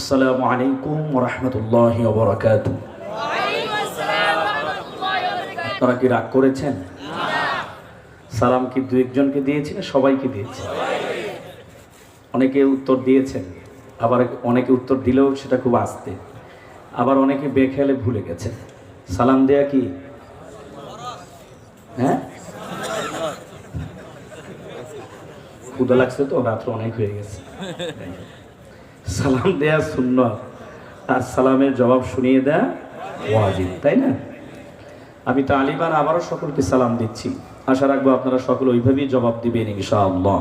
আসসালামু আলাইকুম ওয়া রাহমাতুল্লাহি ওয়া বারাকাতুহু। আপনারা কি রাগ করেছেন? সালাম কি দু একজনকে দিয়েছি না সবাইকে দিয়েছি? অনেকে উত্তর দিয়েছেন, আবার অনেকে উত্তর দিলেও সেটা খুব আস্তে, আবার অনেকে বেখেয়ালে ভুলে গেছেন। সালাম দেয়া কি হ্যাঁ? ক্ষুধা লাগছে তো, রাত্র অনেক হয়ে গেছে। সালাম দেয়া সুন্নাত আর সালামের জবাব শুনিয়ে দেয়া ওয়াজিব, তাই না? আমি তালিবান আবারও সকলকে সালাম দিচ্ছি, আশা রাখবো আপনারা সকল ওইভাবেই জবাব দিবেন ইনশাআল্লাহ।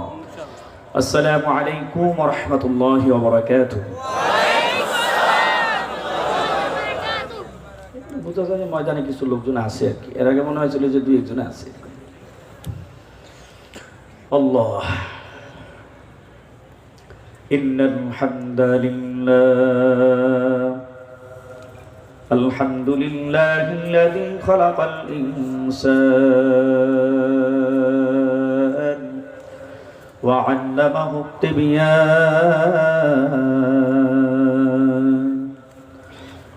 আসসালামু আলাইকুম ওয়া রাহমাতুল্লাহি ওয়া বারাকাতুহু। বুঝা যায় ময়দানে কিছু লোকজন আছে আর কি, এর আগে মনে হয়েছিল যে দুই একজন আছে। আল্লাহ ইন্নাল হামদালিল্লাহ আলহামদুলিল্লাহিল্লাযী খালাকাল ইনসান ওয়া 'আল্লামাহুত তিবয়ান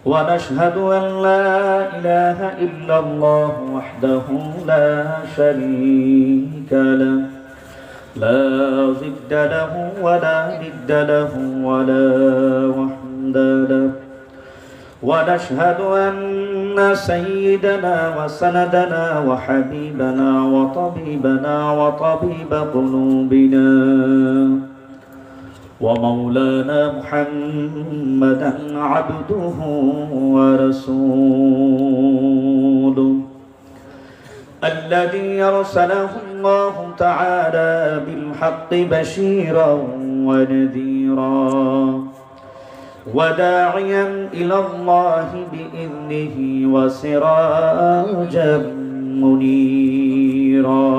ওয়া নাশহাদু আন লা ইলাহা ইল্লাল্লাহ ওয়াহদাহু লা শারীকা লাহু لا ضد له ولا ند له ولا وحد له ونشهد أن سيدنا وسندنا وحبيبنا وطبيبنا وطبيب قلوبنا ومولانا محمدا عبده ورسوله الذي أرسله الله تعالى بالحق بشيرا ونذيرا وداعيا إلى الله بإذنه وسراجا منيرا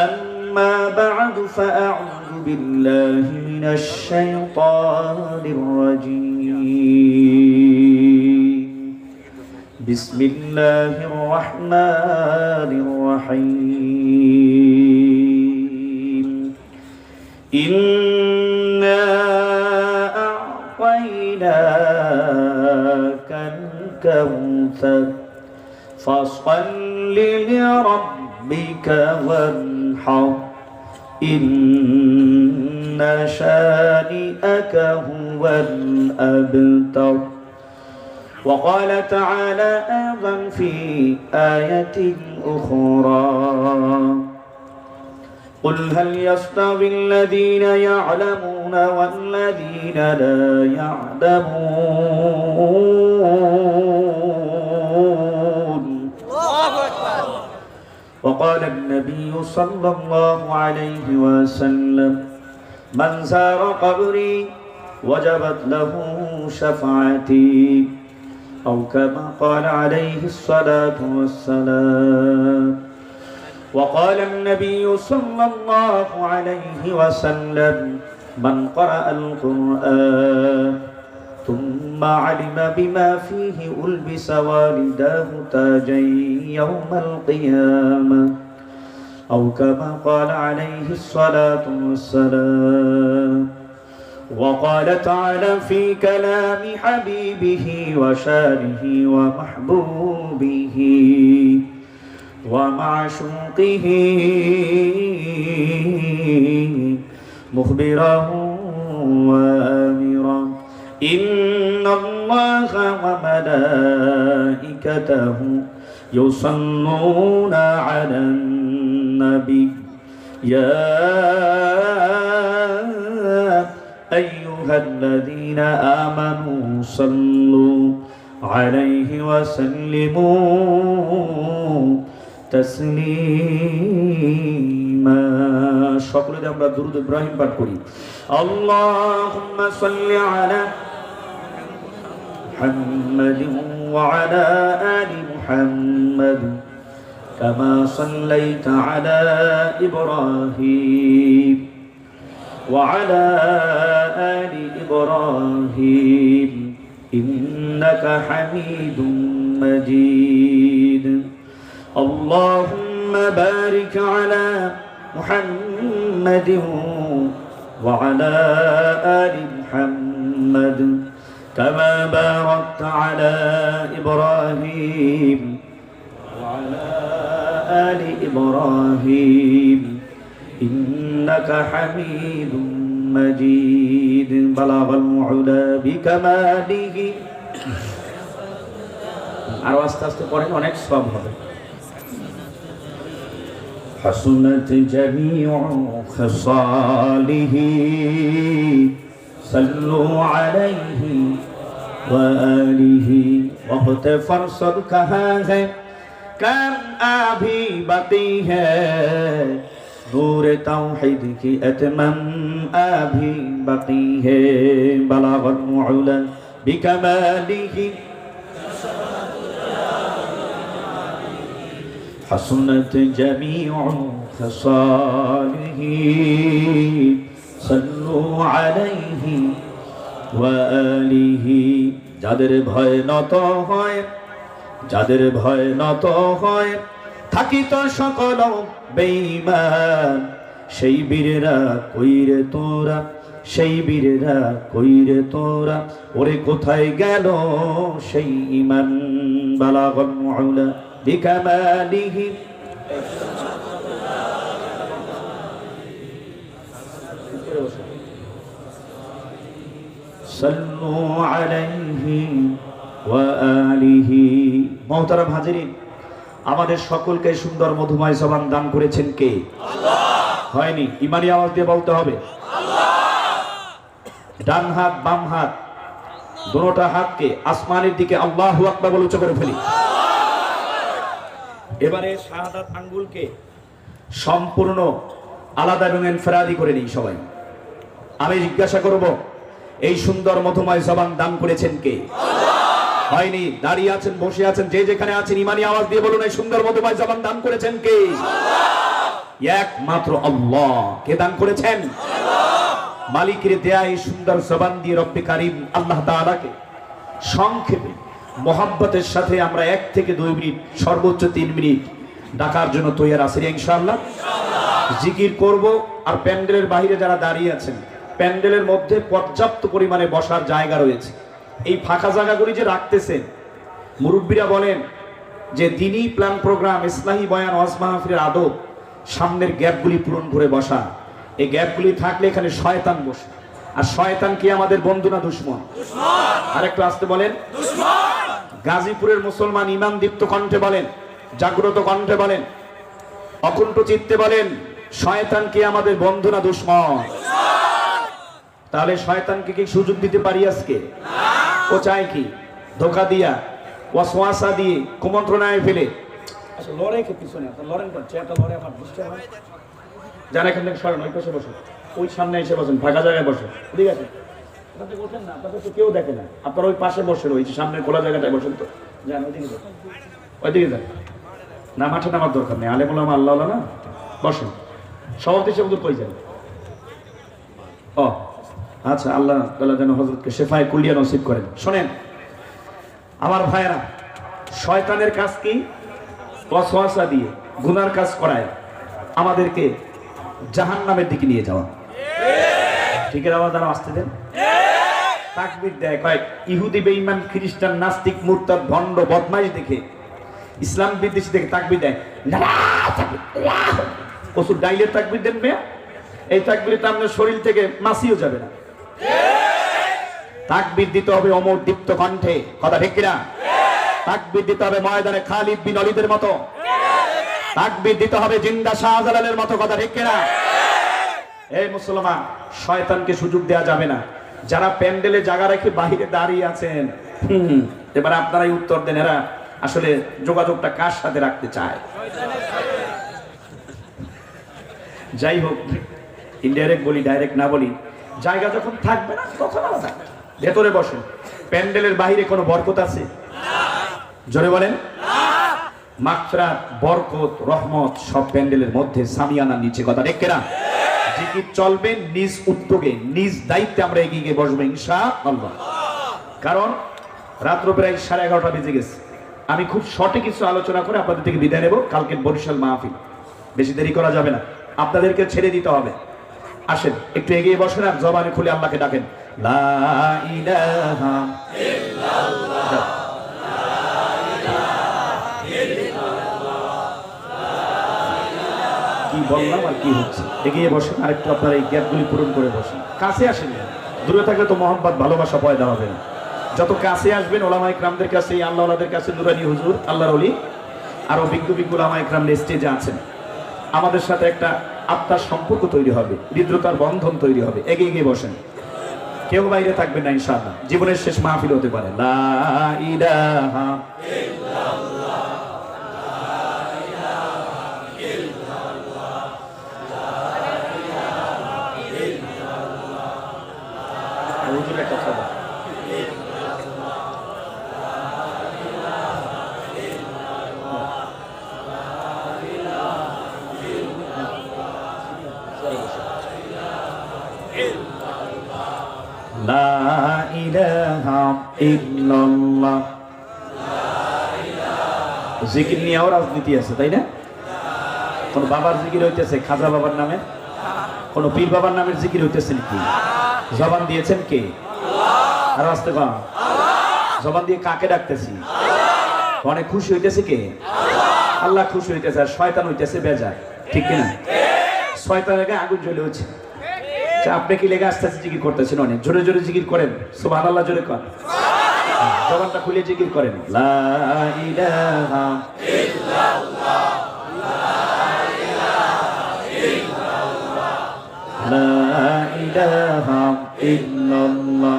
أما بعد فأعوذ بالله من الشيطان الرجيم بسم الله الرحمن الرحيم إنا أعطيناك الكوثر فصل لربك وانحر إن شانئك هو الأبتر وقال تعالى أيضا في آية أخرى قل هل يستوي الذين يعلمون والذين لا يعلمون وقال النبي صلى الله عليه وسلم من زار قبري وجبت له شفاعتي أو كما قال عليه الصلاة والسلام وقال النبي صلى الله عليه وسلم من قرأ القرآن ثم علم بما فيه ألبس والداه تاجين يوم القيامة أو كما قال عليه الصلاة والسلام وقال تعالى في كلام حبيبه وشانه ومحبوبه ومعشوقه مخبرا وآمرا إن الله وملائكته يصلون على النبي يا أيها الذين آمنوا صلوا عليه وسلموا تسليما সকলে আমরা দুরূদ ইব্রাহিম পাঠ করি আল্লাহুম্মা সাল্লি আলা মুহাম্মাদিন ওয়া আলা আলি মুহাম্মাদ কামা সাল্লাইতা আলা ইব্রাহিম وعلى آل إبراهيم إنك حميد مجيد اللهم بارك على محمد وعلى آل محمد كما باركت على إبراهيم وعلى آل إبراهيم إنك حميد مجيد بلغ العلا بكماله আর আস্তে আস্তে পড়েন অনেক সওয়াব হবে حسنت جميع خصاله صلوا عليه وآله واغتفر صدقها है कर अभी बाती है नूर तौहीद की अतमम अभी बाकी है बलागत मुअला बिकमालिही حسنت جميع خصاله صلوا عليه وآله যাদের ভয় নত হয় যাদের ভয় নত হয় থাকিত সকল বেঈমান সেই বীরেরা কইরে তোরা সেই বীরেরা কইরে তোরা ওরে কোথায় গেল সেই ঈমান বালাগল মুআলা বিকামালিহি সাল্লু আলাইহি ওয়া আলিহি মুহতারাম হাজিরিন আমাদের সকলকে সুন্দর মধুময় জবান দান করেছেন কে আল্লাহ হয়নি ঈমানি আওয়াজ দিয়ে বলতে হবে আল্লাহ ডান হাত বাম হাত দুটোটা হাতকে আসমানের দিকে আল্লাহু আকবার বলে উচ্চ করে ফেলি এবারে শাহাদাত আঙ্গুলকে সম্পূর্ণ আলাদা এবং ইনফিরাদি করে নিই সবাই আমি জিজ্ঞাসা করব এই সুন্দর মধুময় জবান দান করেছেন কে আল্লাহ হয়নি দাঁড়িয়ে আছেন বসে আছেন যে যেখানে আছেন ঈমানি আওয়াজ দিয়ে বলুন এই সুন্দর মধুময় জবান দান করেছেন কে আল্লাহ একমাত্র আল্লাহ কে দান করেছেন আল্লাহ মালিকের দেয়া এই সুন্দর জবান দিয়ে রব্বে কারীম আল্লাহ তাআলাকে সংক্ষেপে মোহাব্বতের সাথে আমরা 1 থেকে 2 মিনিট সর্বোচ্চ 3 মিনিট ডাকার জন্য তৈরি আছি ইনশাআল্লাহ জিকির করব আর প্যান্ডেলের বাইরে যারা দাঁড়িয়ে আছেন প্যান্ডেলের মধ্যে পর্যাপ্ত পরিমাণে বসার জায়গা রয়েছে এই ফাঁকা জায়গাগুলি যে রাখতেছেন মুরব্বীরা বলেন যে দ্বীনি প্ল্যান প্রোগ্রাম ইসলাহি বয়ান ওয়াজ মাহফিলের আদব সামনের গ্যাপগুলি পূরণ করে বসা এই গ্যাপগুলি থাকলে এখানে শয়তান বসে আর শয়তান কি আমাদের বন্ধু না দুশমন আর একটু আসতে বলেন গাজীপুরের মুসলমান ইমাম দীপ্ত কণ্ঠে বলেন জাগ্রত কণ্ঠে বলেন অকুণ্ঠ চিত্তে বলেন শয়তান কি আমাদের বন্ধু না দুশমন তাহলে শয়তানকে কি সুযোগ দিতে পারি আজকে ও চায় কি ধোঁকা দিয়া ওয়াসওয়াসা দিয়ে কুমন্ত্রণায় ফেলে আচ্ছা লড়াই কে পিছনে আপনার লড়েন করছে একটা লড়াই আমার বুঝতে হয় যারা এখান থেকে সরেন ওই পাশে বসুন ওই সামনে এসে বসুন ফাঁকা জায়গায় বসুন ঠিক আছে আপনাদের বসেন না আপনাদের তো কেউ দেখে না আপনারা ওই পাশে বসেন ওই সামনে খোলা জায়গাটায় বসেন তো যান ওইদিকে যান ওইদিকে যান না মাঠে নামার দরকার নেই আলেম ওলামা আল্লাহ না বসেন সভাপতি সাহেব কই যান ও আচ্ছা আল্লাহ তাআলা যেন হযরতকে শেফায়ে কুলিয়া নসিব করেন শুনেন আমার ভাইরা শয়তানের কাজ কি ওয়াসওয়াসা দিয়ে গুনার কাজ করায় আমাদেরকে জাহান্নামের দিকে নিয়ে যাওয়া ঠিক এর আওয়াজ আসতে দেন তাকবীর দেয় কয় ইহুদি বেঈমান খ্রিস্টান নাস্তিক মুরতাদ ভণ্ড বদমাইশ দেখে ইসলাম বিদ্বেষী দেখে তাকবীর দেয় কসুর ডাইলের তাকবীর দেন মেয়ে এই তাকবীরে তো আপনার শরীর থেকে মাসিও যাবে না তাকবীর দিতে হবে অমর দীপ্ত কণ্ঠে কথা ঠিক কিনা তাকবীর দিতে হবে ময়দানে খালিদ বিন ওলীদের মতো তাকবীর দিতে হবে জিন্দা শাহজালালের মতো কথা ঠিক কিনা এই মুসলমান শয়তানকে সুযোগ দেয়া যাবে না যারা প্যান্ডেলে জায়গা রেখে বাইরে দাঁড়িয়ে আছেন এবার আপনারাই উত্তর দেন এরা আসলে যোগাযোগটা কার সাথে রাখতে চায় যাই হোক ইনডাইরেক্ট বলি ডাইরেক্ট না বলি জায়গা যখন থাকবে না তখন আলাদা ভেতরে বসেন প্যান্ডেলের বাইরে কোনো বরকত আছে জোরে বলেন মাগফিরাত বরকত রহমত সব প্যান্ডেলের মধ্যে সামিয়ানার নিচে কথা ঠিক কিনা জিকির চলবে নিজ উদ্যোগে নিজ দায়িত্বে আমরা এগিয়ে গিয়ে বসবো ইনশাআল্লাহ কারণ রাত্র প্রায় 11:30 বেজে গেছে আমি খুব শর্টে কিছু আলোচনা করে আপনাদের থেকে বিদায় নেব কালকে বরিশাল মাহফিল বেশি দেরি করা যাবে না আপনাদেরকে ছেড়ে দিতে হবে আসেন একটু এগিয়ে বসেন আর জবানে খুলে আল্লাহকে ডাকেন, লা ইলাহা ইল্লাল্লাহ। কি বললাম আর কি হচ্ছে? এগিয়ে বসেন আর একটু আপনার এই গ্যাপগুলি পূরণ করে বসেন। কাছে আসেন, দূরে থাকলে তো মহব্বত ভালোবাসা পয়দা হবে না। যত কাছে আসবেন ওলামায়ে কেরামদের কাছে, আল্লাহওয়ালাদের কাছে, নুরানি হুজুর, আল্লাহর ওলি আরো বিজ্ঞ বিজ্ঞ ওলামায়ে কেরাম স্টেজে আছেন, আমাদের সাথে একটা আত্মার সম্পর্ক তৈরি হবে, হৃদ্রতার বন্ধন তৈরি হবে। এগিয়ে গিয়ে বসেন, কেউ বাইরে থাকবেন না ইনশাআল্লাহ। জীবনের শেষ মাহফিল হতে পারে। লা ইলাহা ইল্লাল্লাহ, হুজুরের কথা বল। লা ইলাহা ইল্লাল্লাহ। জিকির নিয়েও রাজনীতি আছে, তাই না? কোন বাবার জিকির হইতেছে খাজা বাবার নামে, কোন পীর বাবার নামের জিকির হইতেছে নাকি? জবান দিয়েছেন কে? আর আসতে কম জবান দিয়ে কাকে ডাকতেছি? অনেক খুশি হইতেছে কে? আল্লাহ খুশি হইতেছে, আর শয়তান হইতেছে বেজার, ঠিক কিনা? শয়তানের গায়ে আগুন জ্বলে হচ্ছে। আপনি কি লেগে আস্তে আস্তে জিকির করতেছেন? অনেক জোরে জোরে জিকির করেন, সুবহানাল্লাহ জোরে করেন, জবানটা খুলে জিকির করেন। লা ইলাহা ইল্লাল্লাহ, লা ইলাহা ইল্লাল্লাহ,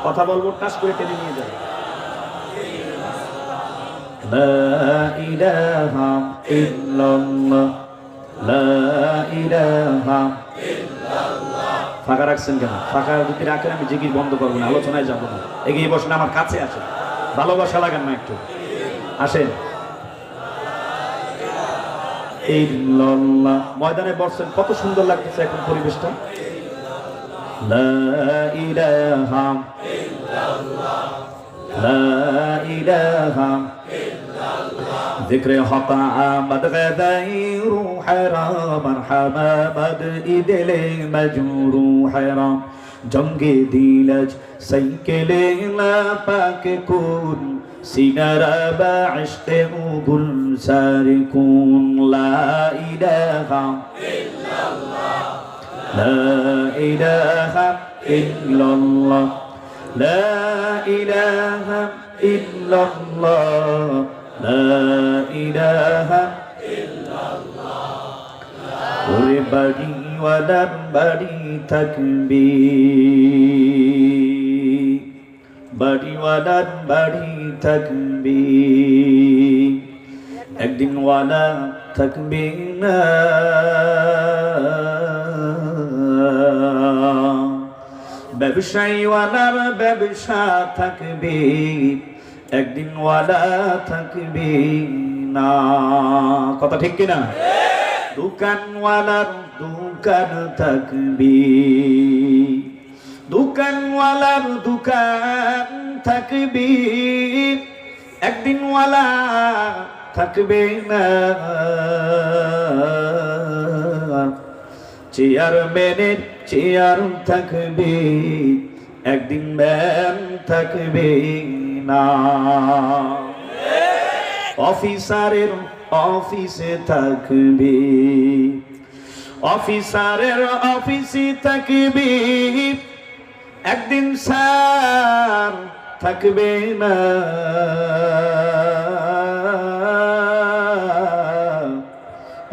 কথা বলবো টাচ করে টেনে নিয়ে যাবে। লা ইলাহা ইল্লাল্লাহ, লা ইলাহা ইল্লাল্লাহ। ফাঁকা রাখছেন কেন? ফাঁকা যদি রাখেন আমি জিকির বন্ধ করবো না, আলোচনায় যাবো না। এগিয়ে বসেন, আমার কাছে আসেন, ভালোবাসা লাগান না একটু, আসেন। ইল্লাল্লাহ। ময়দানে বসছেন, কত সুন্দর লাগতেছে এখন পরিবেশটা। লা ইলাহা ইল্লাল্লাহ, লা ইলাহা ইল্লাল্লাহ। যিকরে হতা আমদ গাদাইরু হারাম মারহাবা মদ ইদলে মজরু হারাম জঙ্গে দিলজ সাইকেলে লা পাক কুন সিনারাবা ইশকে গুল সারিকুন। লা ইলাহা ইল্লাল্লাহ, লা ইলাহা ইল্লাল্লাহ, লা ইলাহা ইল্লাল্লাহ, লা ইলাহা ইল্লাল্লাহ। ওরে বাড়ি ওয়ালার বাড়ি থাকবি, বাড়িওয়ালার বাড়ি থাকবি, একদিন ওয়ালা থাকবি না। ব্যবসায়ীওয়ালার ব্যবসা থাকবে, একদিন ওয়ালা থাকবে না। কথা ঠিক কিনা? দোকানওয়ালার দোকান থাকবে, দোকানওয়ালার দোকান থাকবে, একদিন ওয়ালা থাকবে না। চেয়ারম্যানের চেয়ার থাকবে, একদিন ম্যান থাকবে না। অফিসারের অফিসে থাকবে, অফিসারের অফিসে থাকবে, একদিন স্যার থাকবে না।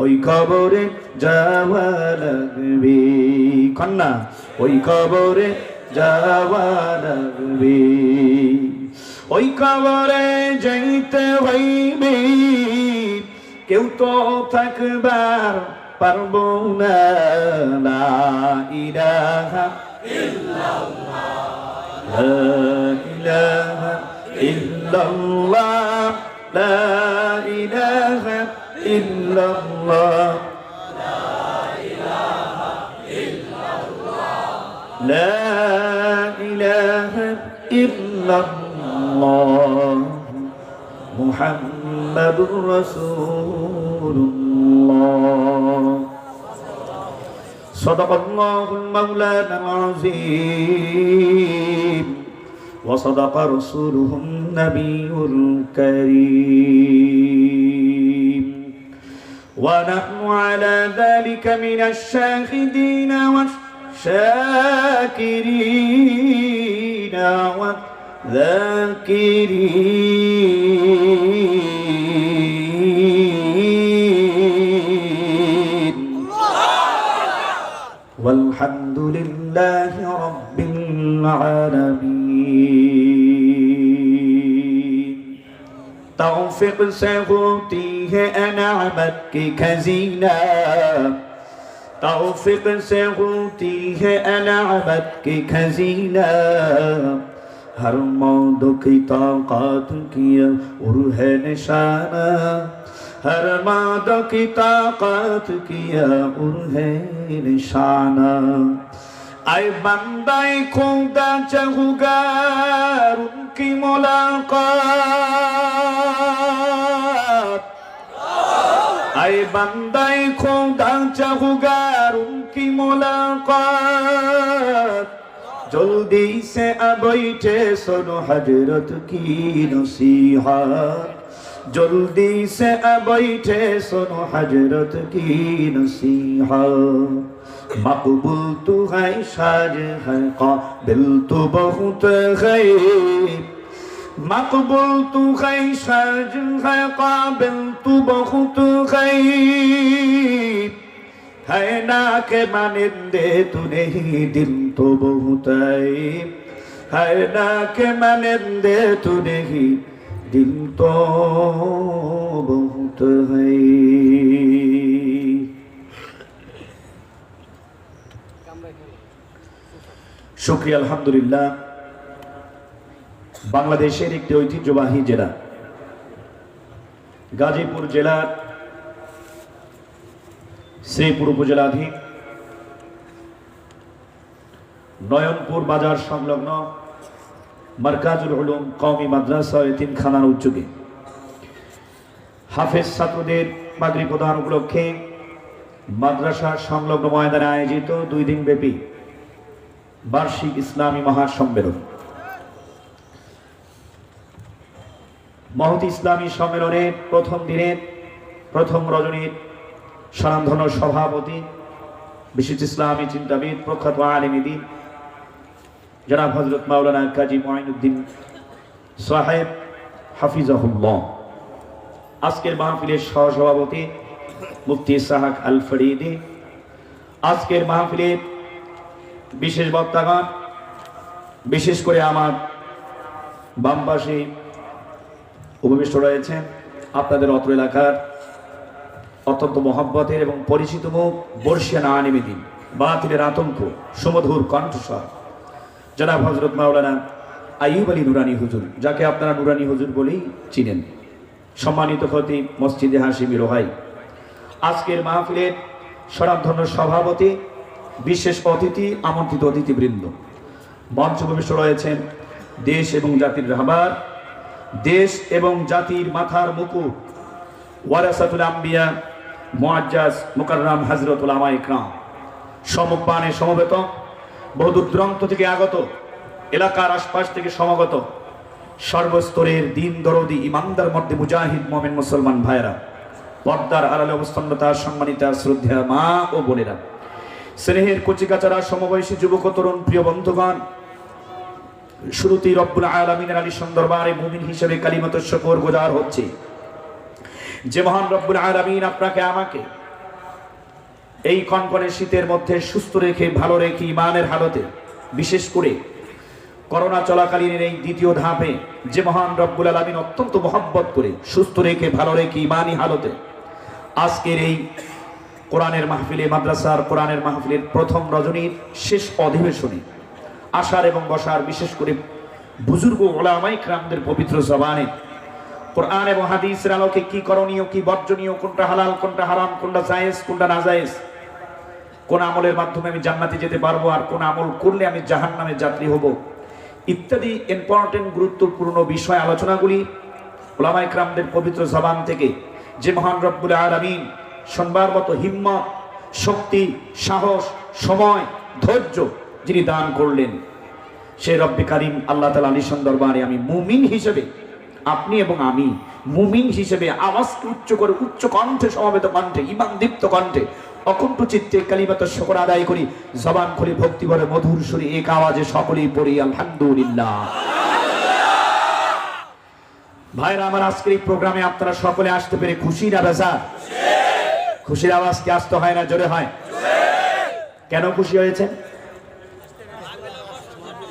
ওই কবরে যাওয়া লাগবে, কন্যা ওই কবরে যাওয়া লাগবে, ওই কবরে যাইতে হইবে, কেউ তো থাকবার পারবো না। লা ইলাহা ইল্লাল্লাহ, লা ইলাহা ইল্লাল্লাহ, লা ইলাহা ইল্লাল্লাহ, লা ইলাহা ইল্লাল্লাহ, লা ইলাহা ইল্লাল্লাহ, মুহাম্মাদুর রাসূলুল্লাহ। সাদাকাল্লাহুল মাওলানাল আযীম ওয়া সাদাকা রাসূলুহুন নাবিয়্যুল কারীম ওয়া নাহনু আলা যালিকা মিনাশ শাহিদিনা ওয়াশ শাকিরিনা ওয়া যাকিরিন والحمد لله رب العالمين। توفیق سے ہوتی ہے انعامت کی خزینہ، توفیق سے ہوتی ہے انعامت کی خزینہ، ہر موت کی طاقت کیا اور ہے نشانہ، ہر ماد کی طاقت کیا اور ہے نشانہ۔ اے بندہ خدا چاہو گا ان کی ملاقات، اے بندہ خدا چاہو گا ان کی ملاقات، جلدی سے بیٹھے سنو حضرت کی نصیحت، جلدی سے بیٹھے سنو حضرت کی نصیحت۔ مقبول تو ہے شاج ہے قابل تو بہت ہے، مقبول تو ہے شاج ہے قابل تو بہت ہے نا کہ مانندے تو نہیں دل تو بہت ہے نا کہ مانندے تو نہیں دل تو بہت ہے۔ শুকরিয়া আলহামদুলিল্লাহ। বাংলাদেশের একটি ঐতিহ্যবাহী জেলা গাজীপুর জেলার শ্রীপুর উপজেলাধীন নয়নপুর বাজার সংলগ্ন মারকাজুল উলুম কওমি মাদ্রাসা এতিমখানার উদ্যোগে হাফেজ ছাত্রদের পাগড়ি প্রদান উপলক্ষে মাদ্রাসা সংলগ্ন ময়দানে আয়োজিত 2 দিন ব্যাপী বার্ষিক ইসলামী মহাসম্মেলন। মহৎ ইসলামী সম্মেলনের প্রথম দিনের প্রথম রজনীর স্বনামধন্য সভাপতি বিশিষ্ট ইসলামী চিন্তাবিদ প্রখ্যাত আলেমে দ্বীন জনাব হযরত মাওলানা কাজী মুঈনুদ্দিন সাহেব হাফিজাহুল্লাহ, আজকের মাহফিলের সহসভাপতি মুফতি ইসহাক আল ফরিদি, আজকের মাহফিলের বিশেষ বক্তাগণ, বিশেষ করে আমার বাম পাশে উপবিষ্ট রয়েছেন আপনাদের অত্র এলাকার অত্যন্ত মহব্বতের এবং পরিচিত মুখ বর্ষিয়ান আলেমে দ্বীন, বাতিলের আতঙ্ক সুমধুর কণ্ঠস্বর জনাব হযরত মাওলানা আইয়ুব আলী নুরানি হুজুর, যাকে আপনারা নুরানি হুজুর বলেই চিনেন, সম্মানিত খতিব মসজিদে হাশিমি রোহাই, আজকের মাহফিলের স্বনামধন্য সভাপতি, বিশেষ অতিথি, আমন্ত্রিত অতিথিবৃন্দ, মঞ্চ উপবিষ্ট রয়েছেন দেশ এবং জাতির রাহবার, দেশ এবং জাতির মাথার মুকুট, ওয়ারাসাতুল আম্বিয়া মুআজ্জাজ মুকাররম হযরত উলামায়ে ইকরাম, সমপানে সমবেত, বহুদূর দূরান্ত থেকে আগত, এলাকার আশপাশ থেকে সমাগত সর্বস্তরের দিন দরদি ইমানদার মধ্যে মুজাহিদ মুমিন মুসলমান ভাইরা, পর্দার আড়ালে অবস্থানরতা সম্মানিতা শ্রদ্ধা মা ও বোনেরা, স্নেহের কচিকাচারা সমবয়সী যুবক তরুণ প্রিয় বন্ধুগণ, শুরুতেই রব্বুল আলামিনের আলিশান দরবারে মুমিন হিসেবে কালিমাতুশ শুকর গুজার হচ্ছে যে মহান রব্বুল আলামিন আপনাকে আমাকে এই কনকনে শীতের মধ্যে সুস্থ রেখে ভালো রেখে ইমানের হালতে, বিশেষ করে করোনা চলাকালীন এই দ্বিতীয় ধাপে যে মহান রব্বুল আলামিন অত্যন্ত মহব্বত করে সুস্থ রেখে ভালো রেখে ইমানি হালতে আজকের এই কোরআনের মাহফিলে, মাদ্রাসার কোরআনের মাহফিলের প্রথম রজনীর শেষ অধিবেশনে আসার এবং বসার, বিশেষ করে বুজুর্গ উলামায়ে কিরামদের পবিত্র জবানে কোরআন এবং হাদিসের আলোকে কি করণীয়, কি বর্জনীয়, কোনটা হালাল, কোনটা হারাম, কোনটা জায়েজ, কোনটা নাজায়েজ, কোন আমলের মাধ্যমে আমি জান্নাতে যেতে পারবো আর কোন আমল করলে আমি জাহান্নামের যাত্রী হব, ইত্যাদি ইম্পর্টেন্ট গুরুত্বপূর্ণ বিষয় আলোচনাগুলি উলামায়ে কেরামদের পবিত্র জবান থেকে যে মহান রব্বুল আলামিন শুনবার মতো হিম্মত, শক্তি, সাহস, সময়, ধৈর্য যিনি দান করলেন, সেই রব্বে কারীম আল্লাহ তাআলা নিঃসন্দেহে দরবারে আমি মুমিন হিসেবে, আপনি এবং আমি মুমিন হিসেবে আওয়াজকে উচ্চ করে, উচ্চ কণ্ঠে, সমবেত কণ্ঠে, ঈমান দীপ্ত কণ্ঠে, অকুণ্ঠ চিত্তে কালিমাত শুকর আদায় করি, জবান খুলে ভক্তি ভরে মধুর সুরে এক আওয়াজে সকলেই পড়ি আলহামদুলিল্লাহ। ভাইরা আমার, আজকের এই প্রোগ্রামে আপনারা সকলে আসতে পেরে খুশি না বেজার? খুশির আওয়াজ কি আসতে হয় না জোরে হয়? কেন খুশি হয়েছেন?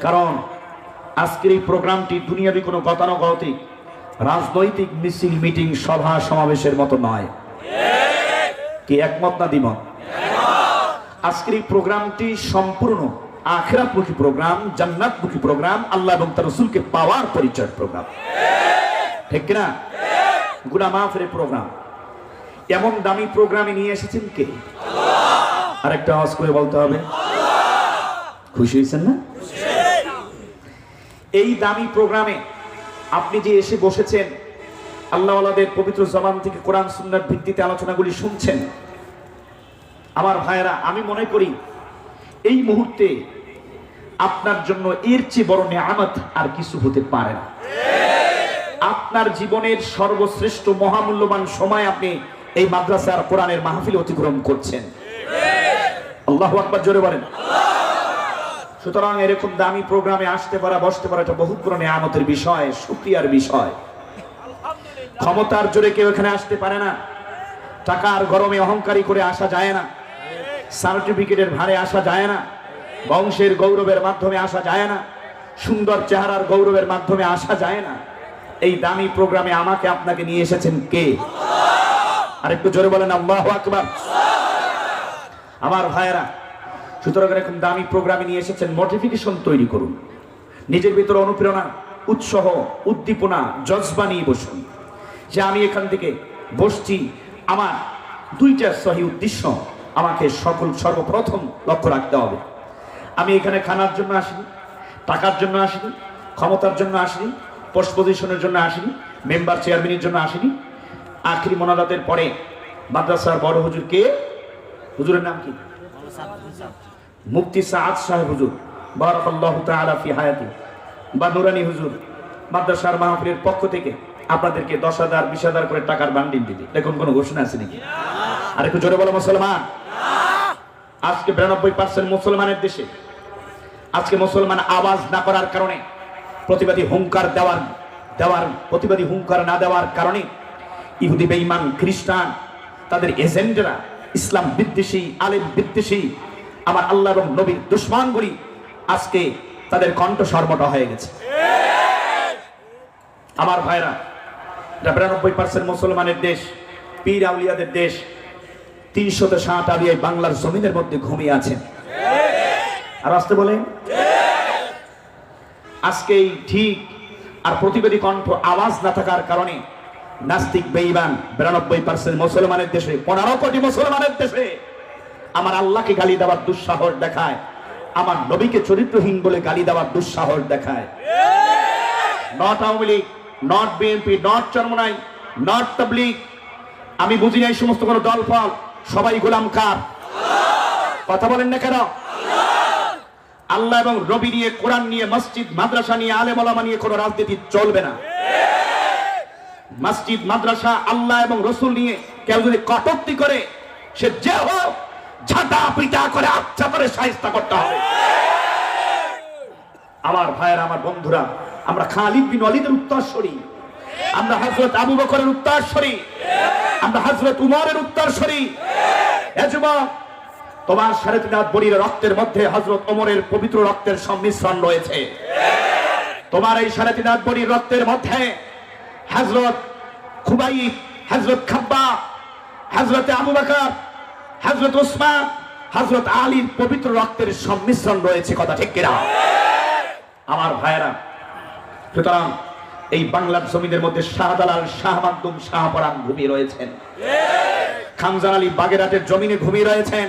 কারণ আজকের এই প্রোগ্রামটি দুনিয়াবি কোনো গতানুগতিক রাজনৈতিক মিছিল, মিটিং, সভা সমাবেশের মতো নয়। কি একমত না দ্বিমত? আজকের এই প্রোগ্রামটি সম্পূর্ণ আখিরাতমুখী প্রোগ্রাম, জান্নাতমুখী প্রোগ্রাম, আল্লাহ এবং তার রাসূলকে পাওয়ার পরিচয় প্রোগ্রাম, ঠিক কিনা? গুনাহ মাফের প্রোগ্রাম। এমন দামি প্রোগ্রামে নিয়ে এসেছেন কে? আরেকটা আওয়াজ করে বলতে হবে, খুশি হয়েছেন না? এই দামি প্রোগ্রামে আপনি যে এসে বসেছেন, আল্লাহওয়ালাদের পবিত্র জবান থেকে কোরআন সুন্নাহর ভিত্তিতে আলোচনাগুলি শুনছেন, আমার ভাইয়েরা, আমি মনে করি এই মুহূর্তে আপনার জন্য এর চেয়ে বড় নিয়ামত আর কিছু হতে পারে না। আপনার জীবনের সর্বশ্রেষ্ঠ মহামূল্যবান সময় আপনি এই মাদ্রাসার কোরআনের মাহফিল অতিক্রম করছেন। আল্লাহু আকবার, জোরে বলেন। সুতরাং এরকম দামি প্রোগ্রামে আসতে পারা, বসতে পারা, এটা বহুত বড় নিয়ামতের বিষয়, শুকরিয়ার বিষয়। ক্ষমতার জোরে কেউ এখানে আসতে পারে না, টাকার গরমে অহংকারী করে আসা যায় না, সার্টিফিকেটের ভারে আসা যায় না, বংশের গৌরবের মাধ্যমে আসা যায় না, সুন্দর চেহারার গৌরবের মাধ্যমে আসা যায় না। এই দামি প্রোগ্রামে আমাকে আপনাকে নিয়ে এসেছেন কে? আরেকটু জোরে বলেন আল্লাহু আকবার। আমার ভাইয়েরা, সুতরাং এরকম দামি প্রোগ্রামে নিয়ে এসেছেন, মোটিভেশন তৈরি করুন, নিজের ভিতরে অনুপ্রেরণা, উৎসাহ, উদ্দীপনা, জজবা নিয়ে বসুন যে আমি এখান থেকে বসছি, আমার দুইটা সহি উদ্দেশ্য আমাকে সর্বপ্রথম লক্ষ্য রাখতে হবে। আমি এখানে খানার জন্য আসিনি, টাকার জন্য আসিনি, ক্ষমতার জন্য আসিনি, পোস্ট পজিশনের জন্য আসিনি, মেম্বার চেয়ারম্যানের জন্য আসিনি। আখরি মোনাজাতের পরে মাদ্রাসার বড় হুজুর কে? হুজুরের নাম কি? মুফতি সাআদ সাহেব হুজুর, বারাকাল্লাহু তাআলা ফি হায়াতি, বা নুরানি হুজুর, মাদ্রাসার মাহফিলের পক্ষ থেকে আপনাদেরকে 10,000 20,000 করে টাকার বান্ডিল দিবে। দেখুন কোনো ঘোষণা আছে নাকি? আর একটু জোরে বলো মুসলমান। আজকে 92% মুসলমানের দেশে, আজকে মুসলমান আওয়াজ না করার কারণে, প্রতিবাদী হুঙ্কার প্রতিবাদী হুঙ্কার না দেওয়ার কারণে ইহুদি বেঈমান খ্রিস্টান তাদের এজেন্টরা, ইসলাম বিদ্বেষী, আলেম বিদ্বেষী, আমার আল্লাহ এবং নবীর দুশমনগুলি আজকে তাদের কণ্ঠ সর্বটা হয়ে গেছে। আমার ভাইরা, 92% মুসলমানের দেশ, পীর আউলিয়াদের দেশ, 360 আলিয়ায় বাংলার জমিনের মধ্যে ঘুমিয়ে আছেন। আর আসতে বলেন আজকে ঠিক আর প্রতিবাদী কণ্ঠ আওয়াজ না থাকার কারণে নাস্তিক বেঈমান 92% মুসলমানের দেশে, 15 কোটি মুসলমানের দেশে আমার আল্লাহকে গালি দেওয়ার দুঃসাহস দেখায়, আমার নবীকে চরিত্রহীন বলে গালি দেওয়ার দুঃসাহস দেখায়। Not Awami League, not BNP, not Charmonai, not Tabligh, আমি বুঝি না এই সমস্ত কোনো দল ফল, সবাই গোলাম কার? কথা বলেন না কেন? আল্লাহ এবং নবী নিয়ে, কোরআন নিয়ে, মসজিদ মাদ্রাসা নিয়ে, আলেম ওলামা নিয়ে কোনো রাজনীতি চলবে না। মসজিদ মাদ্রাসা, আল্লাহ এবং রসুল নিয়ে কেউ যদি কটূক্তি করে, সে যে হোক ঝাঁটা পিটা করে আচ্ছা করে শায়েস্তা করতে হবে। আমার ভাইয়েরা, আমার বন্ধুরা, আমরা খালিদ বিন ওয়ালিদের উত্তরসূরি, আমরা হযরত আবু বকরের উত্তরসূরি, আমরা হযরত উমরের উত্তরসূরি। এ যুবক, তোমার 3.5 বড়ির রক্তের মধ্যে হযরত ওমরের পবিত্র রক্তের সংমিশ্রণ রয়েছে। তোমার এই 3.5 বড়ির রক্তের মধ্যে হযরত খুবাইব, হযরত খাব্বাব, হযরত আবু বকর, হযরত উসমান, হযরত আলীর পবিত্র রক্তের সংমিশ্রণ রয়েছে। কথা ঠিক কিনা? আমার ভাইয়েরা, সুতরাং এই বাংলার জমিদের মধ্যে শাহজালাল, শাহ মাকদুম, শাহপরান ঘুমিয়ে রয়েছেন, খানজান আলী বাগেরহাটের জমিনে ঘুমিয়ে রয়েছেন।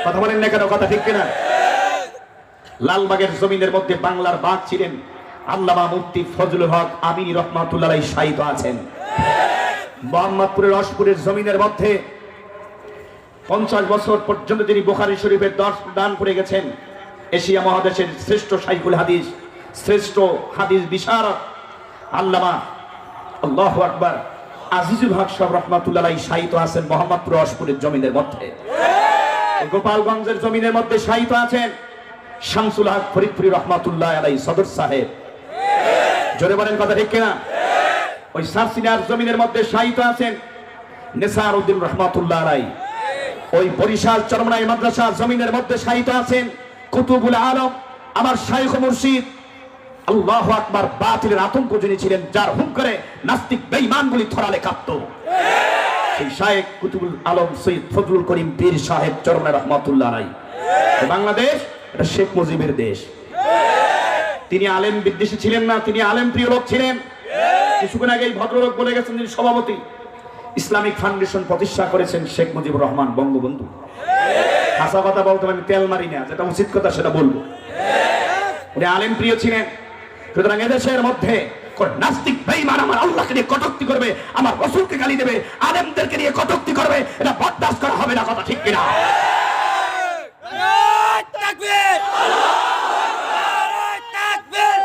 কথা বলেন না কেন? কথা ঠিক কিনা? লালবাগের জমিনের মধ্যে বাংলার বাঘ ছিলেন আল্লামা মুফতি ফজলুল হক আমিনী রহমাতুল্লাহ আলাইহি শায়িত আছেন। মোহাম্মদপুরের রসপুরের জমিনের মধ্যে 50 বছর পর্যন্ত তিনি বুখারী শরীফের দর্শ দান করে গেছেন। এশিয়া মহাদেশের শ্রেষ্ঠ শাইখুল হাদিস, শ্রেষ্ঠ হাদিস বিশারদ আল্লামা আল্লাহু আকবার আজিজুল হক সাহেব রহমাতুল্লাহ আলাইহি শায়িত আছেন মোহাম্মদপুর রসপুরের জমিনের মধ্যে। গোপালগঞ্জের জমিনের মধ্যে শায়িত আছেন শামসুল হক ফরিদপুরি রহমাতুল্লাহ আলাইহি সদর সাহেব। জোরে বলেন কথা ঠিক কিনা? ওই সারসিনার জমিনের মধ্যে শায়িত আছেন নেসার উদ্দিন রহমাতুল্লাহ আলাইহি। ওই বরিশাল চরমনাই মাদ্রাসা জমিনের মধ্যে শায়িত আছেন কুতুবুল আলম আমার শাইখ মুর্শিদ। আল্লাহু আকবার, বাতিলের আতঙ্ক যিনি ছিলেন, যার হুঙ্কারে নাস্তিক বেঈমানগুলি থরালে কাঁপত, সেই শাইখ কুতুবুল আলম সৈয়দ ফজলুল করিম পীর সাহেব চরমনাই রহমাতুল্লাহ আলাইহি। বাংলাদেশ এটা শেখ মুজিবের দেশ। তিনি আলেম বিদ্বেষী ছিলেন না, তিনি আলেম প্রিয় লোক ছিলেন। কিছুক্ষণ আগে এই ভদ্রলোক বলে গেছেন তিনি সভাপতি ইসলামিক ফাউন্ডেশন প্রতিষ্ঠা করেছেন শেখ মুজিবুর রহমান বঙ্গবন্ধু। হাসা কথা বলতে আমি তেল মারি না, যেটা উচিত কথা সেটা বলবো। উনি আলেম প্রিয় ছিলেন। সুতরাং এদেশের মধ্যে নাস্তিক বেঈমান আমার আল্লাহকে নিয়ে কটূক্তি করবে, আমার রাসূলকে গালি দেবে, আলেমদেরকে নিয়ে কটূক্তি করবে, এটা বরদাস্ত করা হবে না। কথা ঠিক কিনা? তাকবীর, তাকবীর,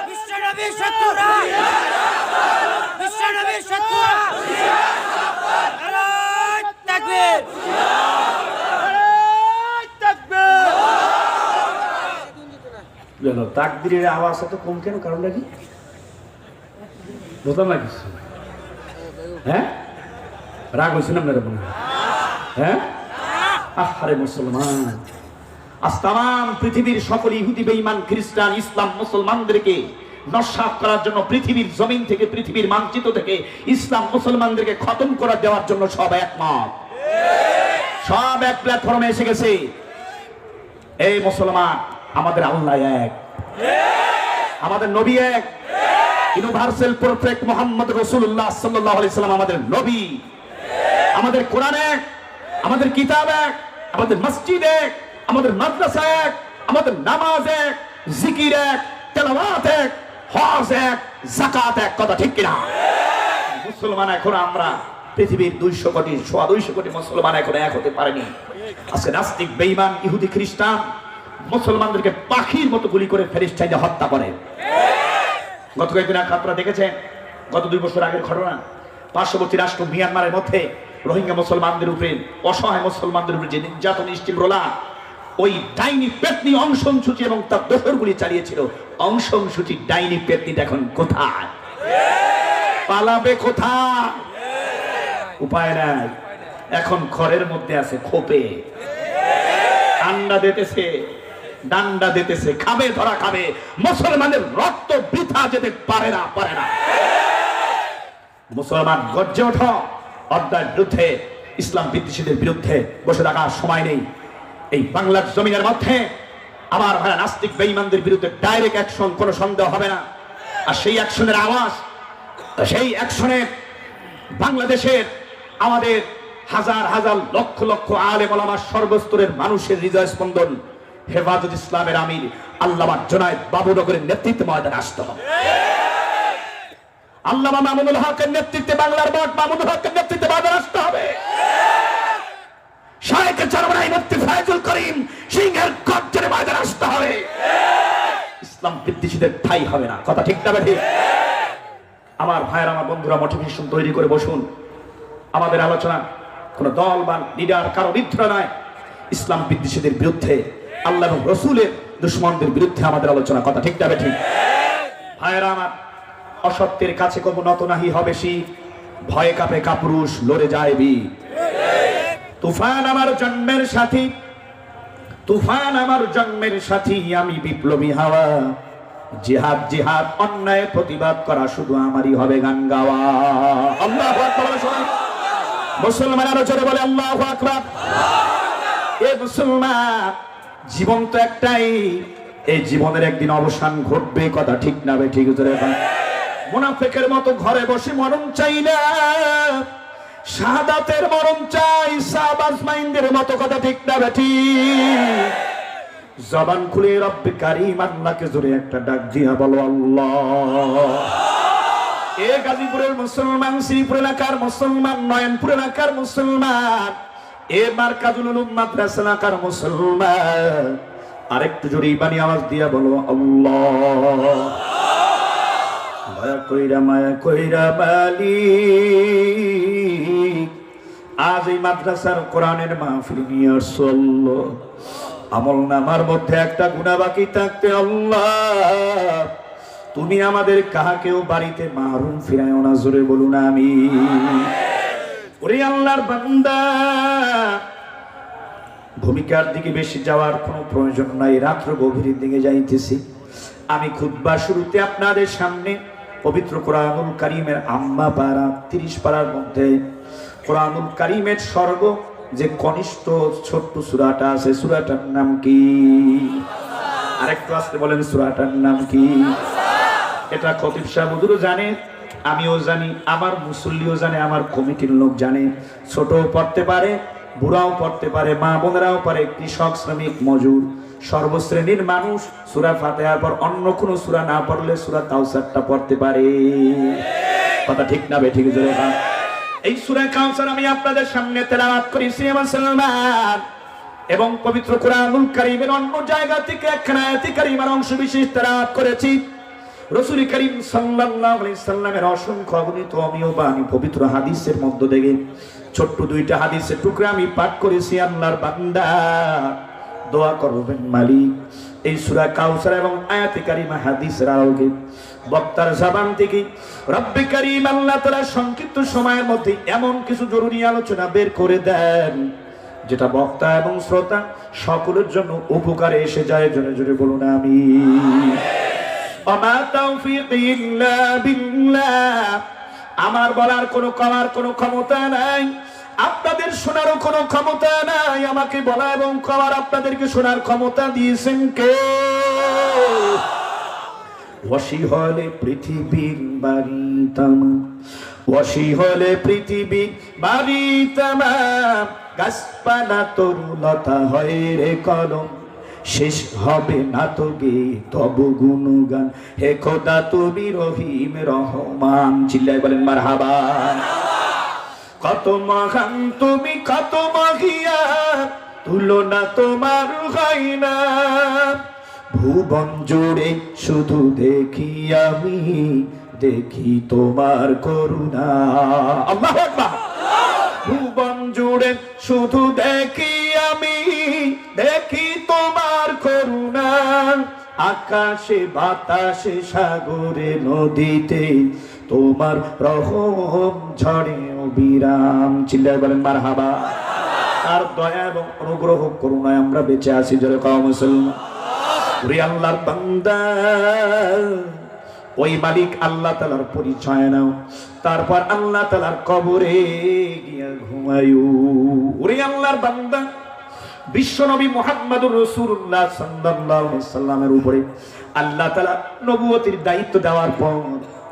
বিশ্বনবী শত্রুরা, বিশ্বনবী শত্রুরা, তাকবীর, তাকবীরের আওয়াজ এত কম কেন? কারণটা কি বুঝলাম না কিছু। হ্যাঁ, রাগ হয়েছে না আপনারা? হ্যাঁ, আরে মুসলমান, আজ তাম পৃথিবীর সকল ইহুদি বেঈমান খ্রিস্টান ইসলাম মুসলমানদেরকে নস্যাৎ করার জন্য পৃথিবীর জমিন থেকে, পৃথিবীর মানচিত্র থেকে ইসলাম মুসলমানদেরকে খতম করে দেওয়ার জন্য সব একমত, সব এক প্ল্যাটফর্মে এসে গেছে। এই মুসলমান, আমাদের আল্লাহ এক, আমাদের নবী এক, ইউনিভার্সাল পারফেক্ট মুহাম্মদ রাসূলুল্লাহ সাল্লাল্লাহু আলাইহি সাল্লাম আমাদের নবী, আমাদের কোরআন এক, আমাদের কিতাব এক, আমাদের মসজিদ এক, আমাদের মাদ্রাসা এক, আমাদের নামাজ এক, জিকির এক, তেলাওয়াত এক, হজ এক, যাকাত এক। কথা ঠিক কিনা? মুসলমান এখন আমরা পৃথিবীর 200 কোটি, 250 কোটি মুসলমান এখন এক হতে পারেনি। আজকে নাস্তিক বেঈমান ইহুদি খ্রিস্টান মুসলমানদেরকে পাখির মতো গুলি করে ফেরেশতায় হত্যা করে। গত কয়েকদিন আগে আপনারা দেখেছেন, গত 2 বছর আগের ঘটনা, পার্শ্ববর্তী রাষ্ট্র মিয়ানমারের মধ্যে রোহিঙ্গা মুসলমানদের উপরে, অসহায় মুসলমানদের উপরে যে নির্যাতন স্টিমরোলা, ওই ডাইনি পেতনি অং সান সূচি এবং তার দোসরগুলি চালিয়েছিল। অং সান সূচি ডাইনি পেতনিটা এখন কোথায়? পালাবে কোথায়? উপায় নাই, এখন ঘরের মধ্যে আছে খোপে, আন্ডা দিতেছে, ডান্ডা দিতেছে, খাবে ধরা খাবে। মুসলমানের রক্ত বৃথা যেতে পারে না, পারে না। মুসলমান গর্জে ওঠো অন্যায়ের বিরুদ্ধে, ইসলাম বিদ্বেষীদের বিরুদ্ধে বসে থাকার সময় নেই। এই বাংলার জমিনের মধ্যে আমার ভাই নাস্তিক বেঈমানদের বিরুদ্ধে ডাইরেক্ট অ্যাকশন, কোনো সন্দেহ হবে না। আর সেই অ্যাকশনের আওয়াজ, সেই অ্যাকশনে বাংলাদেশের আমাদের হাজার হাজার লক্ষ লক্ষ আলেম ওলামা, সর্বস্তরের মানুষের হৃদয় স্পন্দন হেফাজত ইসলামের আমির আল্লামা জুনায়েদ বাবুনগরের নেতৃত্বে ময়দানে আসতে হবে। আল্লামা মামুনুল হকের নেতৃত্বে, বাংলার বট মামুনুল হকের নেতৃত্বে ময়দানে আসতে হবে। শাইখ চরমনাই মুফতি ফয়জুল করিম সিংহের গর্জনে ময়দানে আসতে হবে। ইসলাম বিদ্বেষীদের ঠাঁই হবে না। কথা ঠিক না ঠিক? আমার ভাইয়ের, আমার বন্ধুরা, মোটিভেশন তৈরি করে বসুন। আমাদের আলোচনা কোন দল বা লিডার কারো বিদ্রোহ নয়, ইসলাম বিদ্বেষীদের বিরুদ্ধে, আল্লাহ এবং রসুলের দুশ্মনদের বিরুদ্ধে আমাদের আলোচনা। কথা ঠিক না ঠিক? ভাইয়েরা আমার, অসত্যের কাছে কবু নত নাহি হবে শিখ, ভয়ে কাঁপে কাপুরুষ, লড়ে যায় বীর। তুফান আমার জন্মের সাথী, তুফান আমার জন্মের সাথী, আমি বিপ্লবী হাওয়া, জিহাদ জিহাদ অন্যায় প্রতিবাদ করা শুধু আমারই হবে গান গাওয়া। আল্লাহু আকবার। মুসলমান আরো জোরে বলে আল্লাহু আকবার। এ মুসলমান, জীবন তো একটাই, এই জীবনের একদিন অবসান ঘটবে। কথা ঠিক না বে ঠিক? মুনাফিকের মতো ঘরে বসে মরণ চাই না, শাহাদাতের মরণ চাই, সাহাবাজ মাইন্দের মতো। কথা ঠিক না বে ঠিক? জবান খুলে রব্বে কারীম আল্লাহকে জোরে একটা ডাক দিয়া বলো আল্লাহ। এ গাজীপুরের মুসলমান, শ্রীপুর এলাকার মুসলমান, নয়নপুর এলাকার মুসলমান, এ মার্কাজুল উলুম মাদ্রাসা এলাকার মুসলমান, আরেকটু জোরে ইমানি আওয়াজ দিয়া বলো আল্লাহ। মায়া কইরা মালিক, আজ এই মাদ্রাসার কোরআনের মাহফিল নিয়ে আসছো আল্লাহ। আমল নামার মধ্যে একটা গুনাহ বাকি থাকতে আল্লাহ তুমি আমাদের কাহাকেও বাড়িতে মাহরুম ফিরায়ও না, জোরে বলুন আমিন। ওরে আল্লাহর বান্দা, ভূমিকার দিকে বেশি যাওয়ার কোনো প্রয়োজন নাই, রাত্র গভীরের দিকে যাইতেছি। আমি খুতবা শুরুতে আপনাদের সামনে পবিত্র কোরআনুল কারীমের আম্মা পারা 30 পারার মধ্যে কোরআনুল কারীমের স্বর্গ যে কনিষ্ঠ ছোট্ট সূরাটা আছে, সূরাটার নাম কি? আরেকটু আসতে বলেন, সূরাটার নাম কি? এটা খতিব সাহেব হুজুরও জানে, আমিও জানি, আমার মুসল্লিও জানে, আমার কমিটির লোক জানে। ছোটও পড়তে পারে, বুড়াও পড়তে পারে, মা বোনেরাও পারে, কৃষক, শ্রমিক, মজুর, সর্বশ্রেণীর মানুষ সূরা ফাতিহার পর অন্য কোনো সূরা না পড়লে সূরা কাউসারটা পড়তে পারে। কথা ঠিক না বেঠিক? জোরে বলেন। এই সূরা কাউসার আমি আপনাদের সামনে তেলাওয়াত করেছি মুসলমান, এবং পবিত্র কোরআনুল কারীমের অন্য জায়গা থেকে একখানা আয়াতে কারীমার অংশ বিশেষ তেলাওয়াত করেছি। রাসূল করিম সাল্লাল্লাহু আলাইহি সাল্লামের অসংখ্য অগণিত অমীয় বাণী পবিত্র হাদিসের মধ্য থেকে ছোট্ট 2টা হাদিসের টুকরা আমি পাঠ করেছি। আল্লাহর বান্দা দোয়া করবেন, মালিক এই সূরা কাউসার এবং আয়াতে কারিমা হাদিসের আলোকে বক্তার জবান থেকে রব্বে কারীম আল্লাহ তাআলা সংক্ষিপ্ত সময়ের মধ্যে এমন কিছু জরুরি আলোচনা বের করে দেন যেটা বক্তা এবং শ্রোতা সকলের জন্য উপকারে এসে যায়। জোরে জোরে বলুন আমিন। ওমা তাওফীকি ইল্লা বিল্লাহ। আমার বলার কোনো কমার কোনো ক্ষমতা নাই, আপনাদের শোনারও কোনো ক্ষমতা নাই। আমাকে বলা এবং কমার আপনাদেরকে শোনার ক্ষমতা দিয়েছেন কে? ওয়াসি হলে পৃথিবীর বাড়ি তামাম, ওয়াসি হলে পৃথিবী বাড়ি তামাম, গাছপালা তরুলতা হয় রে কলম, শেষ হবে না তো গে তব গুণগান, হে খোদা তুমি রহিম রহমান। চিল্লায় বলেন মারহাবা। কত মহান তুমি, কত মহিয়ান, তুলনা তোমার হয় না। ভুবন জুড়ে শুধু দেখি আমি, দেখি তোমার করুণা। আল্লাহু আকবার। ভুবন জুড়ে শুধু দেখি আমি, দেখি তোমার করুণা। আকাশে বাতাসে সাগরে নদীতে তোমার রহম ঝড়ে অবিরাম। চিল্লায় বলেন মারহাবা। তার দয়া এবং অনুগ্রহ করুণায় আমরা বেঁচে আছি। জোরে কও মুসলমান। ওরে আল্লাহর বান্দা, ওই মালিক আল্লাহ তাআলার পরিচয় নাও, তারপর আল্লাহ তাআলার কবরে গিয়া ঘুমায়ো। ওরে আল্লাহর বান্দা, বিশ্বনবী মুহাম্মদুর রাসূলুল্লাহ সাল্লাল্লাহু আলাইহি সাল্লামের উপরে আল্লাহ তাআলা নবুয়তির দায়িত্ব দেওয়ার পর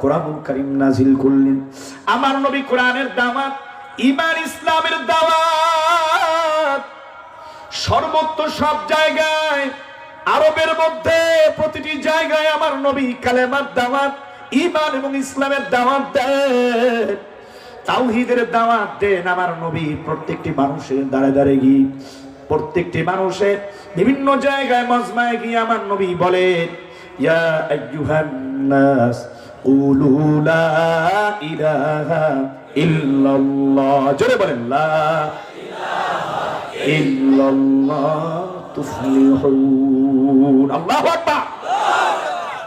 কোরআনুল কারীম নাজিল করলেন। আমার নবী কোরআনের দাওয়াত, ঈমান ইসলামের দাওয়াত সর্বত্র সব জায়গায়, আরবের মধ্যে প্রতিটি জায়গায় আমার নবী কালেমার দাওয়াত, ঈমান এবং ইসলামের দাওয়াত দেন, তাওহীদের দাওয়াত দেন। আমার নবী প্রত্যেকটি মানুষের দাঁড়ে দাঁড়ে গিয়ে, প্রত্যেকটি মানুষের বিভিন্ন জায়গায় মজমায় গিয়ে আমার নবী বলেন, ইয়া আইয়ুহান নাস কুলু লা ইলাহা ইল্লাল্লাহ। জোরে বলেন লা ইলাহা ইল্লাল্লাহ তুফলিহুন। আল্লাহু আকবার।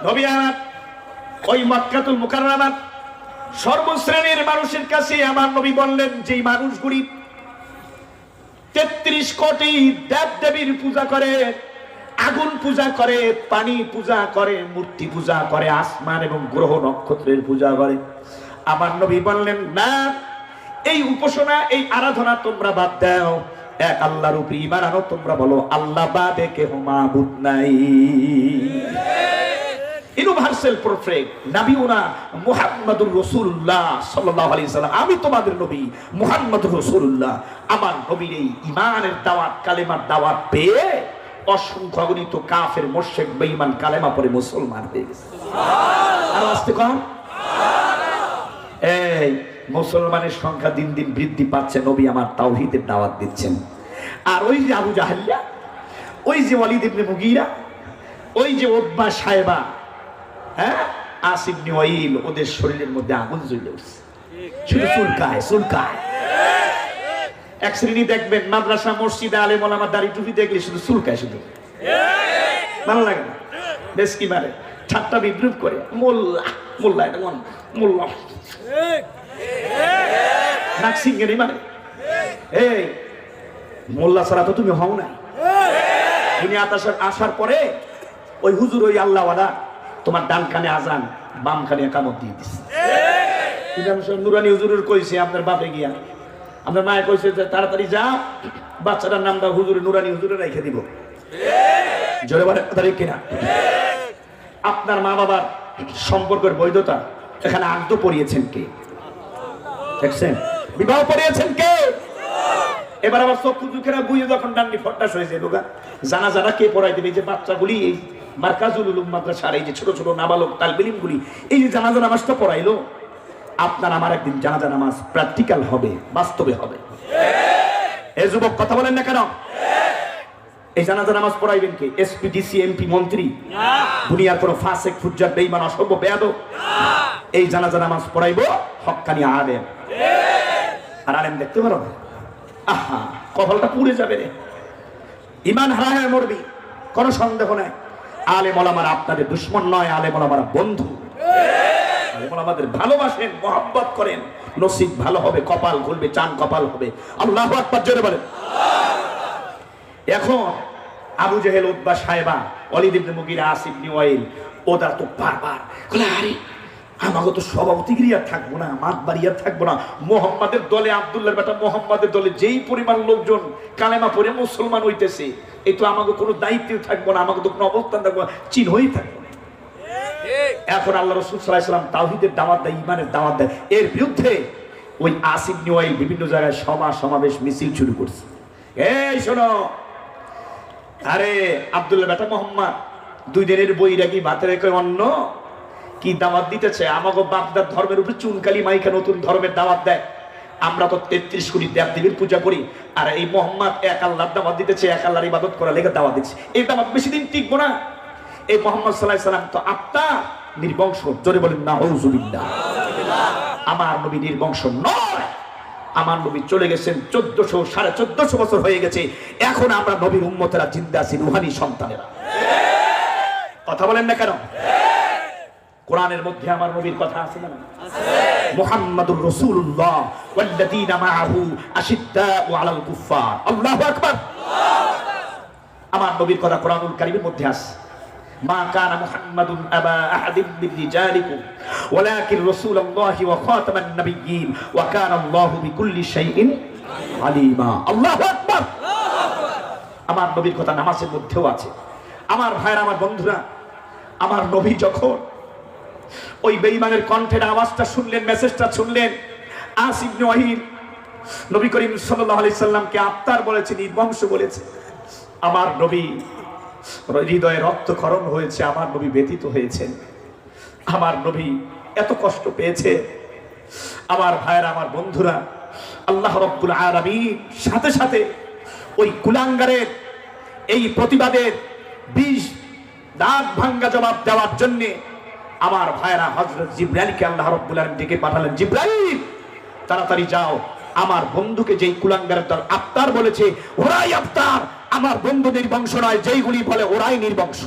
নবী আমার ওই মক্কাতুল মুকাররমাত সর্বশ্রেণীর মানুষের কাছে আমার নবী বললেন, যে মানুষগুলি 33 কোটি দেবদেবীর পূজা করে, আগুন পূজা করে, পানি পূজা করে, মূর্তি পূজা করে, আসমান এবং গ্রহ নক্ষত্রের পূজা করে, আমার নবী বললেন না, এই উপাসনা এই আরাধনা তোমরা বাদ দাও, এক আল্লাহর উপর ঈমান আনো। তোমরা বলো আল্লাহ বাদে কেহ মাবুদ নাই। ইউনিভার্সাল প্রফেট নবিউনা মুহাম্মদুর রাসূলুল্লাহ সাল্লাল্লাহু আলাইহি সাল্লাম, আমি তোমাদের নবী মুহাম্মদুর রাসূলুল্লাহ। আমার নবীর এই ঈমানের দাওয়াত, কালেমার দাওয়াত পেয়ে অসংখ্য অগণিত কাফের মুশরিক বেঈমান কালেমা পড়ে মুসলমান হয়ে গেছে। আর আস্তে কম, এই মুসলমানের সংখ্যা দিন দিন বৃদ্ধি পাচ্ছে, নবী আমার তাওহীদের দাওয়াত দিচ্ছেন। আর ওই যে আবু জাহেলিয়া, ওই যে ওয়ালিদ ইবনে মুগীরা, ওই যে উতবা সাইবা, হ্যাঁ, আস ইবনে ওয়াইল, ওদের শরীরের মধ্যে আগুন জ্বলে উঠছে, শুধু চুলকায় চুলকায়। এক শ্রেণী দেখবেন মাদ্রাসা মসজিদে আলেম ওলামা দাড়ি টুপি দেখলে শুধু চুলকায়, শুধু ভালো লাগে না, বেশ কি মারে, ঠাট্টা বিদ্রুপ করে, মোল্লা মোল্লা, এটা মোল্লা নাক সিংহেরই মানে। এই মোল্লা ছাড়া তো তুমি হও নাই। দুনিয়া আসার পরে ওই হুজুর, ওই আল্লাহওয়ালা তোমার ডান কানে আজান, বাম কানে কামত দিয়ে দিচ্ছে। নুরানি হুজুরের কইছে আপনার বাপে গিয়া, আপনার মায়ে কইছে যে তাড়াতাড়ি যা, বাচ্চাটার নামটা হুজুর নুরানি হুজুরে রেখে দিব। জোরে বলে তারিখ কিনা? আপনার মা বাবার সম্পর্কের বৈধতা এখানে আগ্ধ পড়িয়েছেন কে? দেখছেন, বিবাহ পড়িয়েছেন কে? এবার আবার চক্ষু দুঃখেরা বুঝে যখন ডান্ডি ফটাস হয়েছে লোকা জানা জানা কে পড়াই দেবে? যে বাচ্চাগুলি এই মার্কাজুল উলুম মাদ্রাসার এই যে ছোট ছোট নাবালক তালবিলিমগুলি এই যে জানাজা নামাজটা পড়াইলো, আপনার আমার একদিন জানাজা নামাজ প্র্যাকটিক্যাল হবে, বাস্তবে হবে। এই যুবক কথা বলেন না কেন? এই জানাজা নামাজ পড়াইবেন কে? এসপি, ডিসি, এমপি, মন্ত্রী? দুনিয়ার কোন ফাসিক, ফুজ্জার, বেঈমান, অসভ্য, বেয়াদব? এই জানাজা নামাজ পড়াইবো হক্কানি আলেম। আর আলেম দেখতে পারো না, আহা কপালটা পুড়ে যাবে রে, ঈমান হারা হয়ে মরবি, কোনো সন্দেহ নাই। আলেম ওলামারা আপনাদের দুশমন নয়, আলেম ওলামারা বন্ধু। আলেম ওলামাদের ভালোবাসেন, মহব্বত করেন, নসিব ভালো হবে, কপাল খুলবে, চান কপাল হবে। আল্লাহু আকবার জোরে বলেন। এখন আবু জেহেল, উতবা সাইবা, ওয়ালিদ ইবনে মুগীরা, আস ইবনে ওয়াইল, ওরা তো বারবার বলে আরে আমাকে তো সভাপতি গিরিয়া থাকবো না, মাত বাড়িয়া থাকবো না। মোহাম্মদের দলে, আব্দুল্লাহর বেটা মোহাম্মদের দলে যেই পরিমাণ লোকজন কালেমা পড়ে মুসলমান হইতেছে, এই তো আমাকে কোনো দায়িত্ব থাকবো না, আমাকে তো কোনো অবস্থান থাকবো না, চিহ্নই থাকবো না। এখন আল্লাহ রাসূল সাল্লাল্লাহু আলাইহি ওয়াসাল্লাম তাওহীদের দাওয়াত দেয়, ঈমানের দাওয়াত দেয়। এর বিরুদ্ধে ওই আস ইবনে ওয়াইল বিভিন্ন জায়গায় সমাবেশ মিছিল শুরু করছে। এই শোনো, আরে আব্দুল্লাহ বেটা মোহাম্মদ 2 দিনের বৈরাগী ভাতে রেখে অন্য কি দাওয়াত দিতেছে? আমাকে বাপদার ধর্মের উপরে চুনকালি মাইকা নতুন ধর্মের দাওয়াত দেয়। আমরা তো 33 কোটি দেবদেবীর পূজা করি, আর এই মোহাম্মদ এক আল্লাহর দাওয়াত দিতেছে, এক আল্লাহর ইবাদত করা লেগে দাওয়াত দিচ্ছে। এই দাওয়াত বেশি দিন টিকবো না। এই মোহাম্মদ সাল্লাল্লাহু আলাইহি সাল্লাম তো আপনার নির্বংশ, জোরে বলেন নাউযুবিল্লাহ। আমার নবী নির্বংশ নয়, আমার নবী চলে গেছেন 1400-1450 বছর হয়ে গেছে। এখন আমরা নবীর উম্মতেরা জিন্দা আছি, রুহানি সন্তানেরা। কথা বলেন না কেন? কোরআনের মধ্যে আমার নবীর কথা আছে না? আছে। মুহাম্মাদুর রাসূলুল্লাহ ওয়াল্লাযীনা মাআহু আশিদ্দাউ আলাল কুফফার। আল্লাহু আকবার। আমার নবীর কথা কোরআনুল কারীমের মধ্যে আছে। মা কানা মুহাম্মাদুন আবা আহাদিন মিন রিজালিকুম ওয়ালাকিন রাসূলুল্লাহি ওয়া খাতামান নাবিয়্যিন ওয়া কানা আল্লাহু বিকুল্লি শাইইন আলিমা। আল্লাহু আকবার। আমার নবীর কথা নামাজের মধ্যেও আছে। আমার ভাইরা, আমার বন্ধুরা, আমার নবী যখন ওই বেঈমানের কণ্ঠের আওয়াজটা শুনলেন, মেসেজটা শুনলেন, আস ইবনে ওয়াইল নবী করিম সাল্লাল্লাহু আলাইহি সাল্লামকে আত্মার বলেছে, নির্বংশ বলেছে। আমার নবী হৃদয়ে রক্তক্ষরণ হয়েছে, আমার নবী ব্যথিত হয়েছেন, আমার নবী এত কষ্ট পেয়েছে। আমার ভাইরা, আমার বন্ধুরা, আল্লাহ রাব্বুল আলামিন সাথে সাথে ওই কুলাঙ্গারের এই প্রতিবাদের 20 দাঁত ভাঙ্গা জবাব দেওয়ার জন্য আমার ভাইরা হযরত জিবরাইলকে আল্লাহ রাব্বুল আলামিন ডেকে পাঠালেন। জিবরাইল, তাড়াতাড়ি যাও, আমার বন্ধুকে যেই কুলাঙ্গারের দল আফতার বলেছে, ওরাই আফতার, আমার বন্ধু নির্বংশ নয়, যেইগুলি বলে ওরাই নির্বংশ।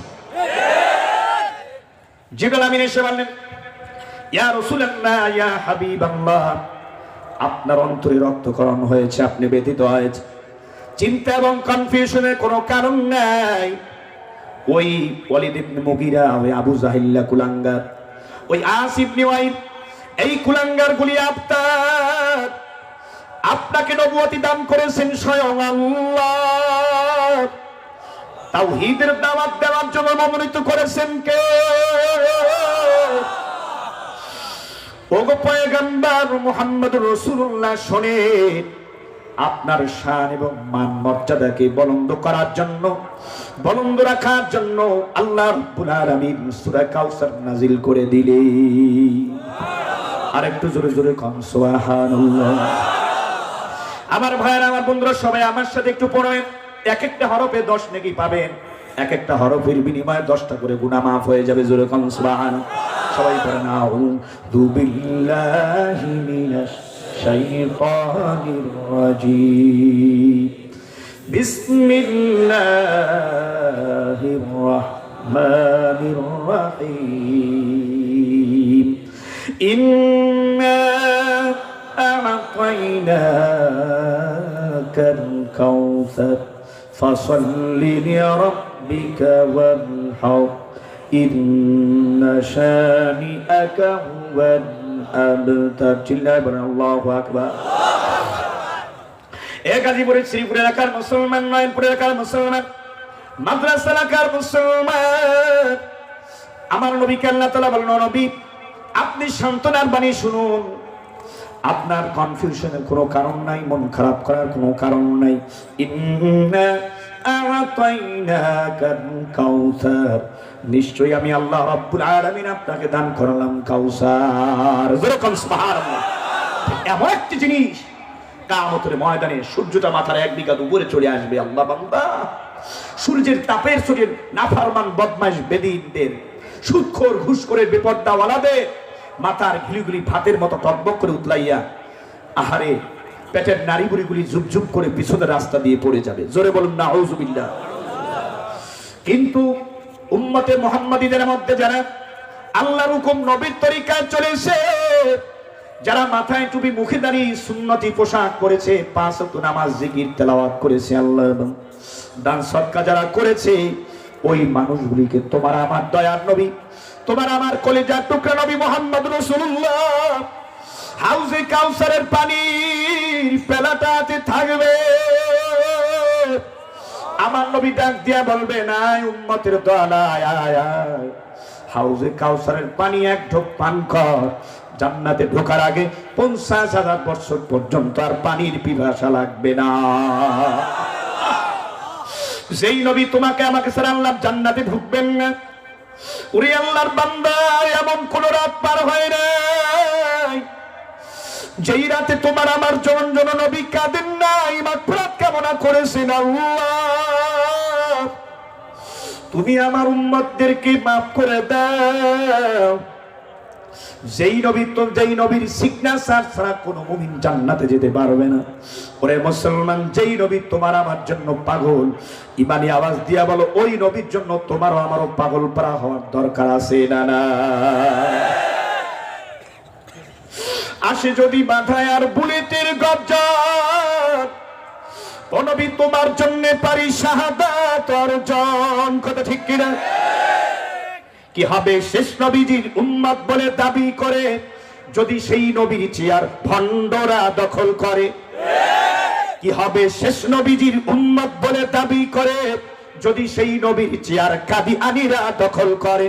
জিবরাইল আমিন এসে বললেন, ইয়া রাসূলুল্লাহ, ইয়া হাবিবাল্লাহ, আপনার অন্তরে রক্তক্ষরণ হয়েছে, আপনি ব্যথিত হয়েছে, চিন্তা এবং কনফিউশনের কোনো কারণ নাই। ওই ওয়ালিদ ইবনে মুগীরা, ওই আবু জাহিল্লা কুলাঙ্গার, ওই আস ইবনে ওয়াইল, এই কুলাঙ্গার গুলি আপনাকে নবুয়তি দান করেছেন স্বয়ং আল্লাহ। তাওহীদের দাওয়াত দেওয়ার জন্য মনোনীত করেছেন কে? ওগো পয়গম্বর মুহাম্মদুর রাসূলুল্লাহ, শোনেন, আপনার শান এবং মান মর্যাদাকে বুলন্দ করার জন্য, বুলন্দ রাখার জন্য আল্লাহ রাব্বুল আলামিন সূরা কাউসার নাজিল করে দিলেন। আরেকটু জোরে জোরে কোন সুবহানাল্লাহ। আমার ভাইরা, আমার বন্ধুরা, সবাই আমার সাথে একটু পড়েন। এক একটা হরফে 10 নেকি পাবেন, এক একটা হরফের বিনিময়ে 10টা করে গুনাহ মাফ হয়ে যাবে। জোরে কোন সুবহানাল্লাহ। সবাই পড়েন আউযু বিল্লাহি মিনাশ শাইতানির রাজীম। বিসমিল্লাহির রাহমানির রাহিম। ইন্না আ'তাইনাকাল কাউসার ফাসাল্লি লিরাব্বিকা ওয়ানহার ইন্না শানিআকা হুয়াল আবতার। চিল্লায় বলেন আল্লাহু আকবার। গাজীপুরের শ্রীপুর এলাকার মুসলমান, নয়নপুর এলাকার মুসলমান, মাদ্রাসা এলাকার মুসলমান, আমার নবীকে আল্লাহ তাআলা বলেন, নবী আপনি সান্ত্বনার বাণী শুনুন। আপনার কনফিউশনের কোনো কারণ নাই, মন খারাপ করার কোনো কারণ নাই। ইন্না আ'তাইনাকাল কাউসার, নিশ্চয়ই আমি আল্লাহ রাব্বুল আলামিন আপনাকে দান করলাম কাউসার। যেরকম সুবহানাল্লাহ। এমন একটি জিনিস, কিয়ামতের ময়দানে সূর্যটা মাথার 1 বিঘা উপরে চলে আসবে। আল্লাহ বান্দা, সূর্যের তাপের শরীর নাফরমান বদমাশ বেদিনদের, সুদখোর ঘুষখোরের বেপরদাওয়ালাদের মাথার ঘিলুগুলি ভাতের মতো টকবক করে উতলাইয়া, আহারে পেটের নাড়ি বুড়িগুলি ঝুপঝুপ করে পিছনের রাস্তা দিয়ে পড়ে যাবে। জোরে বলুন না আউযুবিল্লাহ। কিন্তু উম্মতে মুহাম্মাদীদের মধ্যে যারা আল্লাহর হুকুম নবীর তরিকায় চলেছে, যারা মাথায় টুপি, মুখে দাড়ি, সুন্নতি পোশাক করেছে, 5 ওয়াক্ত নামাজ, জিকির, তেলাওয়াত করেছে, আল্লাহ এবং দান সদকা যারা করেছে, ওই মানুষগুলিকে তোমার আমার দয়ার নবী, তোমার আমার কলিজার টুকরা নবী মুহাম্মদ রাসূলুল্লাহ হাউজে কাউসারের পানির পেলাটাতে থাকবে। আমার নবী ডাক দিয়া বলবে, নাই উম্মতের দল, আয় আয় আয়, হাউজে কাউসারের পানি এক ঢোক পান কর। জান্নাতে ঢোকার আগে 50,000 বছর পর্যন্ত আর পানির পিপাসা লাগবে না। যেই নবী তোমাকে আমাকে ছাড়া আল্লাহ জান্নাতে ঢুকবেন না, ওরে আল্লাহর বান্দা, এমন কোন রাত পার হয় নাই যেই রাতে তোমার আমার জন জন নবী কাঁদেন নাই, মাগফিরাত কামনা করেছেন। আল্লাহ তুমি আমার উম্মতদেরকে মাফ করে দাও। যেই নবীর সিগনেচার ছাড়া কোনো মুমিন জান্নাতে যেতে পারবে না। ওরে মুসলমান, যেই নবী তোমার আমার জন্য পাগল, ইমানি আওয়াজ দিয়া বলো, ওই নবীর জন্য তোমারও আমারও পাগল পারা হওয়ার দরকার আছে না না? আসে যদি বাধায় আর বুলেটের গর্জন, ও নবী তোমার জন্য পারি শাহাদাত অর্জন। কথা ঠিক কিনা? কি হবে শেষ নবীজির উম্মত বলে দাবি করে যদি সেই নবীর চেয়ার ভণ্ডরা দখল করে? কি হবে শেষ নবীজির উম্মত বলে দাবি করে যদি সেই নবীর চেয়ার কাদিয়ানীরা দখল করে?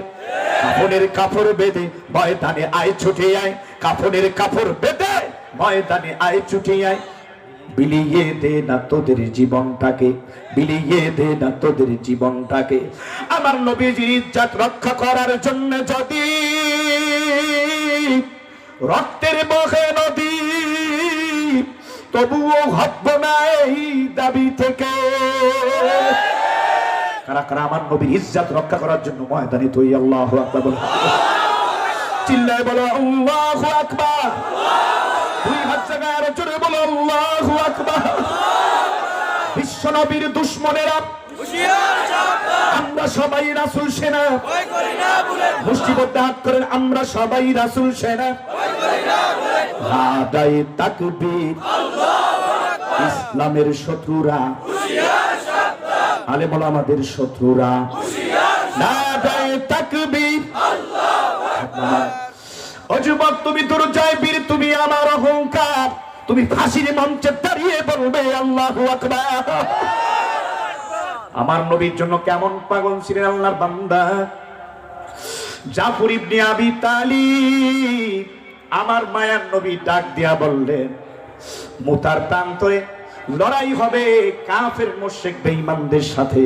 কাফনের কাপড় বেঁধে ময়দানে আয় ছুটে আয়, কাফনের কাপড় বেঁধে ময়দানে আয় ছুটে আয়। বিলিয়ে দে না তোদের জীবনটাকে, বিলিয়ে দে না তোদের জীবনটাকে। আমার নবীজির ইজ্জত রক্ষা করার জন্য যদি রক্তের বহে নদী, তবুও হটব না এই দাবি থেকে। কারা কারা আমার নবীর ইজ্জত রক্ষা করার জন্য ময়দানে তৈরি? আল্লাহু আকবার বলো, চিল্লায় বলো আল্লাহু আকবার। দুই হাত জায়গায় আরো জোরে বলো আল্লাহু আকবার। বিশ্ব নবীর দুশমনেরা আমরা সবাই রাসূল সেনা, মুষ্টিবদ্ধ হাত করেন, আমরা সবাই রাসূল সেনা। হাদায়ে তাকবীর, ইসলামের শত্রুরা, আলেম ওলামাদের শত্রুরা, হাদায়ে তাকবীর। ও যুবক, তুমি দুর্জয় বীর, তুমি আমার অহংকার, তুমি ফাঁসির মঞ্চে দাঁড়িয়ে বলবে আল্লাহু আকবার। আমার নবীর জন্য কেমন পাগল ছিলেন আল্লাহর বান্দা। জাফর ইবনে আবি তালিব, আমার মায়ার নবী ডাক দিয়া বললেন, মুতার প্রান্তরে লড়াই হবে কাফের মুশরিক বেঈমানদের সাথে।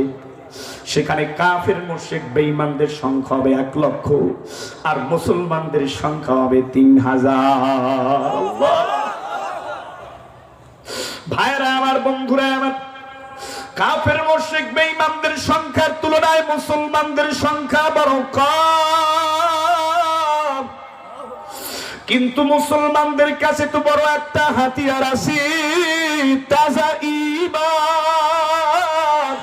সেখানে কাফের মুশরিক বেঈমানদের সংখ্যা হবে 1 লক্ষ, আর মুসলমানদের সংখ্যা হবে 3000। ভাইরা আমার, বন্ধুরা আমার, কাফের মুশরিক বেঈমানদের সংখ্যার তুলনায় মুসলমানদের সংখ্যা বড় কম, কিন্তু মুসলমানদের কাছে তো বড় একটা হাতিয়ার আছে, তাজা ঈমান।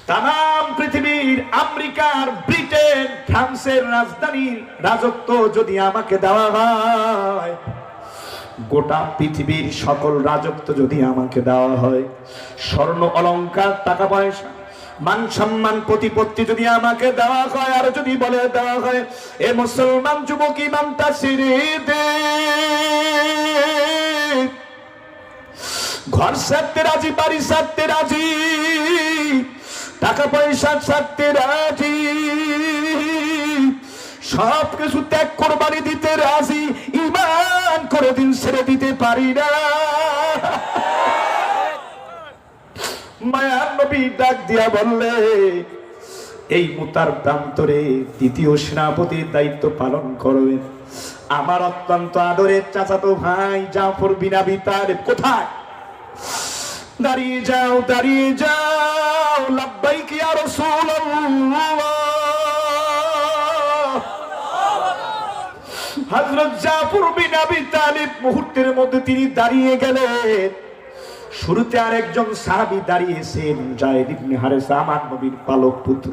তাম পৃথিবীর, আমেরিকার, ব্রিটেন, ফ্রান্সের রাজধানীর রাজত্ব যদি আমাকে দেওয়া হয়, গোটা পৃথিবীর সকল রাজত্ব যদি আমাকে দেওয়া হয়, স্বর্ণ অলংকার, টাকা পয়সা, মান সম্মান, প্রতিপত্তি যদি আমাকে দেওয়া হয়, আর যদি বলে দেওয়া হয় এ মুসলমান যুবক ইমানটা ছেড়ে দে, ঘর ছাড়তে রাজি, বাড়ি ছাড়তে রাজি, টাকা পয়সা ছাড়তে রাজি, সব কিছু ত্যাগ কোরবানি দিতে রাজি, ঈমান কোনদিন ছেড়ে দিতে পারি না। মায়ার নবী ডাক দিয়া বললে, এই মুতার প্রান্তরে দ্বিতীয় সেনাপতির দায়িত্ব পালন করবেন আমার অত্যন্ত আদরের চাচাতো ভাই জাফর বিন আবি তালেব। কোথায়? দাঁড়িয়ে যাও, দাঁড়িয়ে যাও, লাব্বাইক ইয়া রাসূলুল্লাহ। হযরত জাফর বিন আবি তালেব মুহূর্তের মধ্যে তিনি দাঁড়িয়ে গেলেন। শুরুতে আরেকজন সাহাবী দাঁড়িয়েছেন, যায়েদ ইবনে হারেসা, আমার নবীর পালক পুত্র।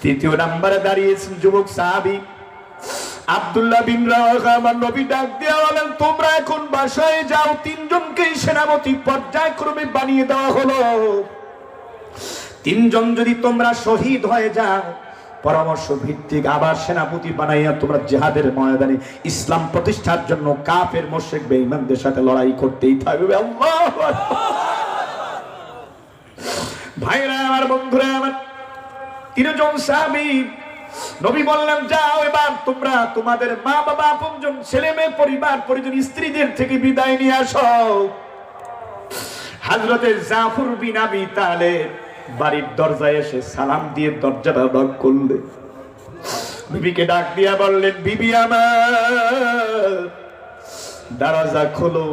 তৃতীয় নম্বরে দাঁড়িয়েছেন যুবক সাহাবী আব্দুল্লাহ বিন রাওয়াহা। আমার নবী ডাক দিয়া বলেন, তোমরা এখন বাসায় যাও। তিনজনকে সেনাপতি পর্যায়ক্রমে বানিয়ে দেওয়া হলো। তিনজন যদি তোমরা শহীদ হয়ে যাও, পরামর্শ ভিত্তিক আবার সেনাপতি বানাইয়া তোমরা জিহাদের ময়দানে ইসলাম প্রতিষ্ঠার জন্য কাফের মুশরিক বেঈমানদের সাথে লড়াই করতেই থাকবে। আল্লাহু আকবার। ভাইরা আমার, বন্ধুরা আমার, তিনজন সাহাবী নবী বললেন, যাও এবার তোমরা তোমাদের মা বাবা, আপনজন, ছেলে মেয়ে, পরিবার পরিজন, স্ত্রীদের থেকে বিদায় নিয়ে আসো। হযরতে জাফর বিন আবি তালেব বাড়ির দরজায় এসে সালাম দিয়ে দরজাটা নক করলেন। বিবিকে ডাক দিয়া বললেন, বিবি আমার দরজা খোলো।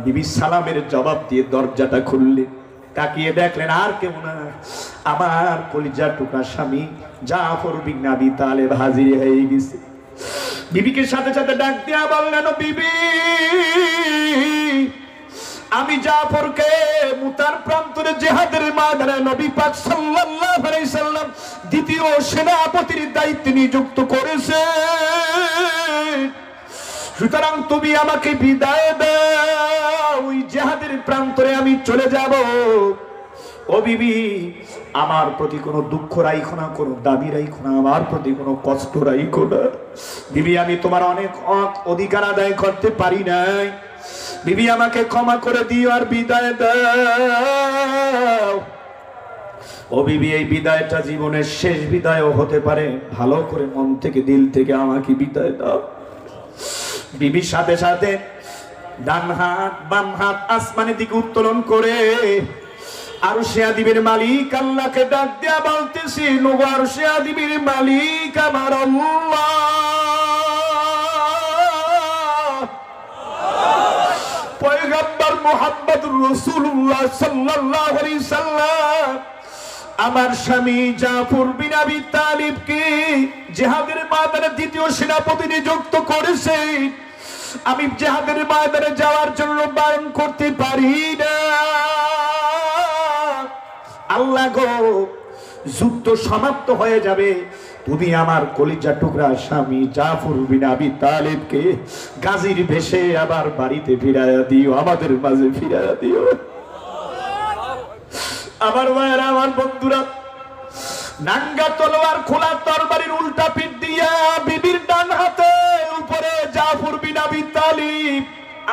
বিবি সালামের জবাব দিয়ে দরজাটা খুললেন। তাকিয়ে দেখলেন আর কেউ না, আমার কলিজার টুকরা স্বামী জাফর বিন আবি তালেব হাজির হয়ে গেছে। বিবিকে সাথে সাথে ডাক দিয়া বললেন, বিবি, আমি জাফরকে মুতার প্রান্তরে জিহাদের ময়দানে নবী পাক সাল্লাল্লাহু আলাইহি সাল্লাম দ্বিতীয় সেনাপতির দায়িত্বে নিযুক্ত করেছে। সুতরাং তুমি আমাকে বিদায় দাও, ওই জিহাদের প্রান্তরে আমি চলে যাব। ও বিবি, আমার প্রতি কোনো দুঃখ রাখো না, কোনো দাবি রাখো না, আমার প্রতি কোনো কষ্ট রাখো না। বিবি, আমি তোমার অনেক অধিকার আদায় করতে পারি নাই। বিবি, আমাকে ক্ষমা করে দিও আর বিদায় দাও। ও বিবি, এই বিদায়টা জীবনের শেষ বিদায়ও হতে পারে, ভালো করে মন থেকে, দিল থেকে আমাকে বিদায় দাও। বিবির সাথে সাথে ডান হাত বাম হাত আসমানের দিকে উত্তোলন করে আরশে আযীমের মালিক আল্লাহকে ডাক দেয়া বলতেছি, নবী আরশে আযীমের মালিক আমার আল্লাহ, পয়গম্বর মুহাম্মদুর রাসূলুল্লাহ সাল্লাল্লাহু আলাইহি সাল্লাম আমার স্বামী জাফর বিন আবি তালিবকে জিহাদের ময়দানে দ্বিতীয় সেনাপতি নিযুক্ত করেছে। আমি জিহাদের ময়দানে যাওয়ার জন্য বারণ করতে পারি না। আল্লাহ গো, যুদ্ধ সমাপ্ত হয়ে যাবে, তুমি আমার কলিজা টুকরা স্বামী জাফর বিন আবি তালিবকে গাজীর বেশে আবার বাড়িতে ফিরাইয়া দিও, আমাদের মাঝে ফিরাইয়া দিও। আমার ভাইয়েরা, আমার বন্ধুরা, নাঙ্গা তলোয়ার, খোলা তরবারির উল্টা পিঠ দিয়া বিবির ডান হাতে উপরে জাফর বিন আবি তালিব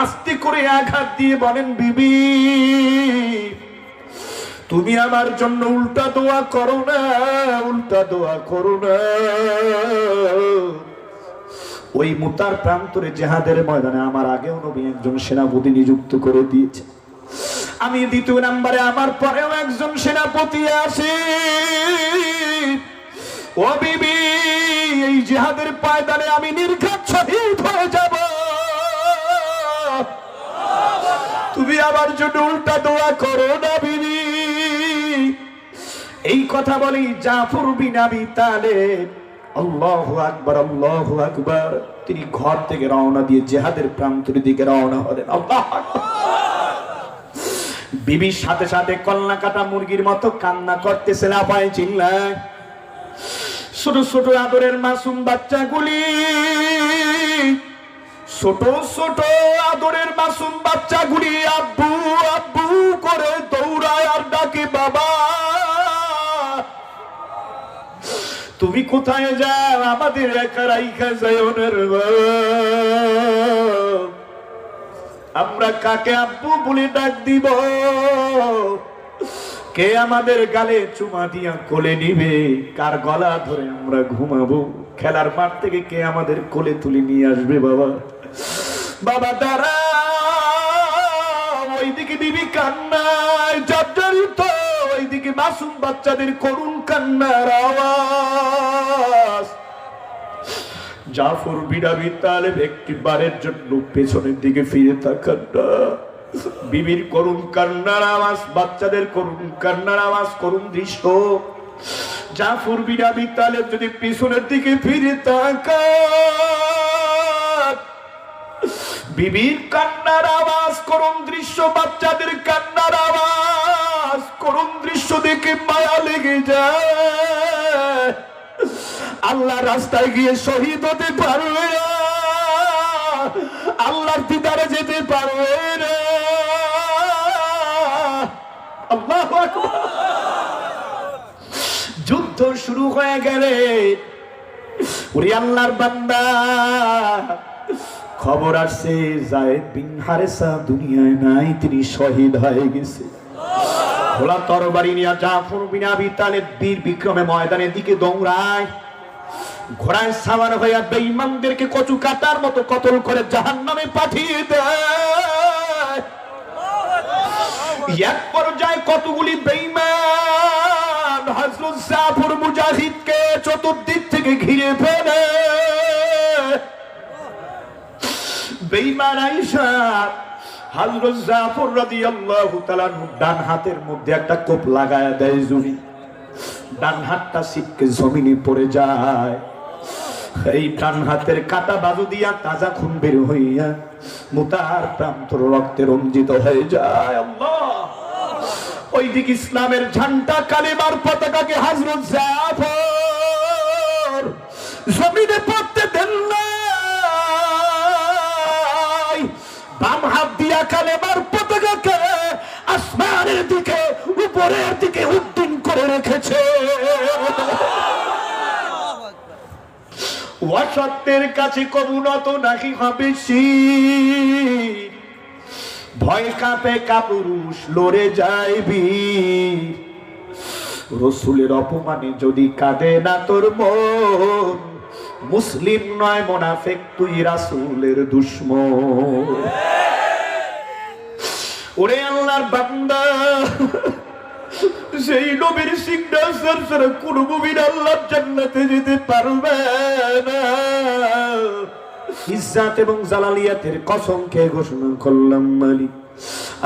আস্তে করে আঘাত দিয়ে বলেন, বিবি, তুমি আমার জন্য উল্টা দোয়া করো না, উল্টা দোয়া করো না। ওই মুতার প্রান্তরে জিহাদের ময়দানে আমার আগেও নবী একজন সেনাপতি নিযুক্ত করে দিয়েছে। আমি দ্বিতীয় নম্বরে আমার পরেও একজন সেনাপতি আছে। ও বিবি, এই জিহাদের ময়দানে আমি নির্ঘাত শহীদ হয়ে যাব, তুমি আমার জন্য উল্টা দোয়া করো না বিবি। এই কথা বলি জাফর বিন আবি তালেব আল্লাহু আকবার, আল্লাহু আকবার, তিনি ঘর থেকে রওনা দিয়ে জিহাদের প্রান্তরের দিকে রওনা হলেন। আল্লাহু আকবার। বিবির সাথে সাথে কল্লা কাটা মুরগির মতো কান্না করতেছে, লাফায় চিল্লায়। ছোট ছোট আদরের মাসুম বাচ্চাগুলি, ছোট ছোট আদরের মাসুম বাচ্চাগুলি আব্বু আব্বু করে দৌড়ায় আর ডাকে, বাবা তুমি কোথায় যাও, আমাদের একা রাইখা যাও না রে বাবা। আমরা কাকে আব্বু বলে ডাক দিব? কে আমাদের গালে চুমা দিয়া কোলে নিবে? কার গলা ধরে আমরা ঘুমাবো? খেলার মাঠ থেকে কে আমাদের কোলে তুলে নিয়ে আসবে? বাবা বাবা দাঁড়া। ওইদিকে বিবি কান্নায় জর্জরিত, ওইদিকে মাসুম বাচ্চাদের করুণ কান্নার আওয়াজ। জাফর বিন আবি তালেব একটি বারের জন্য পেছনের দিকে ফিরে তাকান না। বিবির করুণ কান্নার আওয়াজ, বাচ্চাদের করুণ কান্নার আওয়াজ, করুণ দৃশ্য। জাফর বিন আবি তালেব যদি পিছনের দিকে ফিরে তাকান, বিবির কান্নার আওয়াজ, করুণ দৃশ্য, বাচ্চাদের কান্নার আওয়াজ, করুণ দৃশ্য দেখে মায়া লেগে যায়। আল্লাহ রাস্তায় গিয়ে শহীদ হতে পারবে না, আল্লাহর দিদারে যেতে পারবে না। আল্লাহু আকবার। যুদ্ধ শুরু হয়ে গেলে ওরে আল্লাহর বান্দা, খবর আসছে যায়েদ বিন হারেসা দুনিয়ায় নাই, তিনি শহীদ হয়ে গেছে। খোলা তরবারি নিয়ে জাফর বিন আবি তালেব বীর বিক্রমে ময়দানের দিকে দৌড়ায়। ঘোড়ায় সাওয়ার হইয়া বেঈমানদেরকে কচু কাটার মতো কতল করে জাহান্নামে পাঠিয়ে দেয়। এক পর্যায়ে কতগুলি বেঈমান হযরত জাফর মুজাহিদকে চতুর্দিক থেকে ঘিরে ফেলে। বেঈমান আয়েশা হযরত জাফর রাদিয়াল্লাহু তাআলা ডান হাতের মধ্যে একটা কোপ লাগায়া দেয় জুরি, ডান হাতটা ছিটকে জমিনে পড়ে যায়। এই ডান হাতের কাটা বাজু দিয়া তাজা খুন বের হইয়া মুতার প্রান্তর রক্তে রঞ্জিত হয়ে যায়। আল্লাহ, ওইদিকে ইসলামের ঝান্ডা কালেমার পতাকাকে হযরত জাফর জমিনে পড়তে দেন না, বাম হাত দিয়া কালেমার পতাকাকে আসমানের দিকে, উপরের দিকে উত্তীর্ণ করে রেখেছে। অসত্যের কাছে কবু নত নাকি হবে শির, ভয় কাঁপে কাপুরুষ লড়ে যায় বীর। রসুলের অপমানে যদি কাঁদে না তোর মন, মুসলিম নয় মুনাফিক, তুই রাসূলের দুশমন। ওরে আল্লাহর বান্দা, সেই নবীর সিগনেচার ছাড়া কোন মুমিন আল্লাহর জান্নাতে যেতে পারবে না। ইজ্জত এবং জালালিয়াতের কসম খেয়ে ঘোষণা করলাম, মালিক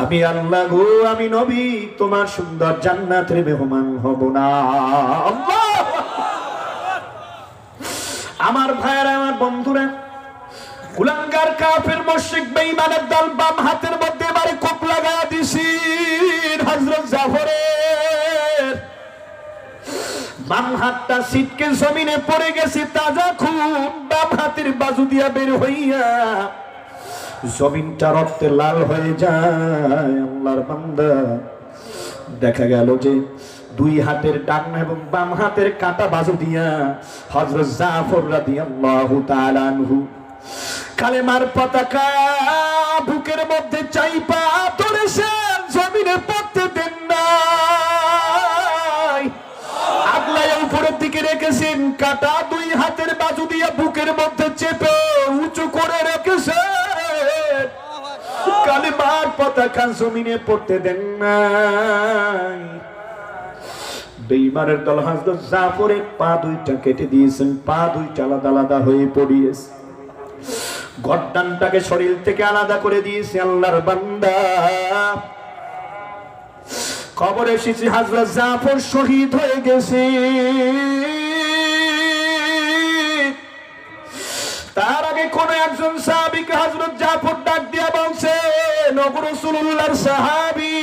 আমি আল্লাহ গো, আমি নবী তোমার সুন্দর জান্নাতের মেহমান হব না। আল্লাহ, আমার ভাইয়েরা, আমার বন্ধুরা, কুলাঙ্গার কাফের মুশরিক বেঈমানের দল বাম হাতের মধ্যে এবারে কোপ লাগায়া দিছি। হযরত জাফরের বাম হাতটা ছিটকে জমিনে পড়ে গেছে, তাজা খুন বাম হাতের বাজু দিয়া বের হইয়া জমিনটা রক্তে লাল হয়ে যায়। আল্লাহর বান্দা, দেখা গেল যে দুই হাতের ডান এবং বাম হাতের কাটা বাজু দিয়া হযরত জাফর রাদিয়াল্লাহু তাআলা আনহু কালেমার পতাকা বুকের মধ্যে চাইপা ধরেছেন, জমিনে পড়তে দেন নাই। আগলায় উপরের দিকে রেখেছেন, কাটা দুই হাতের বাজু দিয়া বুকের মধ্যে চেপে পতাকা জমিনে পড়তে দেন নাই। বেঈমানের দল হযরত জাফরের পা দুইটা কেটে দিয়েছেন, পা দুইটা আলাদা আলাদা হয়ে পড়িয়েছে, গর্দানটাকে শরীর থেকে আলাদা করে দিয়েছে। আল্লাহর বান্দা, খবর এসেছে হযরত জাফর শহীদ হয়ে গেছে। তার আগে কোন একজন সাহাবীকে হযরত জাফর ডাক দিয়া বলছে, নবী রাসূলুল্লাহর সাহাবী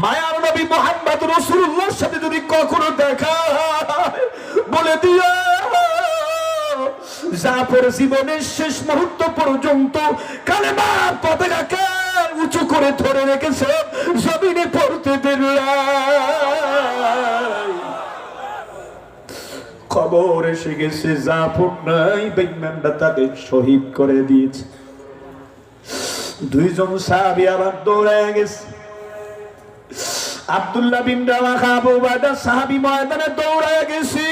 মায়ার নবী মুহাম্মদ রাসূলুল্লাহর সাথে যদি কখনো দেখা বলে দিও জাফর জীবনের শেষ মুহূর্ত পর্যন্ত কালেমার পতাকাকে উঁচু করে ধরে রেখেছে, জমিনে পড়তে দেন নাই। খবর এসে গেছে জাফর নাই, বেঈমানরা তাকে শহীদ করে দিয়েছে। দুইজন সাহাবী আবার দৌড়ায় গেছে। আব্দুল্লাহ বিন রাওয়াহা আবু উবাইদা সাহাবী ময়দানে দৌড়ায় গেছে।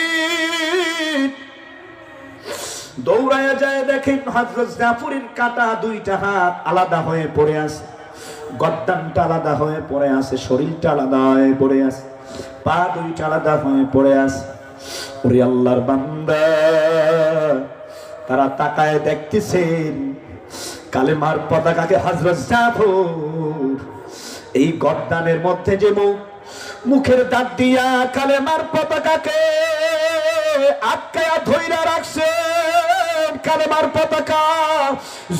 দৌড়ায় যায় দেখেন হযরত জাফরের কাটা দুইটা হাত আলাদা হয়ে পড়ে আছে, গর্দানটা আলাদা হয়ে পড়ে আছে, শরীরটা আলাদা হয়ে পড়ে আছে, পা দুইটা আলাদা হয়ে পড়ে আছে। ওরে আল্লাহর বান্দা, তারা তাকায় দেখতেছেন কালেমার পতাকাকে হযরত জাফর এই গর্দানের মধ্যে যে মুখের দাঁত দিয়া কালেমার পতাকাকে আটকায়া ধইরা রাখছে, কালেমার পতাকা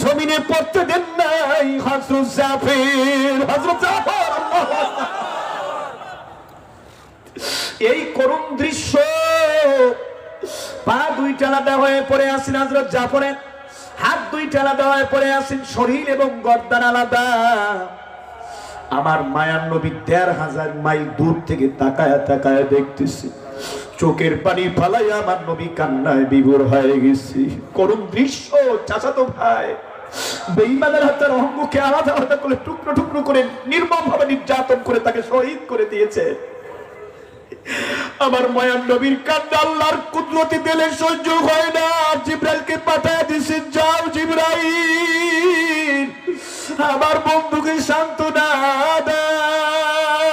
জমিনে পড়তে দেন নাই হযরত জাফর। এই করুণ দৃশ্য, পা দুইটা আলাদা হয়ে পড়ে আছেন হযরত জাফরের, হাত দুইটা আলাদা হয়ে পড়ে আছেন, শরীর এবং গর্দান আলাদা। আমার মায়ার নবী ১,৫০০ মাইল দূর থেকে তাকায়া তাকায়া দেখতেছি, চোখের পানি ফালাইয়া আমার নবী কান্নায় বিভোর হয়ে গেছি। করুণ দৃশ্য। চাচাতো ভাই বেঈমানের হাতের অহংকে আলাদা আলাদা করে টুকরো টুকরো করে নির্মম ভাবে নির্যাতন করে তাকে শহীদ করে দিয়েছে। আমার মায়ার নবীর কান্না আল্লাহর কুদরতি দিলে সহ্য হয় না। জিবরাইলকে পাঠিয়ে দিয়েছে, যাও জিবরাইল আমার বন্ধুকে সান্ত্বনা দাও।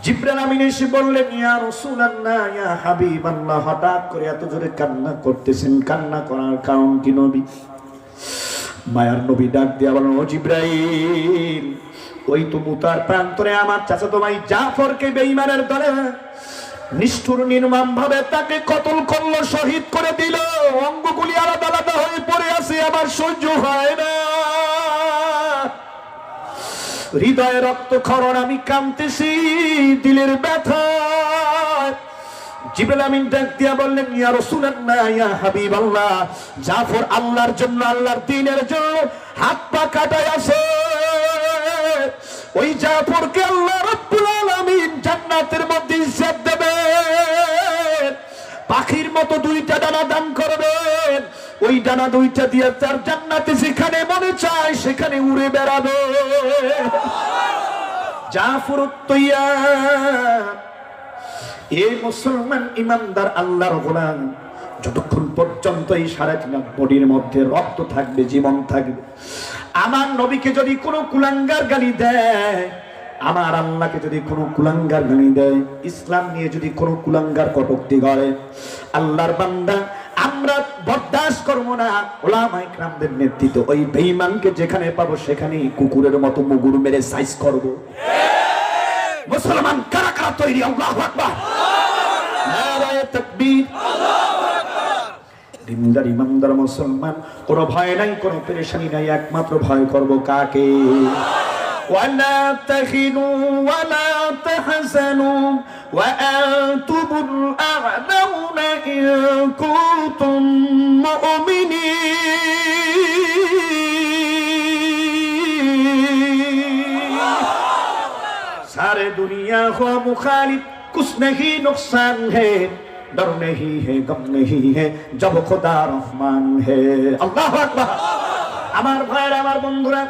জিবরাইল আমিন এসে বললেন, ইয়া রাসূলুল্লাহ, ইয়া হাবিবাল্লাহ, হঠাৎ করে এত জোরে কান্না করতেছেন, কান্না করার কারণ কি নবী? মায়ার নবী ডাক দিয়া বলেন, ও জিবরাইল, ওই তো মুতার প্রান্তরে আমার চাচাতো ভাই জাফরকে বেঈমানের দলে নিষ্ঠুর নির্মম ভাবে তাকে কতল করলো, শহীদ করে দিল, অঙ্গগুলি আলাদা আলাদা হয়ে পড়ে আছে, আমার সহ্য হয় না, হৃদয়ে রক্তক্ষরণ, আমি কাঁদতেছি দিলের ব্যথা। জিবরাইল আমিন ডাক দিয়া বললেন, ইয়া রাসূলুল্লাহ, ইয়া হাবিবাল্লাহ, জাফর আল্লাহর জন্য, আল্লাহর দ্বীনের জন্য হাত পা কাটায় আছে। ওই জাফরকে আল্লাহ রাব্বুল আলামিন জান্নাতের মধ্যে ইজ্জত দেবেন, পাখির মতো দুইটা ডানা দান করবেন, ওই ডানা দুইটা দিয়ে তার জান্নাতে যেখানে মনে চায় সেখানে উড়ে বেড়াবে। জাফর তৈয়ার। এই মুসলমান ইমানদার আল্লাহর গোলাম, যতক্ষণ পর্যন্ত এই 3.5 বডির মধ্যে রক্ত থাকবে, জীবন থাকবে, আমার নবীকে যদি কোনো কুলাঙ্গার গালি দেয়, আমার আল্লাহকে যদি কোনো কুলাঙ্গার গালি দেয়, ইসলাম নিয়ে যদি কোনো কুলাঙ্গার কটূক্তি করে, আল্লাহর বান্দা আমরা বরদাস্ত করব না। উলামায়ে কেরামদের নেতৃত্বে ওই বেঈমানকে যেখানে পাবো সেখানেই কুকুরের মতো মুগুর মেরে সাইজ করব। মুসলমান কারা কারা তৈরি? আল্লাহু আকবার, নারায়ে তাকবীর, আল্লাহু আকবার। দিনদার ইমানদার মুসলমান, কোনো ভয় নাই, কোনো পেরেশানি নাই, একমাত্র ভয় করব কাকে? ওয়ালা তাখিনু ওয়ালা তাহজানু ওয়া আনতুমুল আ'লাউনা ইন কুনতুম মুমিনিন। सारे दुनिया हो मुखालिफ, कुछ नहीं नुकसान है, डर नहीं है, गम नहीं है, जब खुदा रहमान है। আল্লাহু আকবার। আমার ভাইরা, আমার বন্ধুরা,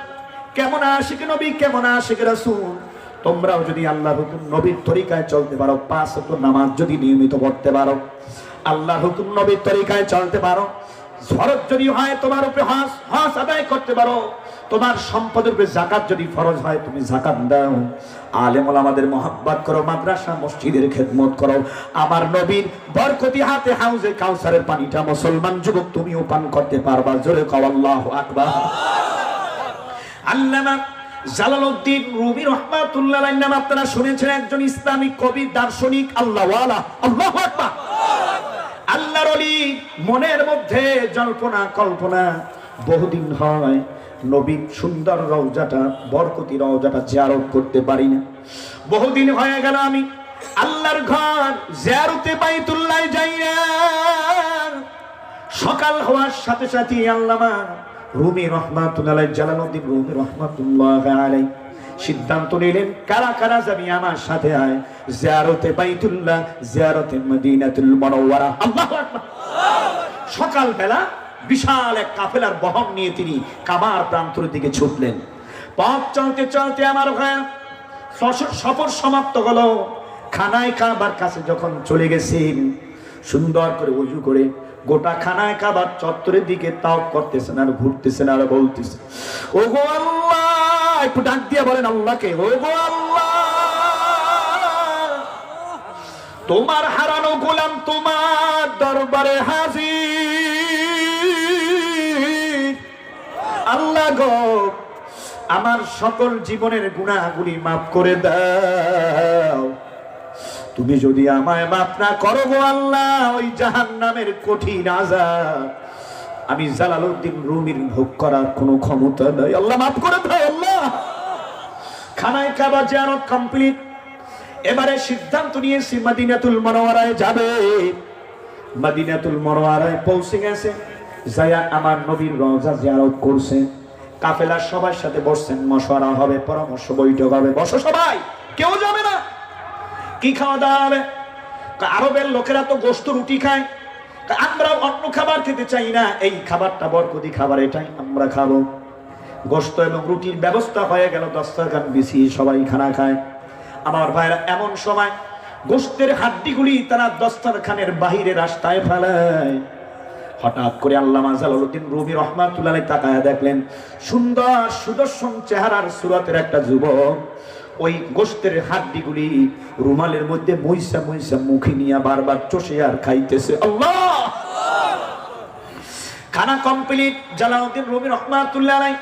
কেমন আশিক নবী, কেমন আশিক রাসূল, তোমরাও যদি আল্লাহর হুকুম নবীর তরিকায় চলতে পারো, 5 ওয়াক্ত নামাজ যদি নিয়মিত পড়তে পারো, আল্লাহর হুকুম নবীর তরিকায় চলতে পারো, ফরজ যদি হয় তোমার উপরে হজ আদায় করতে পারো, তোমার সম্পদের উপরে যাকাত যদি ফরজ হয় তুমি যাকাত দাও, আলেম ওলামাদের মহব্বত করো, মাদ্রাসা মসজিদের খেদমত করো। আমার নবীর বরকতি হাতে হাউজে কাউসারের পানিটা মুসলমান যুবক তুমিও পান করতে পারবা। জোরে কও আল্লাহু আকবার। আল্লামা জালালউদ্দিন রুমি রাহমাতুল্লাহ আলাইহি নাম আপনারা শুনেছেন, একজন ইসলামিক কবি, দার্শনিক, আল্লাহওয়ালা। আল্লাহু আকবার। আল্লাহর ওলি মনের মধ্যে জল্পনা কল্পনা, বহুদিন হয় নবীর সুন্দর রওজাটা, বরকতি রওজাটা জিয়ারত করতে পারি না। বহুদিন হয়ে গেল আমি আল্লাহর ঘর জিয়ারতে বাইতুল্লাহ যাই না। সকাল হওয়ার সাথে সাথে আল্লামা রুমি রহমাতুল্লাহ আলাইহি, জালালউদ্দিন রুমি রহমাতুল্লাহ আলাইহি সিদ্ধান্ত নিলেন, কারা কারা যাবি আমার সাথে আয় জিয়ারতে বাইতুল্লাহ, জিয়ারতে মদিনাতুল মুনাওয়ারা। আল্লাহু আকবার। সকাল বেলা বিশাল এক কাফেলার বহন নিয়ে তিনি কাবার প্রান্তরের দিকে ছুটলেন। পথ চলতে চলতে আমার ভাই সফর সমাপ্ত হলো। খানায় কাবার কাছে যখন চলে গেছেন, সুন্দর করে ওযু করে গোটা খানায় কাবার চত্বরের দিকে তাওয়াফ করতেছেন আর ঘুরতেছেন আর বলতেছেন, ওগো আল্লাহ, একটু ডাক দিয়ে বলেন আল্লাহকে, ওগো আল্লাহ, তোমার হারানো গোলাম তোমার দরবারে হাজির। আল্লাহ গো, আমার সকল জীবনের গুনাহগুলি মাফ করে দাও। তুমি যদি আমায় মাফ না করো গো আল্লাহ, ওই জাহান্নামের কঠিন আযাব আমি জালালউদ্দিন রুমির ভোগ করার কোনো ক্ষমতা নাই। আল্লাহ মাফ করে দাও আল্লাহ। খানায় কাবা জিয়ারত কমপ্লিট। এবারে সিদ্ধান্ত নিয়েছি মদিনাতুল মুনাওয়ারায় যাবে। মদিনাতুল মুনাওয়ারায় পৌঁছে গেছে, যায়া আমার নবীর রওজা জিয়ারত করছে। কাফেলা সবার সাথে বসছেন, মশওয়ারা হবে, পরামর্শ বৈঠক হবে। বসো সবাই, কেউ যাবে না। কি খাওয়া দাওয়া হবে? আরবের লোকেরা তো গোশত রুটি খায়, আমরা অন্য খাবার খেতে চাই না, এই খাবারটা বরকতি খাবার, এটাই আমরা খাবো। গোশত এবং রুটির ব্যবস্থা হয়ে গেল, দস্তরখান বিছিয়ে সবাই খানা খায়। আমার ভাইরা, এমন সময় গোশতের হাড্ডিগুলি তারা দস্তরখানের বাহিরে রাস্তায় ফেলায়। হঠাৎ করে আল্লামা জালালউদ্দিন রুমি রহমাতুল্লাহ আলাইহি তাকায়া দেখলেন, সুন্দর সুদর্শন চেহারার সুরতের একটা যুবক ওই গোশতের হাড্ডিগুলি রুমালের মধ্যে মুইসা মুইসা মুখে নিয়ে বারবার চষে আর খাইতেছে। আল্লাহ! খানা কমপ্লিট। জালালউদ্দিন রুমি রহমাতুল্লাহ আলাইহি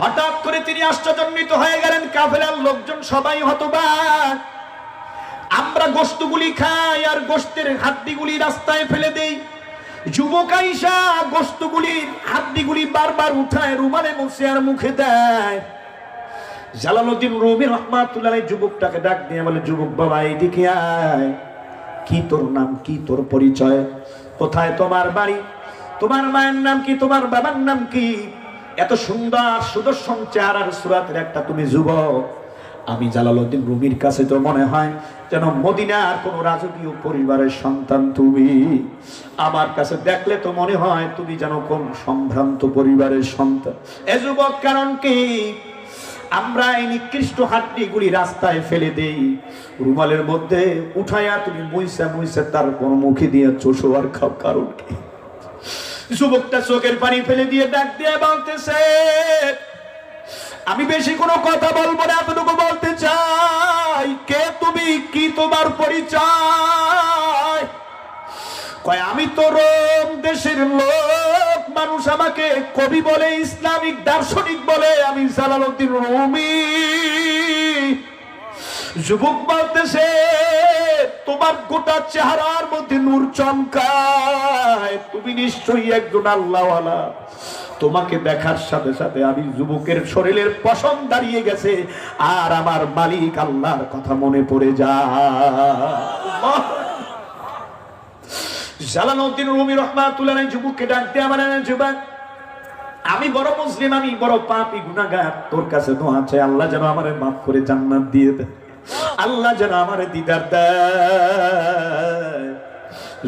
হঠাৎ করে তিনি আশ্চর্যান্বিত হয়ে গেলেন। কাফেলার লোকজন সবাই হতবাক। আমরা গোশতগুলি খাই আর গোশতের হাড্ডিগুলি রাস্তায় ফেলে দেই। যুবক আইসা গোশতগুলির হাড্ডিগুলি বারবার উঠায় রুমালে মুছে আর মুখে দেয়। জালালউদ্দিন রুমি রাহমাতুল্লাহ আলাইহি যুবকটাকে ডাক দিয়ে বলে, যুবক বাবা এইদিকে আয়। কি তোর নাম, কি তোর পরিচয়, কোথায় তোমার বাড়ি, তোমার মায়ের নাম কি, তোমার বাবার নাম কি? এত সুন্দর সুদর্শন চেহারার সুরাতের একটা তুমি যুবক। আমি জালালউদ্দিন রুমির কাছে তো মনে হয় যেন মদিনার কোন রাজকীয় পরিবারের সন্তান তুমি। আমার কাছে দেখলে তো মনে হয় তুমি যেন কোন সম্ভ্রান্ত পরিবারের সন্তান। এ যুবক, কারণ কি? আমরা এই নিকৃষ্ট হাড্ডিগুলি রাস্তায় ফেলে দেই, রুমালের মধ্যে উঠাইয়া তুমি মুইসা মুইসা তারপর মুখে দিয়ে চোষো আর খাও, কারণ কি? যুবকটা চোখের পানি ফেলে দিয়ে ডাক দিয়ে বলতেছে, আমি বেশি কোনো কথা বলবো না, এতটুকু বলতে চাই, কে তুমি, কি তোমার পরিচয়? কয়, আমি তো রোম দেশের লোক, মানুষ আমাকে কবি বলে, ইসলামিক দার্শনিক বলে, আমি জালালউদ্দিন রুমি। যুবক বলতেছে, তোমার গোটা চেহারার মধ্যে নূর চমকায়, তুমি নিশ্চয়ই একজন আল্লাহওয়ালা। তোমাকে দেখার সাথে সাথে আমি যুবকের শরীরের পশম দাঁড়িয়ে গেছে আর আমার মালিক আল্লাহর কথা মনে পড়ে যায়। জালালউদ্দিন রুমি রাহমাতুল্লাহ আলাইহি যুবককে ডাক দিয়ে বলেন, যুবক, আমি বড় মুসলিম, আমি বড় পাপী গুনাহগার, তোর কাছে দোয়া আছে, আল্লাহ যেন আমারে মাফ করে জান্নাত দিয়ে দেয়, আল্লাহ যেন আমারে দিদার দেয়।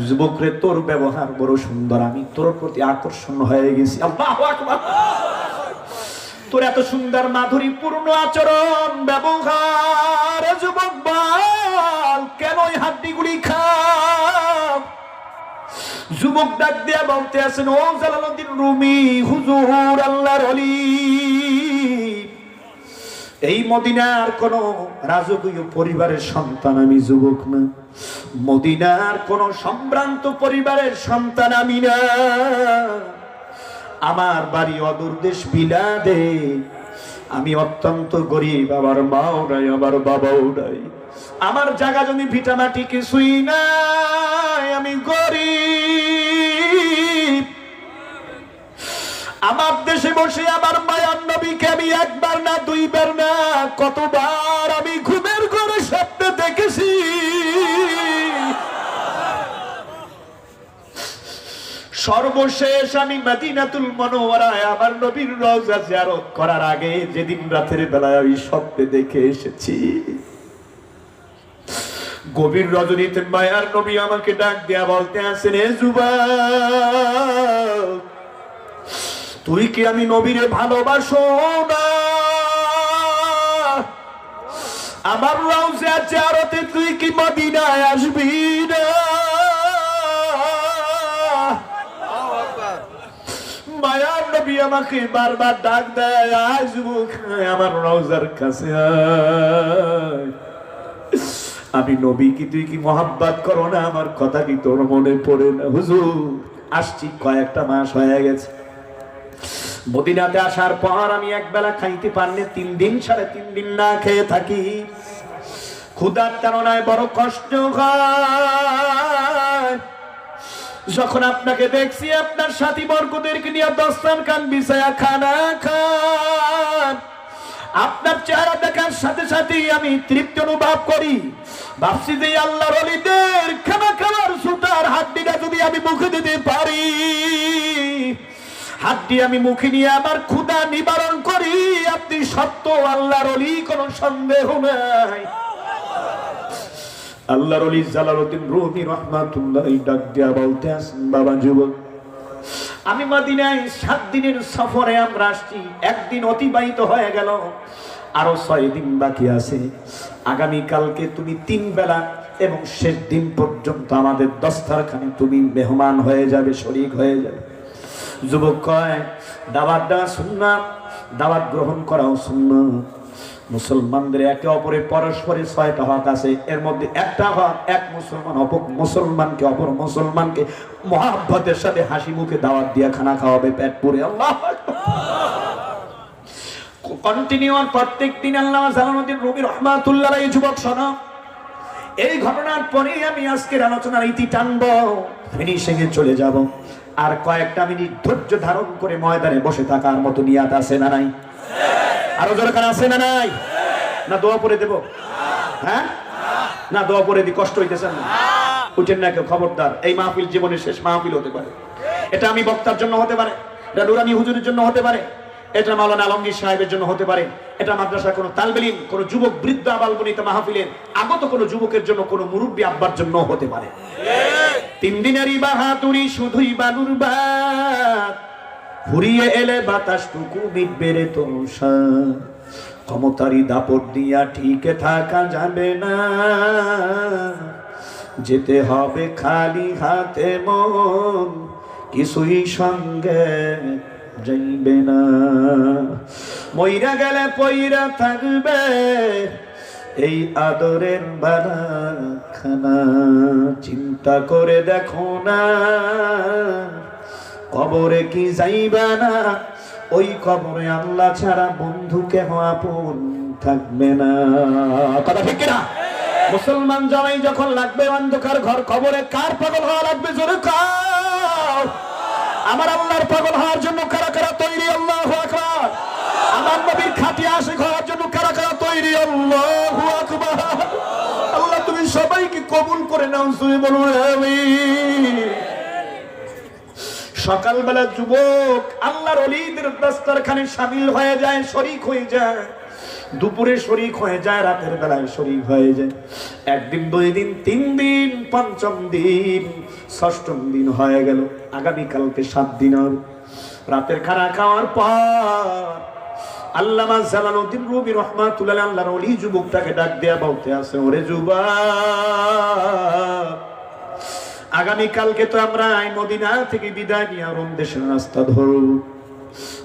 যুবক রে, তোর ব্যবহার বড় সুন্দর, আমি তোর প্রতি আকর্ষণ হয়ে গেছি। আল্লাহু আকবার। তোর এত সুন্দর মাধুরীপূর্ণ আচরণ ব্যবহার, যুবক বল কেন এই হাড্ডিগুলি খাও? যুবক ডাক দিয়া বলতে আছেন, ও জালালউদ্দিন রুমি হুজুর, আল্লাহর ওলি, এই মদিনার কোন রাজকীয় পরিবারের সন্তান আমি যুবক না, মদিনার কোন সম্ভ্রান্ত পরিবারের সন্তান আমি না, আমার বাড়ি অদূর দেশ বিলাদে, আমি অত্যন্ত গরিব, আমার মাও নাই, আমার বাবাও নাই, আমার জায়গা জমি ভিটামাটি কিছুই নাই, আমি গরিব। আমার দেশে বসে আমার মায়ার নবীকে আমি একবার না দুইবার না কতবার আমি ঘুমের ঘরে স্বপ্নে দেখেছি। সর্বশেষ আমি মদিনাতুল মুনাওয়ারায় আমার নবীর রওজা জিয়ারত করার আগে যেদিন রাতের বেলায় আমি স্বপ্নে দেখে এসেছি, গভীর রজনীতে মায়ার নবী আমাকে ডাক দিয়া বলতে আছেন, এ যুবক, তুই কি আমি নবীরে ভালোবাসো না? আমার রওজা জিয়ারতে তুই কি মদিনায় আসবি না? মায়ার নবী আমাকে বারবার ডাক দেয়, আয় যুবক, আমার রওজার কাছে আয়। আমি নবী কি তুই কি মহাব্বত করো না? আমার কথা কি তোর মনে পড়ে না? হুজুর, আসছি কয়েকটা মাস হয়ে গেছে। মদিনাতে আসার পর আমি একবেলা খাইতে পারলে 3 দিন 3.5 দিন না খেয়ে থাকি। ক্ষুধার তাড়নায় বড় কষ্ট হয়। যখন আপনাকে দেখছি আপনার সাথী বরকদেরকে নিয়ে দস্তারখান বিছায়া খানা খান, আপনার চেহারা দেখার সাথে সাথে আমি তৃপ্তি অনুভব করি। ভাবছি যে আল্লাহর ওলিদের খানা খাওয়ার সুতার হাড্ডিটা যদি আমি মুখে দিতে পারি, হাড্ডি আমি মুখে নিয়ে আমার ক্ষুধা নিবারণ করি। আপনি সত্য আল্লাহর ওলি, কোনো সন্দেহ নাই। আল্লাহর ওলি জালালউদ্দিন রুমি রাহমাতুল্লাহি ডাক দিয়া বলতে আছেন, বাবা যুবক, আমি মদিনায় 7 দিনের সফরে আমরা আসছি। 1 দিন অতিবাহিত হয়ে গেল, আরো 6 দিন বাকি আছে। আগামী কালকে তুমি 3 বেলা এবং শেষ দিন পর্যন্ত আমাদের দস্তারখানে তুমি মেহমান হয়ে যাবে, শরীক হয়ে যাবে। যুবক কয়, দাওয়াত দেওয়া সুন্নাত, দাওয়াত গ্রহণ করাও সুন্নাত। মুসলমানদের একে অপরের পরস্পরের 6টা হক আছে, এর মধ্যে একটা হক এক মুসলমান অপর মুসলমানকে অপর মুসলমানকে মহাব্বতের সাথে হাসি মুখে দাওয়াত দিয়ে খানা খাওয়াবে পেট পুরে। আল্লাহু আকবার। কন্টিনিউয়ার প্রত্যেক দিন আল্লামা জালালউদ্দিন রুমি রাহমাতুল্লাহ আলাইহি যুবক শোনো, এই ঘটনার পরে আমি আজকের আলোচনার ইতি টানবো, ফিনিশিং এ চলে যাব। আর কয়েকটা মিনিট ধৈর্য ধারণ করে ময়দানে বসে থাকার মতো নিয়াত আছে না নাই? আরো দরকার আছে না নাই? না দোয়া পড়ে দেব? হ্যাঁ, না দোয়া পড়ে দি কষ্ট হইতেছেন না? উঠেন না কেউ, খবরদার। এই মাহফিল জীবনের শেষ মাহফিল হতে পারে। এটা আমি বক্তার জন্য হতে পারে, এটা নুরানি হুজুরের জন্য হতে পারে, এটা মাওলানা আলমগীর সাহেবের জন্য হতে পারে, এটা মাদ্রাসার কোনো তালবে ইলম, কোনো যুবক বৃদ্ধ আবালবনিতা মাহফিলের আগত কোনো যুবকের জন্য, কোনো মুরব্বী আব্বার জন্য হতে পারে। 3 দিনেরই বাহাদুরি শুধুই বালুর ভাত, ফুরিয়ে এলে বাতাসটুকু মিটবে রে তোষার, ক্ষমতারি দাপট দিয়া টিকে থাকা যাবে না, যেতে হবে খালি হাতে, মন কিছুই সঙ্গে যাইবে না, মইরা গেলে পইরা থাকবে এই আদরের বারাখানা, চিন্তা করে দেখো না কবরে কি যাইবা না, ওই কবরে আল্লাহ ছাড়া বন্ধু কেহ আপন থাকবে না। কথা ঠিক কিনা? মুসলমান জামাই যখন লাগবে অন্ধকার ঘর, কবরে কার পাগল হওয়া লাগবে? জোরে কার? আমার আল্লাহর পাগল হওয়ার জন্য কারা কারা তৈরি? আল্লাহু আকবার। আমার নবীর খাঁটি আশিক হওয়ার জন্য কারা কারা তৈরি? আল্লাহু আকবার। আল্লাহ তুমি সবাইকে কবুল করে নাও, জোরে বলুন আমিন। সকালবেলা যুবক আল্লাহর ওলিদের দস্তরখানে শামিল হয়ে যায়, শরীক হয়ে যায়, দুপুরে শরীক হয়ে যায়, রাতের বেলায় শরীক হয়ে যায়। 1 দিন 2 দিন 3 দিন, 5ম দিন 6ম দিন হয়ে গেল। আগামীকালকে 7 দিন হবে। রাতের খানা খাওয়ার পর আল্লামা জালালউদ্দিন রুমি রাহমাতুল্লাহ আলাইহি আল্লাহর ওলি যুবকটাকে ডাক দেয়া বলতে আছে, ওরে যুবক, আগামীকালকে তো আমরা এই মদিনা থেকে বিদায় নিয়ে রোম দেশের রাস্তা ধরব।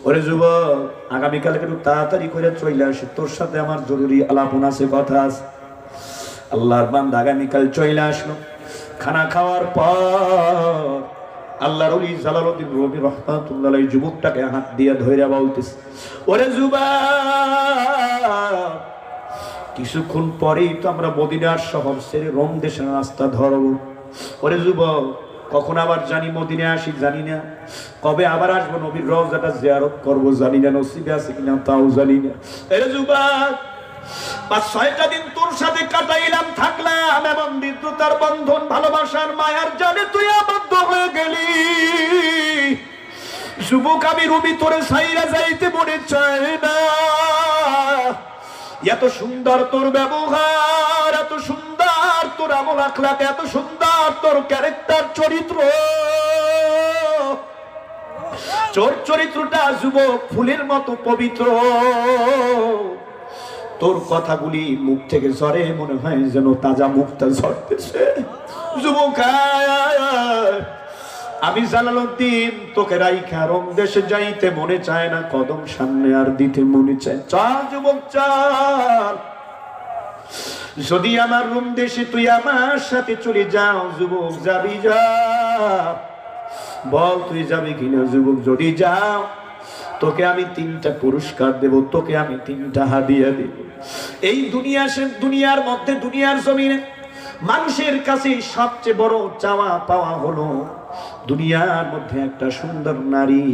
ওরে যুবক, আগামীকালকে একটু তাড়াতাড়ি করে চলে আসি, তোর সাথে আমার জরুরি আলাপন আছে, কথা আছে। আল্লাহর বান্দা আগামীকাল চলে আসলো। খানা খাওয়ার পর আল্লাহর ওলি জালালউদ্দিন রুমি রাহমাতুল্লাহ আলাইহি যুবকটাকে হাত দিয়ে ধইরা বলতেছে, ওরে যুবক, কিছুক্ষণ পরেই তো আমরা মদিনার শহর ছেড়ে রোম দেশের রাস্তা ধরব। ওরে যুবক, কখন আবার জানি মদিনে আসি জানি না, কবে আবার আসবো নবীর রওজাটা জিয়ারত করব জানি না, নসিবে আছে কিনা তাও জানি না। এরে যুবক, ৫-৬টা দিন তোর সাথে কাটাইলাম, থাকলাম, এমন বিদ্রুতার বন্ধন, ভালোবাসার মায়ার জানে তুই আবদ্ধ হয়ে গেলি। যুবক, আমি রুমি তোরে ছাইরা যাইতে মনে চায় না। এত সুন্দর তোর ব্যবহার, এত সুন্দর তোর আমল আখলাক, এত সুন্দর তোর ক্যারেক্টার, চরিত্র, চরিত্রটা যুবক ফুলের মতো পবিত্র। তোর কথাগুলি মুখ থেকে ঝরে, মনে হয় যেন তাজা মুক্তা ঝরতেছে। যুবক, আমি জালালউদ্দিন তোকে রাইখা রোম দেশে যাইতে মনে চায় না, কদম সামনে আর দিতে মনে চায়। চল যুবক চল, যদি আমার রোম দেশে তুই আমার সাথে চলে যাও। যুবক, যাবি? যা, বল তুই যাবি কিনা? যুবক, যদি যাও তোকে আমি 3টা পুরস্কার দেব, তোকে আমি 3টা হাদিয়া দেব। এই দুনিয়ার মধ্যে, দুনিয়ার জমিনে মানুষের কাছে সবচেয়ে বড় চাওয়া পাওয়া হলো দুনিয়ার মধ্যে একটা সুন্দর নারী।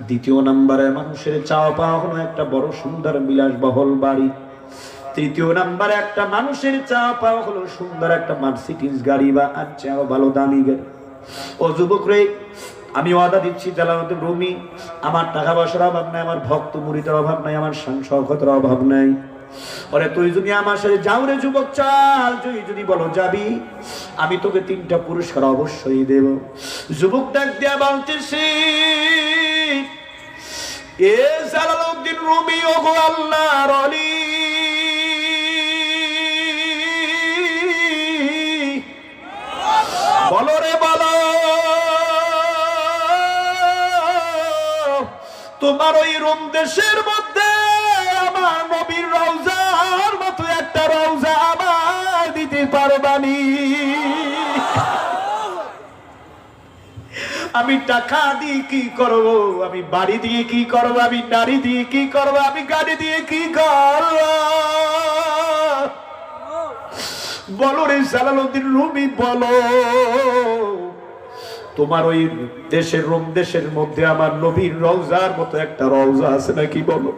দ্বিতীয় নম্বরে মানুষের চাওয়া পাওয়া হলো একটা বড় সুন্দর বিলাসবহুল বাড়ি। তৃতীয় নম্বরে একটা মানুষের চাওয়া পাওয়া হলো সুন্দর একটা মার্সিডিজ গাড়ি, বা আচ্ছা ভালো দামি গাড়ি। ও যুবক রে, আমি ওয়াদা দিচ্ছি জালালউদ্দিন রুমি, আমার টাকা পয়সার অভাব নাই, আমার ভক্ত মুরিদের অভাব নাই, আমার শান শওকতের অভাব নাই। ওরে তুই যদি আমার সাথে যাও রে যুবক, চল, যদি বলো যাবি, আমি তোকে 3টা পুরস্কার অবশ্যই দেব। যুবক ডাক দিয়া বলতেছি, এ জালালউদ্দিন রুমি, ওগো আল্লাহর ওলি, বলো রে বলো, তোমার ওই রোম দেশের মধ্যে আমার নবীর রওজার মতো একটা রওজা আমার দিতে পারবানি? আমি টাকা দিয়ে কি করব, আমি বাড়ি দিয়ে কি করব, আমি নারী দিয়ে কি করব, আমি গাড়ি দিয়ে কি করব? বলো রে জালালউদ্দিন রুমি, বলো, তোমার ওই দেশের রোম দেশের মধ্যে আমার নবীর রওজার মতো একটা রওজা আছে নাকি? বলো,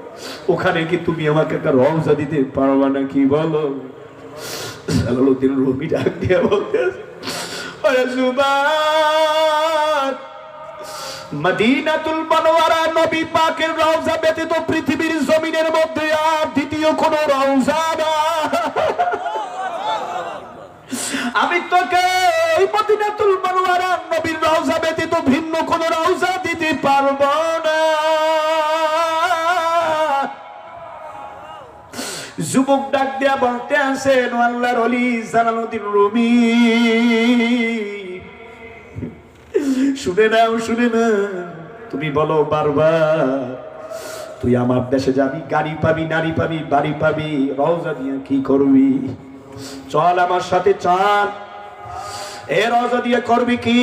ওখানে কি তুমি আমাকে একটা রওজা দিতে পারবা নাকি? বলো। জালালউদ্দিন রুমি ডাক দিয়ে বলতেছে, ওরে যুবক, মদিনাতুল মুনাওয়ারা নবী পাকের রওজা ব্যতীত পৃথিবীর জমিনের মধ্যে আর দ্বিতীয় কোন রওজা না। আমি তোকে এই মদিনাতুল মুনাওয়ারা নবীর রওজা ব্যতীত ভিন্ন কোন রওজা দিতে পারবো না। যুবক ডাক দিয়া বলতে আছেন, আল্লাহর ওলি জালালউদ্দিন রুমি, শুনে নাও, শুনে না, তুমি বলো বারবার, তুই আমার দেশে যাবি, গাড়ি পাবি, নারী পাবি, বাড়ি পাবি, রওজা দিয়ে কি করবি? চল আমার সাথে, চল। এ রওজা দিয়ে করবি কি?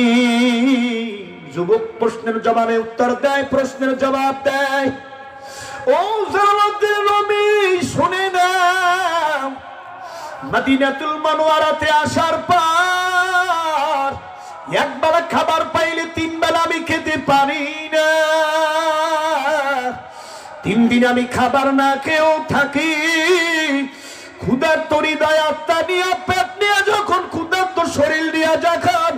যুবক প্রশ্নের জবাবে উত্তর দেয়, প্রশ্নের জবাব দেয়। ও জালালউদ্দিন রুমি, শুনে না, মদিনাতুল মুনাওয়ারাতে আসার পর একবেলা খাবার পাইলে 3 বেলা আমি খেতে পারি না। 3 দিন আমি খাবার না খেয়েও থাকি। ক্ষুধার্ত হৃদয় আত্মা নিয়ে, পেট নিয়ে, যখন ক্ষুধার্ত শরীর নিয়ে যখন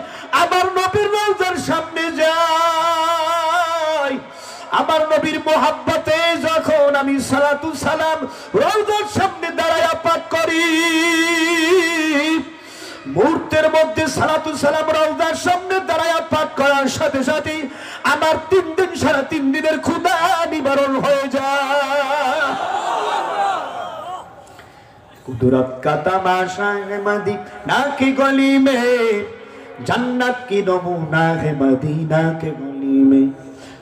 আমার নবীর রওজার সামনে যাই, আমার নবীর মোহাব্বতে যখন আমি সালাতু সালাম রওজার সামনে দাঁড়ায়া পাঠ করি, মুহূর্তের মধ্যে সালাতু সালাম রওজার সামনে দাঁড়ায়া পাঠ করার সাথে সাথে আমার 3 দিন, সারা 3 দিনের ক্ষুধা নিবারণ হয়ে যায়। कुदरत का तमाशा है मदीना की गली में, जन्नत की नमूना है मदीना के गली में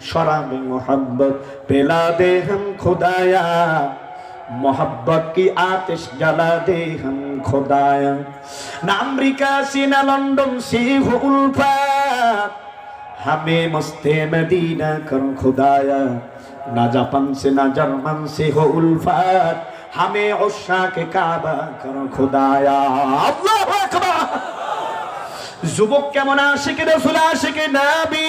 शराब मोहब्बत पिला दे हम खुदाया मोहब्बत की आतिश जला दे हम खुदाया ना अमेरिका से ना लंदन से हो उल्फत हमें मस्ते मदीना कर खुदाया ना जापान से ना जर्मन से हो उल्फत हमें उशा के काबा कर खुदाया अल्लाहु अकबर যুবক কেমন আশিকে রাসূল আশিকে নবী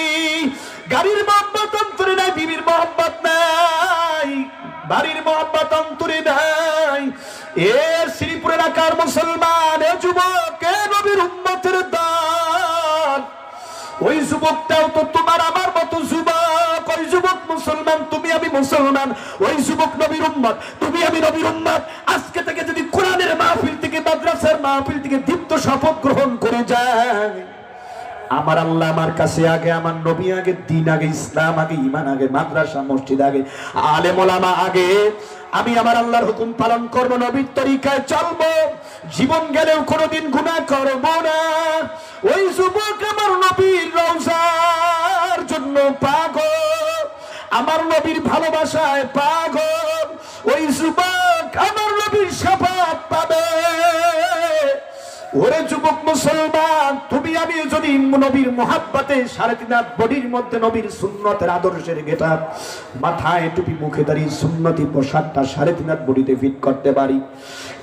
গাড়ির মোহব্বত অন্তরে নাই বিবির মোহব্বত নাই বাড়ির মোহব্বত অন্তরে নাই এ শ্রীপুর এলাকার মুসলমান এ যুবক এ নবীর উম্মতের দান ওই যুবকটাও তো তোমার আমার মতো যুবক ওই যুবক মুসলমান তুমি আমি মুসলমান ওই যুবক নবীর উম্মত তুমি আমি নবীর উম্মত আজকে থেকে যদি কোরআনের মাহফিল থেকে মাদ্রাসার মাহফিল থেকে দীপ্ত শপথ গ্রহণ করে যায় আমার আল্লাহ আমার কাছে আগে আমার নবী আগে দ্বীন আগে ইসলাম আগে ঈমান আগে মাদ্রাসা মসজিদ আগে আলেম ওলামা আগে আমি আমার আল্লাহর হুকুম পালন করব নবীর তরিকায় চলবো জীবন গেলেও কোনোদিন গুনাহ করব না ওই যুবক আমার নবীর রওজার জন্য পাগল আমার নবীর ভালোবাসায় পাগল ওই যুবক আমার নবীর শাফাত পাবে ওরে যুবক মুসলমান তুমি আমি যদি নবীর মুহাব্বতে 3.5 হাত বডির মধ্যে নবীর সুন্নতের আদর্শের গেটা মাথায় টুপি মুখে দাঁড়িয়ে সুন্নতি পোশাকটা 3.5 হাত বডিতে ফিট করতে পারি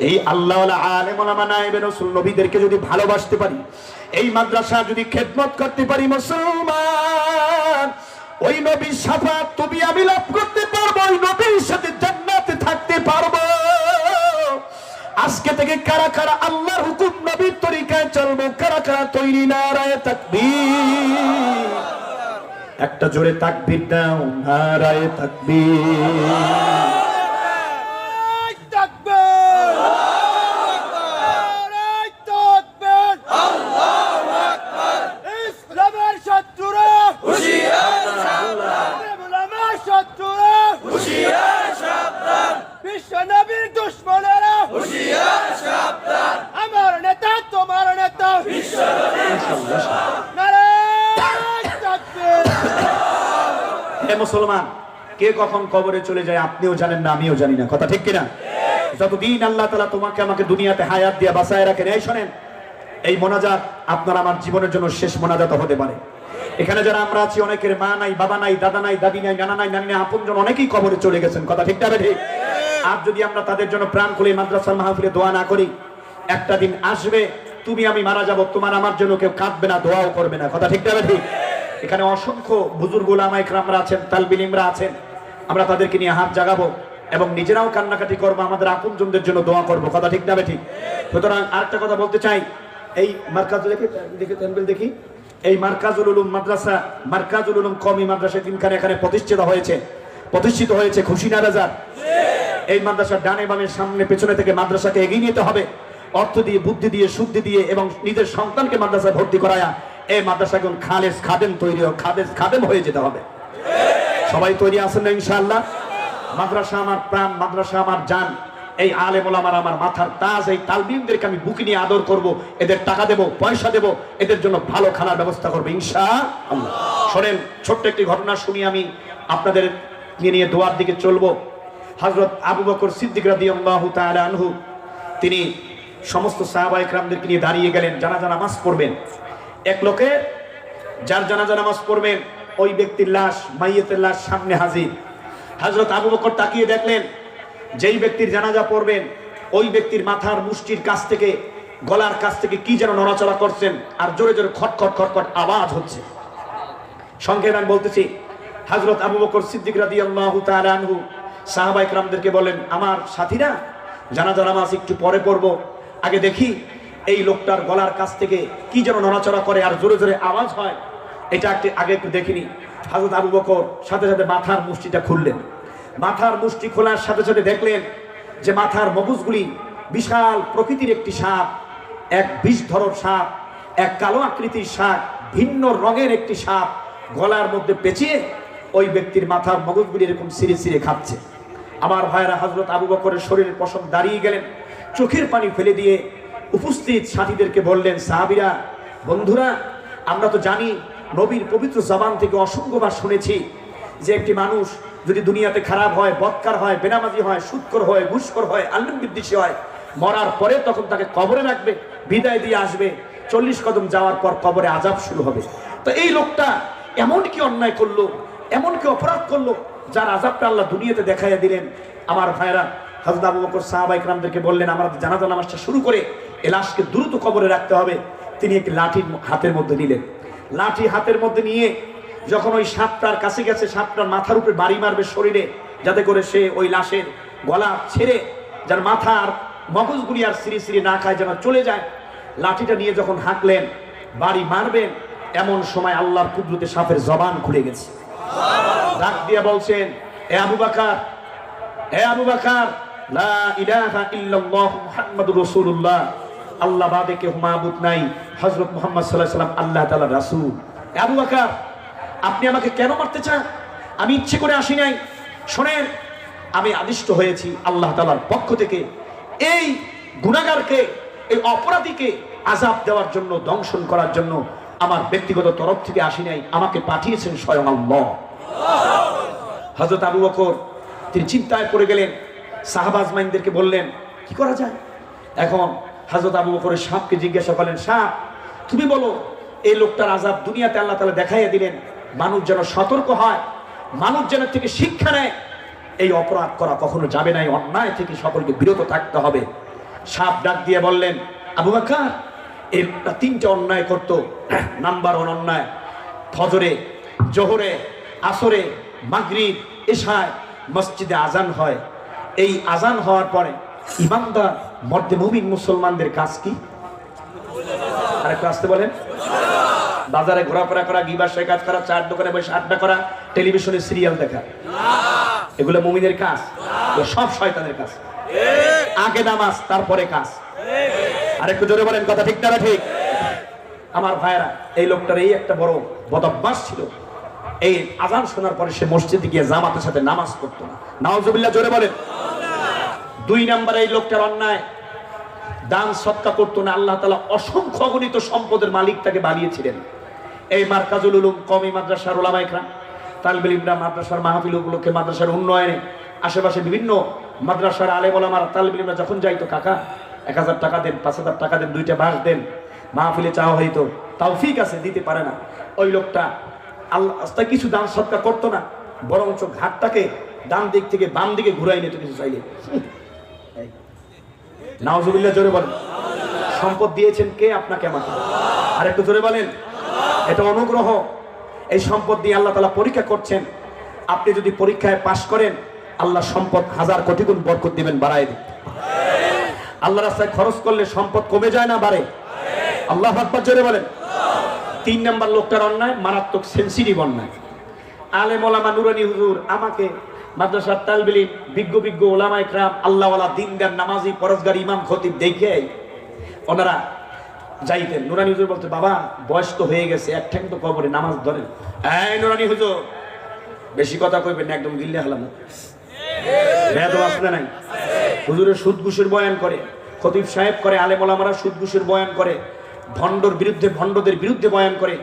এই আল্লাহওয়ালা আলেম ওলামা নায়েবে রাসূল নবীদেরকে যদি ভালোবাসতে পারি এই মাদ্রাসা যদি খেদমত করতে পারি মুসলমান ওই নবীর শাফাত তুমি আমি লাভ করতে পারবো ওই নবীর সাথে জান্নাতে থাকতে পারবো আজকে থেকে কারা কারা আল্লাহর হুকুম নবীর তরিকায় চলবো কারা কারা তৈরি নারায়ে তাকবীর একটা জোরে তাকবীর দাও নারায়ে তাকবীর মুসলমান কে কখন কবরে চলে যায় আপনিও জানেন না আমিও জানি না কথা ঠিক কিনা যতদিন আল্লাহ তাআলা তোমাকে আমাকে দুনিয়াতে হায়াত দিয়ে বাঁচায় রাখেন এই শুনেন এই মোনাজাত আপনার আমার জীবনের জন্য শেষ মোনাজাত হতে পারে এখানে যারা আমরা আছি অনেকের মা নাই বাবা নাই দাদা নাই দাদি নাই নানা নাই নানি নাই আপনজন অনেকেই কবরে চলে গেছেন কথা ঠিক না ঠিক আর যদি আমরা তাদের জন্য প্রাণ খুলে মাদ্রাসার মাহফিলে দোয়া না করি একটা দিন আসবে তুমি আমি মারা যাব তোমার আমার জন্য কেউ কাঁদবে না দোয়াও করবে না কথা ঠিক না ঠিক এখানে অসংখ্য বুজুর্গ উলামা ইকরামরা আছেন তালবিল ইলমরা আছেন আমরা তাদেরকে নিয়ে হাত জাগাবো এবং নিজেরাও কান্নাকাটি করব আমাদের আপনজনদের জন্য দোয়া করব কথা ঠিক না ঠিক সুতরাং আরেকটা কথা বলতে চাই এই মার্কাজুল দেখি তানবিল দেখি এই মার্কাজুল উলুম মাদ্রাসা মার্কাজুল উলুম কওমি মাদ্রাসা তিনখানে এখানে প্রতিষ্ঠিত হয়েছে খুশি না রাজা এই মাদ্রাসার ডানে বামে সামনে পেছনে থেকে মাদ্রাসাকে এগিয়ে নিতে হবে অর্থ দিয়ে বুদ্ধি দিয়ে শুদ্ধি দিয়ে এবং নিজের সন্তানকে মাদ্রাসায় ভর্তি করায়া এই মাদ্রাসা কোন খালেস খাদেম তৈরি খাদেম হয়ে যেতে হবে সবাই তৈরি আছেন না ইনশাআল্লাহ মাদ্রাসা আমার প্রাণ মাদ্রাসা আমার জান এই আলেম ওলামার আমার মাথার তাজ এই তালবিমদেরকে আমি বুকে নিয়ে আদর করব এদের টাকা দেব পয়সা দেব এদের জন্য ভালো খানার ব্যবস্থা করব ইনশাআল্লাহ শুনেন ছোট্ট একটি ঘটনা শুনি আমি আপনাদের নিয়ে দোয়ার দিকে চলবো হযরত আবু বকর সিদ্দিক রাদিয়াল্লাহু তাআলা আনহু তিনি সমস্ত সাহাবা ইকরামদেরকে নিয়ে দাঁড়িয়ে গেলেন জানাজা নামাজ পড়বেন এক লোকে যার জানাজা নামাজ পড়বেন ওই ব্যক্তির লাশ মাইয়েতের লাশ সামনে হাজির হযরত আবু বকর তাকিয়ে দেখলেন যেই ব্যক্তির জানাজা পড়বেন ওই ব্যক্তির মাথার মুষ্টির কাছ থেকে গলার কাছ থেকে কি যেন নড়াচড়া করছেন আর জোরে জোরে খটখট খটখট আওয়াজ হচ্ছে সংক্ষেপে আমি বলতেছি হযরত আবু বকর সিদ্দিক রাদিয়াল্লাহু তাআলা আনহু সাহাবা ইকরামদেরকে বলেন আমার সাথীরা জানাজা নামাজ একটু পরে পড়বো আগে দেখি এই লোকটার গলার কাছ থেকে কি যেন নড়াচড়া করে আর জোরে জোরে আওয়াজ হয় এটা আগে একটু দেখিনি হযরত আবু বকর সাথে সাথে মাথার মুষ্টিটা খুললেন মাথার মুষ্টি খোলার সাথে সাথে দেখলেন যে মাথার মগজগুলি বিশাল প্রকৃতির একটি সাপ এক বিষধর সাপ এক কালো আকৃতির সাপ ভিন্ন রঙের একটি সাপ গলার মধ্যে পেঁচিয়ে ওই ব্যক্তির মাথার মগজগুলি এরকম সিরে সিরে খাচ্ছে আমার ভাইরা হযরত আবু বকরের শরীরের পশম দাঁড়িয়ে গেলেন চোখের পানি ফেলে দিয়ে উপস্থিত সাথীদেরকে বললেন সাহাবীরা বন্ধুরা আমরা তো জানি নবীর পবিত্র জবান থেকে অসংখ্যবার শুনেছি যে একটি মানুষ যদি দুনিয়াতে খারাপ হয়, বদকার হয়, বেনামাজি হয়, সুদখোর হয়, ঘুষখোর হয়, আল্লাহ বিদ্বেষী হয়, মরার পরে তখন তাকে কবরে রাখবে, বিদায় দিয়ে আসবে, 40 কদম যাওয়ার পর কবরে আযাব শুরু হবে। তো এই লোকটা এমন কি অন্যায় করলো, এমন কি অপরাধ করলো, যার আযাবটা আল্লাহ দুনিয়াতে দেখাইয়া দিলেন। আমার ভাইরা, হযরত আবু বকর সাহাবায়ে কেরামদেরকে বললেন, আমরা জানাজা নামাজটা শুরু করে এই লাশকে দ্রুত কবরে রাখতে হবে। তিনি একটি লাঠি হাতের মধ্যে নিলেন। লাঠি হাতের মধ্যে নিয়ে যখন ওই সাপটার কাছে গেছে, সাপটার মাথার উপরে বাড়ি মারবে শরীরে, যাতে করে সে ওই লাশের গলা ছেড়ে যার মাথার মগজগুলি আর সিঁড়ি সিঁড়ি না খায়, যেন চলে যায়। লাঠিটা নিয়ে যখন হাঁকলেন, বাড়ি মারবেন, এমন সময় আল্লাহর কুদরতে সাপের জবান খুলে গেছে। ডাক দিয়ে বলছেন, এ আবু বকর, হে আবু বকর, লা ইলাহা ইল্লাল্লাহ মুহাম্মাদুর রাসূলুল্লাহ, আল্লাহ বাদে কেউ মাবুদ নাই, হযরত মুহাম্মদ সাল্লাল্লাহু আলাইহি ওয়াসাল্লাম আল্লাহ তাআলার রাসূল। আবু বকর, আপনি আমাকে কেন মারতে চান? আমি ইচ্ছে করে আসি নাই। শোনেন, আমি আদিষ্ট হয়েছি আল্লাহ তাআলার পক্ষ থেকে এই গুনাহগারকে, এই অপরাধীকে আযাব দেওয়ার জন্য, দংশন করার জন্য। আমার ব্যক্তিগত তরফ থেকে আসি নাই, আমাকে পাঠিয়েছেন স্বয়ং আল্লাহ। হযরত আবু বকর তিনি চিন্তায় পড়ে গেলেন। সাহাবা আজমাইনদেরকে বললেন, কি করা যায়? এখন হযরত আবু বকরের সাপকে জিজ্ঞাসা করলেন, সাপ তুমি বলো, এই লোকটার আযাব দুনিয়াতে আল্লাহ তাআলা দেখাইয়া দিলেন, মানুষ যেন সতর্ক হয়, মানুষ যেন থেকে শিক্ষা নেয়, এই অপরাধ করা কখনো যাবে না, এই অন্যায় থেকে সকলকে বিরত থাকতে হবে। সাপ ডাক দিয়ে বললেন, আবু বকর, এই লোকটা 3টা অন্যায় করত। নাম্বার 1 অন্যায়, ফজরে, জোহরে, আসরে, মাগরিব, ইশায় মসজিদে আজান হয়। এই আজান হওয়ার পরে ইমানদার মর্দে মুমিন মুসলমানদের কাজ কি? আরেকটু আসতে বলেন। বাজারে ঘোরাফেরা করা, গিবা শেখাত করা, চার দোকানে বসে আড্ডা করা, টেলিভিশনে সিরিয়াল দেখা, এগুলো মুমিনের কাজ? সব শয়তানের কাজ। আগে নামাজ, তারপরে কাজ। আরেকটু জোরে বলেন, কথা ঠিক না ঠিক? আমার ভাইরা, এই লোকটার এই একটা বড় বদঅভ্যাস ছিল। এই আজান শোনার পরে সে মসজিদে গিয়ে জামাতের সাথে নামাজ পড়তো না। নাউজুবিল্লাহ, জোরে বলেন। 2 নম্বরে এই লোকটার অন্যায়, দান সদকা করতো না। আল্লাহ তাআলা অসংখ্য অগণিত সম্পদের মালিক তাকে বানিয়েছিলেন। এই মারকাজুল উলুম কওমি মাদ্রাসার উলামায়ে কেরাম, তালিবে ইলমরা, মাদ্রাসার মাহফিলগুলোকে, মাদ্রাসার উন্নয়নে, আশেপাশে বিভিন্ন মাদ্রাসার আলেম ওলামারা, তালিবে ইলমরা যখন যাইতো, কাকা 1000 টাকা দেন, 5000 টাকা দেন, 2টা বাঁশ দেন, মাহফিলে চাওয়া হইতো, তৌফিক আছে, দিতে পারে না। ওই লোকটা আল্লাহ রাস্তায় কিছু দান সদকা করতো না, বরঞ্চ ঘাটটাকে ডান দিক থেকে বাম দিকে ঘুরাই নিত কিছু চাইলে। নাউজুবিল্লাহ, জোরে বলেন। সম্পদ দিয়েছেন কে? আপনাকে, আমাকে। আর একটু জোরে বলেন। এটা অনুগ্রহ। এই সম্পদ দিয়ে আল্লাহ তাআলা পরীক্ষা করছেন। আপনি যদি পরীক্ষায় পাশ করেন, আল্লাহ সম্পদ 1000 কোটি গুণ বরকত দিবেন, বাড়ায় দিবেন। আল্লাহ রাস্তায় খরচ করলে সম্পদ কমে যায় না, বাড়ে? আল্লাহু আকবার, জোরে বলেন। 3 নম্বর লোকটার অন্যায়, মারাত্মক সেনসিটিভ অন্যায়। আলেম ওলামা, নুরানি হুজুর, আমাকে মাদ্রাসার তালিবে ইলম, বিজ্ঞ ওলামায়ে কেরাম, আল্লাহওয়ালা, দিনদার, নামাজি, পরহেজগার ইমাম খতিব দেখে ওনারা যাইতেন। নুরানি হুজুর বলতে, বাবা বয়স তো হয়ে গেছে, এক ঠ্যাং তো কবরে, নামাজ ধরেন। এই নুরানি হুজুর, বেশি কথা কইবেন না, একদম গিল্লে হালাম। বেয়াদব আসলে নাই? হুজুরের সুদ ঘুষের বয়ান করে, খতিব সাহেব করে, আলেম ওলামারা সুদ ঘুষের বয়ান করে, ভণ্ডর বিরুদ্ধে, ভণ্ডদের বিরুদ্ধে বয়ান করে,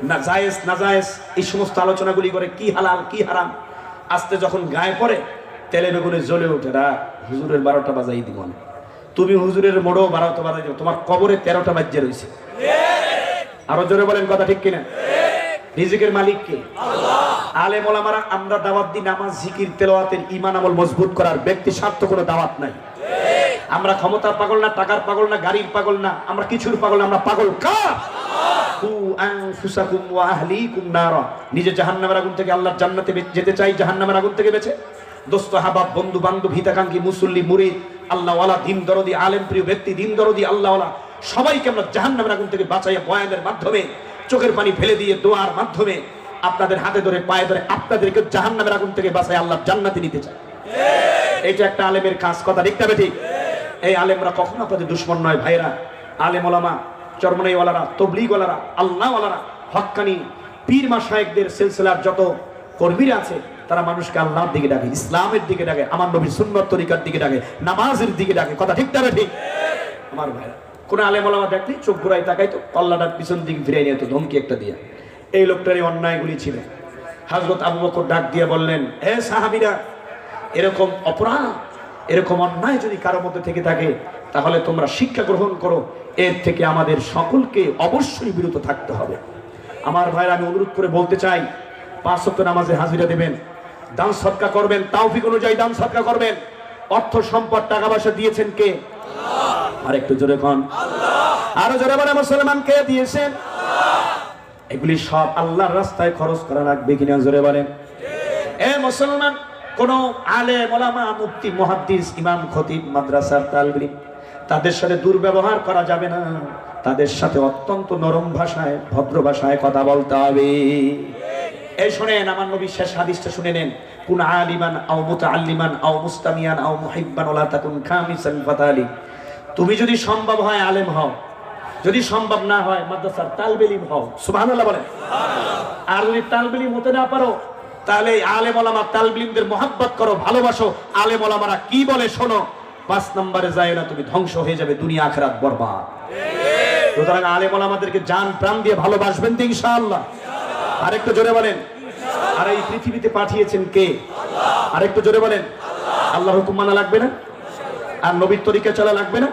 না জায়েজ না জায়েজ এই সমস্ত আলোচনাগুলি করে, কি হালাল কি হারাম। আস্তে যখন গায়ে পড়ে, তেলে বেগুনে জ্বলে ওঠে, হুজুরের 12টা বাজাই দিব না। তুমি হুজুরের মোড়ও 12টা বাজাই দিব, তোমার কবরে 13টা বাজ্যে রয়েছে। আরো জোরে বলেন, কথা ঠিক কিনা? রিজিকের মালিক কে? আল্লাহ। আলেম ওলামারা আমরা দাওয়াত দিই নামাজ, জিকির, তেলাওয়াতের, ঈমান আমল মজবুত করার। ব্যক্তি স্বার্থ কোনো দাওয়াত নাই। আমরা ক্ষমতার পাগল না, টাকার পাগল না, গাড়ির পাগল না, আমরা কিছুর পাগল না। আমরা পাগল কার? আনফুসাকুম ওয়া আহলিকুম নারা। নিজে জাহান্নামের আগুন থেকে আল্লাহর জান্নাতে যেতে চাই, জাহান্নামের আগুন থেকে বেঁচে। দোস্ত, হাবাব, বন্ধু বান্ধব, হিতাকাঙ্ক্ষী, মুসল্লি, মুরিদ, আল্লাহওয়ালা, দিন দরদি, আলেম প্রিয় ব্যক্তি, দিন দরদি, আল্লাহওয়ালা, সবাইকে আমরা জাহান্নামের আগুন থেকে বাঁচাইয়া বয়ানের মাধ্যমে, চোখের পানি ফেলে দিয়ে, দোয়ার মাধ্যমে, আপনাদের হাতে ধরে, পায়ে ধরে, আপনাদেরকে জাহান্নামের আগুন থেকে বাঁচাই আল্লাহর জান্নাতে নিতে চাই। এটা একটা আলেমের কাজ, কথা ঠিক না ঠিক? এই আলেমরা কখনো আপনাদের দুশমন নয় ভাইরা। আলেম ওলামা, চরমনাইওয়ালারা, তবলিগওয়ালারা, আল্লাহওয়ালারা, হক্কানি পীর মাশায়েখদের সিলসিলার যত কর্মীরা আছে, তারা মানুষকে আল্লাহর দিকে ডাকে, ইসলামের দিকে ডাকে, আমার নবীর সুন্নত তরিকার দিকে ডাকে, নামাজের দিকে ডাকে, কথা ঠিক না ঠিক? আমার ভাইরা, কোন আলেম ওলামা দেখলি চোখ ঘুরাই তাকাইতো, কল্লাটার পিছন দিকে ফিরে নিয়ে তো ধমকি একটা দিয়া। এই লোকটার এই অন্যায়গুলি ছিল। হযরত আবু বকর ডাক দিয়ে বললেন, হে সাহাবীরা, এরকম অপরাধ, এরকম অন্যায় যদি কারো মধ্যে থেকে থাকে তাহলে তোমরা শিক্ষা গ্রহণ করো, এর থেকে আমাদের সকলকে অবশ্যই বিরত থাকতে হবে। আমার ভাইরা, আমি অনুরোধ করে বলতে চাই, 5 ওয়াক্ত নামাজে হাজিরা দেবেন, দান সদকা করবেন, তাওফিক অনুযায়ী দান সদকা করবেন। অর্থ সম্পদ টাকা পয়সা দিয়েছেন কে? আল্লাহ। আর একটু জোরে কোন আল্লাহ। আরো জোরে বলে, মুসলমান কে দিয়েছেন? আল্লাহ। এগুলি সব আল্লাহর রাস্তায় খরচ করা লাগবে কিনা জোরে বলেন। এ মুসলমান, কোন আলেম ওলামা, মুফতি, মুহাদ্দিস, ইমাম, খতিব, মাদ্রাসার তালিম, তাদের সাথে দুর্ব্যবহার করা যাবে না। তাদের সাথে অত্যন্ত নরম ভাষায়, ভদ্র ভাষায় কথা বলতে হবে। এই শুনেন, আমার নবীর শেষ হাদিসটা শুনে নেন। কুন আলিমান আও মুতাআল্লিমান আও মুস্তামিয়ান আও মুহিব্বান ওয়া লা তাকুন খামিসান ফাতালি। তুমি যদি সম্ভব হয় আলেম হও, যদি সম্ভব না হয় মাদ্রাসার তালিব ইলম হও। সুবহানাল্লাহ বলেন। সুবহানাল্লাহ। আর যদি তালিব ইলম হতে না পারো তাহলে আলেম ওলামা তালিব ইলমদের মুহাব্বত করো, ভালোবাসো। আলেম ওলামারা কি বলে শোনো। 5 নম্বরে যায় না, তুমি ধ্বংস হয়ে যাবে, দুনিয়া আখিরাত বরবাদ। ঠিক। সুতরাং আলেম ওলামাদেরকে জান প্রাণ দিয়ে ভালোবাসবেন তো ইনশাআল্লাহ। ইনশাআল্লাহ। আরেকটু জোরে বলেন। ইনশাআল্লাহ। আর এই পৃথিবীতে পাঠিয়েছেন কে? আল্লাহ। আরেকটু জোরে বলেন। আল্লাহ। আল্লাহর হুকুম মানা লাগবে না? আর নবীর তরিকা চলা লাগবে না?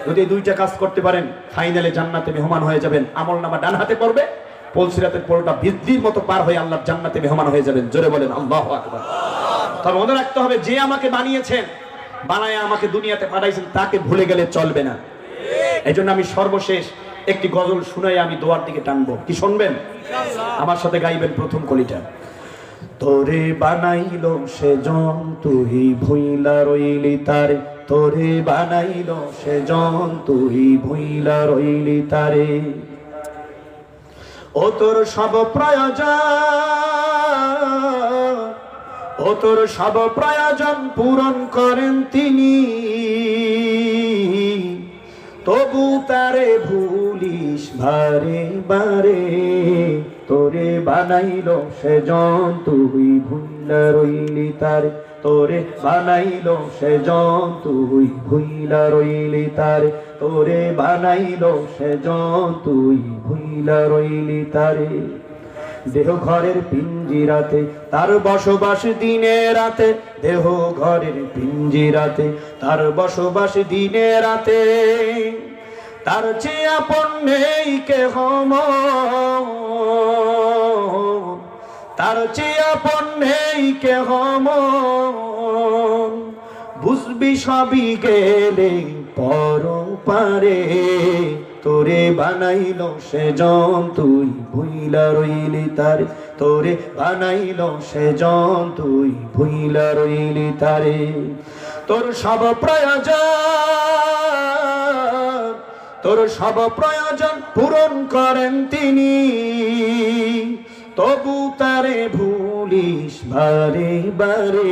যদি এই দুইটা কাজ করতে পারেন, ফাইনালে জান্নাতে মেহমান হয়ে যাবেন। আমলনামা ডান হাতে পড়বে, পলসিরাতের পরোটা বিদ্যুৎ মতো পার হয়ে আল্লাহর জান্নাতে মেহমান হয়ে যাবেন। জোরে বলেন আল্লাহু আকবার। তবে মনে রাখতে হবে, যে আমাকে বানিয়েছেন, বানায় আমাকে দুনিয়াতে পাঠাইছেন, তাকে ভুলে গেলে চলবে না। এই জন্য আমি সর্বশেষ একটি গজল শুনাই আমি দোয়ার দিকে টানবো। কি শুনবেন? আমার সাথে গাইবেন প্রথম কলিটা। তোরে বানাইলো সেজন, তুই ভুইলা রইলি তারে। তোরে বানাইলো সেজন, তুই ভুইলা রইলি তারে। ও তোর সব প্রয়োজন, ও তোর সব প্রয়োজন পূরণ করেন তিনি। তবু তারে ভুলিস বারে বারে। তোরে বানাইলো সেজন, তুই ভুইলা রইলি তারে। তোরে বানাইলো সেজন, তুই ভুইলা রইলি তারে। তোরে বানাইলো সেজন, তুই ভুইলা রইলি তারে। দেহ ঘরের পিঞ্জিরাতে তার বসবাস দিনে রাতে। দেহ ঘরের পিঞ্জিরাতে তার বসবাস দিনে রাতে। তার চেয়ে আপন নেই কেহ মন, তার চেয়ে আপন নেই কেহ মন। বুঝবি সবই গেলে পরপারে। তোরে বানাইলো সেজন, তুই ভুইলা রইলি তারে। তোরে বানাইলো সেজন, তুই ভুইলা রইলি তারে। তোর সব প্রয়োজন, তোর সব প্রয়োজন পূরণ করেন তিনি। তবু তারে ভুলিস বারে বারে।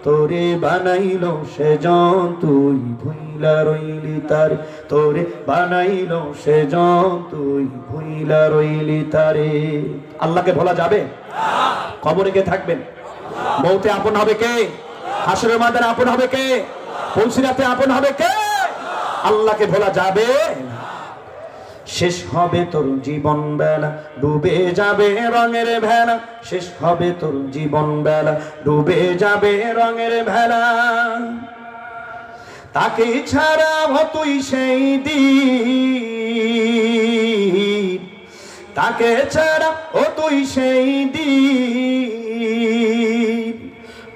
তোরে বানাইলো সেজন, তুই ভুইলা রইলি তারে। তোরে বানাইলো সেজন, তুই ভুইলা রইলি তারে। আল্লাহকে ভোলা যাবে? কবরে কে থাকবেন? মৌতে আপন হবে কে? হাসরের ময়দানে আপন হবে কে? পলসিরাতে আপন হবে কে? আল্লাহকে ভোলা যাবে? শেষ হবে তোর জীবন বেলা, ডুবে যাবে রঙের ভেলা। শেষ হবে তোর জীবন বেলা, ডুবে যাবে রঙের ভেলা। তাকে ছাড়া তুই সেই দিন, তাকে ছাড়া তুই সেই দিন।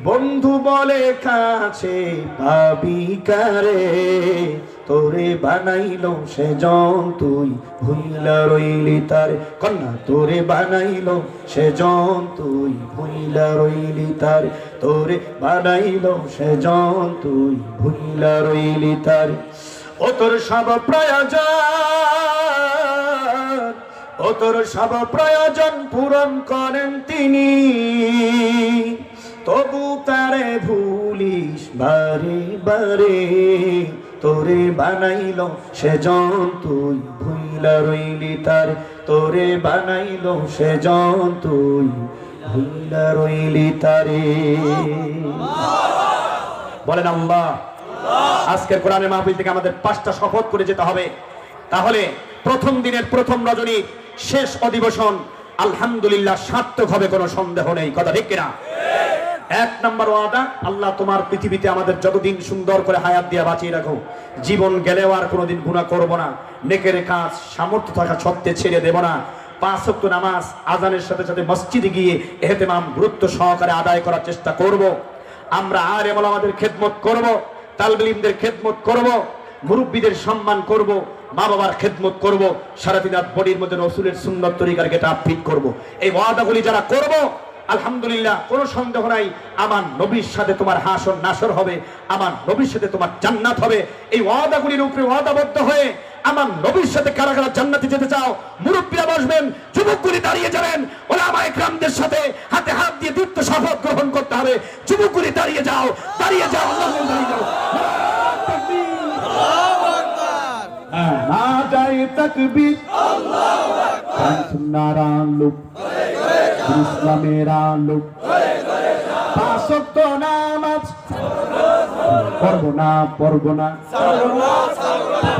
বন্ধু বলে কাছে পাবি কারে। তোরে বানাইলো সেজন, তুই ভুইলা রইলি তারে। কন্যা তোরে বানাইলো সেজন, তুই ভুইলা রইলি তারে। তোরে বানাইলো সেজন, তুই ভুইলা রইলি তারে। ও তোর সব প্রয়োজন, ও তোর সব প্রয়োজন পূরণ করেন তিনি। তবু তারে ভুলিস বারে বারে। তোরে বানাইলো সেজন, তুই ভুইলা রইলি তারে। তোরে বানাইলো সেজন, তুই ভুইলা রইলি তারে। বলেন আল্লাহ। আজকের কোরআনের মাহফিল থেকে আমাদের 5টা শপথ করে যেতে হবে, তাহলে প্রথম দিনের প্রথম রজনী শেষ অধিবেশন আলহামদুলিল্লাহ সার্থক হবে, কোনো সন্দেহ নেই। কথা ঠিক কিনা? 1 নম্বর ওয়াদা, আল্লাহ তোমার পৃথিবীতে আমাদের যতদিন সুন্দর করে হায়াত দিয়ে বাঁচিয়ে রাখো, জীবন গেলেও আর কোনোদিন গুনাহ করব না, নেকের কাজ সামর্থ্য থাকা সত্ত্বে ছেড়ে দেব না, 5 ওয়াক্ত নামাজ আজানের সাথে সাথে মসজিদে গিয়ে ইহতিমাম গুরুত্ব সহকারে আদায় করার চেষ্টা করব। আমরা আলেম ওলামাদের খেদমত করব, তালিবে ইলমদের খেদমত করব, মুরব্বীদের সম্মান করব, মা বাবার খেদমত করব, সারাদিন রাত বডির মধ্যে রাসূলের সুন্নাত তরিকার গেটআপ ফিট করব। এই ওয়াদাগুলি যারা করব, আলহামদুলিল্লাহ কোনো সন্দেহ নাই আমার নবীর সাথে তোমার হাসর নাসর হবে, আমার নবীর সাথে তোমার জান্নাত হবে। এই ওয়াদাগুলির উপরে ওয়াদাবদ্ধ হয়ে আমার নবীর সাথে কারা কারা জান্নাতে যেতে চাও, মুরব্বীরা বসবেন, যুবকগুলি দাঁড়িয়ে যাবেন, ওলামায়ে কেরামদের সাথে হাতে হাত দিয়ে দীপ্ত শপথ গ্রহণ করতে হবে। যুবকগুলি দাঁড়িয়ে যাও, দাঁড়িয়ে যাও, আল্লাহু দাঁড়িয়ে যাও। আল্লাহু আকবার, না যায় তাকবীর, আল্লাহু আকবার, সুন্নাহর লোক, ইসলামের আলো, 5 ওয়াক্ত নামাজ পড়ব না,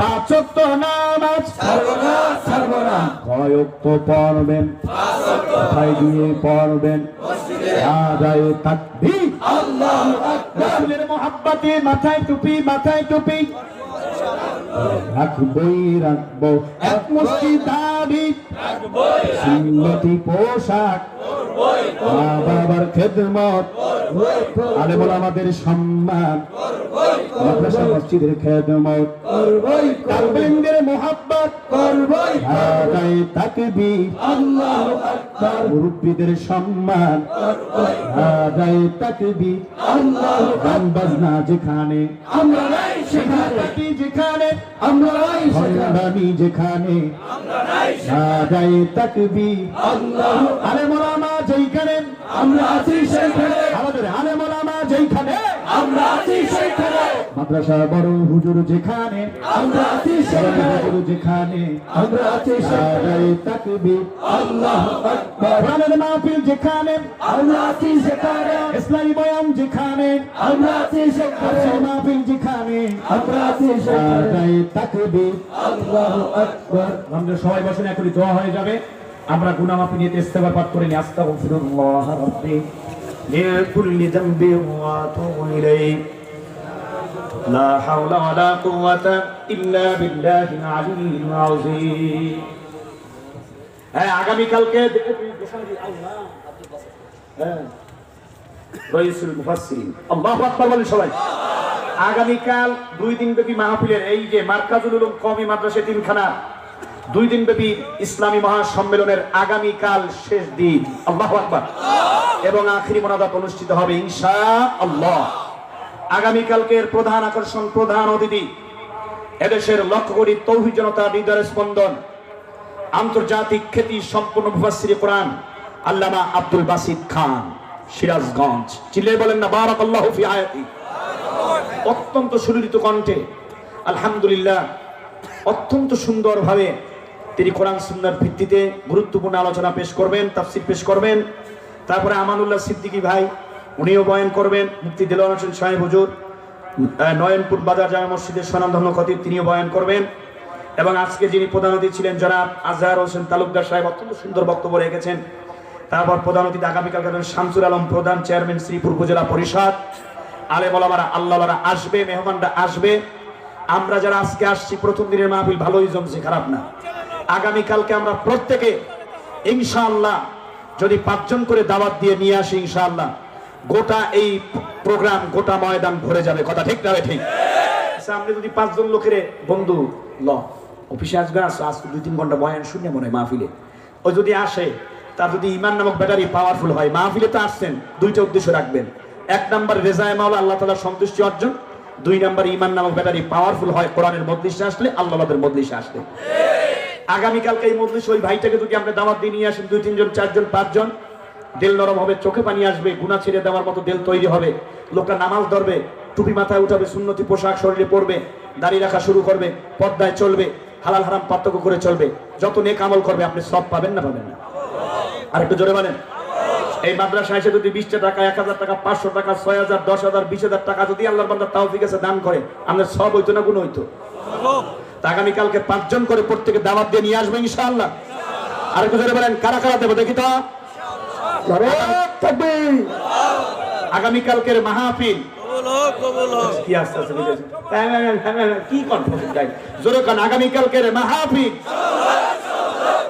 5 ওয়াক্ত নামাজ ছাড়ব না, কয় ওয়াক্ত পড়বেন, কোথায় গিয়ে পড়বেন, আদায়ে তাকবীর, আল্লাহু আকবার, রাসূলের মুহাব্বতে মাথায় টুপি, মাথায় টুপি রাখবো, এক মুষ্টি দাড়ি, সুন্নতি পোশাক, মা বাবার খেদমত, আলেম ওলামাদের সম্মান, মাদ্রাসা মসজিদের খেদমত, তালিবের মুহাব্বত, আদায়ে তাকবীর, আল্লাহু আকবার, মুরব্বীদের সম্মান, আদায়ে তাকবীর, আল্লাহু আকবার, গান বাজনা যেখানে আমরা নাই সেখানে, যেখানে আমরা নাই সেখানে, যেখানে আমরা নাই আদায়ে তাকবীর, আল্লাহু আকবার, আলেম ওলামা যেখানে আমরা আছি সেখানে, আমাদের আলেম ওলামা যেখানে আমরা আছি সেখানে, মাদ্রাসা বড় হুজুর যেখানে আমরা আছি সেখানে, হুজুর যেখানে আমরা আছি সেখানে, আদায়ে তাকবীর, আল্লাহু আকবার, কোরআনের মাহফিল যেখানে আমরা আছি সেখানে, ইসলামী বয়ান যেখানে আমরা আছি সেখানে, মাহফিল যেখানে আমরা আছি সেখানে, আদায়ে তাকবীর, আল্লাহু আকবার। আমরা সবাই বসেন, এখনই দোয়া হয়ে যাবে। আমরা গুনাহ মাফি নিয়ে ইস্তেগফার পাঠ করে নি, আস্তাগফিরুল্লাহ রাব্বি মিন কুল্লি যামবি ওয়া আতুবু ইলাইহি, লা হাওলা ওয়ালা কুওয়াতা ইল্লা বিল্লাহিল আলিয়্যিল আযীম। আগামী কালকে রাইসুল মুফাসসিরিন, আল্লাহু আকবার বলেন সবাই। আগামীকাল 2 দিন ব্যাপী মাহফিলের এই যে মারকাজুল উলুম কওমি মাদ্রাসা তিনখানা 2 দিন ব্যাপী ইসলামী মহাসম্মেলনের আগামীকাল শেষ দিন, আল্লাহু আকবার, এবং আখিরি মোনাজাত অনুষ্ঠিত হবে ইনশাআল্লাহ। আগামীকালকের প্রধান আকর্ষণ, প্রধান অতিথি, এদেশের লক্ষ কোটি তৌহিদ জনতা হৃদয়ের স্পন্দন, আন্তর্জাতিক খ্যাতি সম্পন্ন মুফাসসিরে কোরআন আল্লামা আব্দুল বাসিত খান, সিরাজগঞ্জ। চিল্লায়ে বলেন না বারাকাল্লাহু ফি আয়াতি। অত্যন্ত সুললিত কণ্ঠে আলহামদুলিল্লাহ অত্যন্ত সুন্দরভাবে তিনি কোরআন সুন্নাহর ভিত্তিতে গুরুত্বপূর্ণ আলোচনা পেশ করবেন, তাফসীর পেশ করবেন। তারপরে আমানুল্লাহ সিদ্দিকী ভাই, উনিও বয়ান করবেন। মুফতি দেলোয়ার হোসেন সাহেব হুজুর, নয়নপুর বাজার জামে মসজিদের স্বনামধন্য খতিব, তিনিও বয়ান করবেন। এবং আজকে যিনি প্রধান অতিথি ছিলেন জনাব আজহার হোসেন তালুকদার সাহেব, অত্যন্ত সুন্দর বক্তব্য রেখেছেন। তারপর প্রধান অতিথি আগামীকাল শামসুল আলম প্রধান, চেয়ারম্যান শ্রীপুর উপজেলা পরিষদ, আলেম ওলামারা আল্লাহওয়ালা আসবে, মেহমানরা আসবে। আমরা যারা আজকে আসছি, প্রথম দিনের মাহফিল ভালোই জমছে, খারাপ না। আগামীকালকে আমরা প্রত্যেকে ইনশাআল্লাহ যদি 5 জন করে দাওয়াত দিয়ে নিয়ে আসি, ইনশাআল্লাহ গোটা এই প্রোগ্রাম, গোটা ময়দান ভরে যাবে। কথা ঠিক না? ঠিক। সামনে যদি 5 জন লোকের বন্ধু অফিসে আসবে, আজকে 2-3 ঘন্টা বয়ান শুনে মনে হয় মাহফিলে, ও যদি আসে, তার যদি ইমান নামক ব্যাটারি পাওয়ারফুল হয়, মাহফিলে তো আসছেন, 2টা উদ্দেশ্য রাখবেন। 1 নম্বর রেজায়ে মাওলা, আল্লাহ তাআলার সন্তুষ্টি অর্জন। 2 নম্বর ইমান নামক ব্যাটারি পাওয়ারফুল হয় কোরআনের মজলিসে আসলে, আল্লাহর মজলিসে আসলে। আগামীকালকে এই মজলিস ওই ভাইটাকে যদি আমরা দাওয়াত দিয়ে নিয়ে আসেন, 2-3 জন, 4 জন, 5 জন, দিল নরম হবে, চোখে পানি আসবে, গুনাহ ছেড়ে দেওয়ার মতো দিল তৈরি হবে। লোকটা নামাজ ধরবে, টুপি মাথায় উঠাবে, সুন্নতি পোশাক শরীরে পরবে, দাড়ি রাখা শুরু করবে, পর্দায় চলবে, হালাল হারাম পার্থক্য করে চলবে। যত নেক আমল করবে আপনি সব পাবেন না পাবেন না? আর একটু জোরে বলেন। এই মাদ্রাসা এসে যদি 20টা টাকা, 1000 টাকা, 500 টাকা, 6000, 10000, 20000 টাকা যদি আল্লাহর বান্দার তৌফিক আছে দান করে, আমাদের সব হইতো না, গুণ হইতো। তা আগামীকালকে 5 জন করে প্রত্যেকে দাওয়াত দিয়ে নিয়ে আসবে ইনশাআল্লাহ। আর একটু জোরে বলেন, কারা কারা দেবো দেখি তো। আগামীকালকের মাহফিল কি আস্তে আস্তে কি কনফারেন্স গাই জোরে কান, আগামীকালকের মাহফিল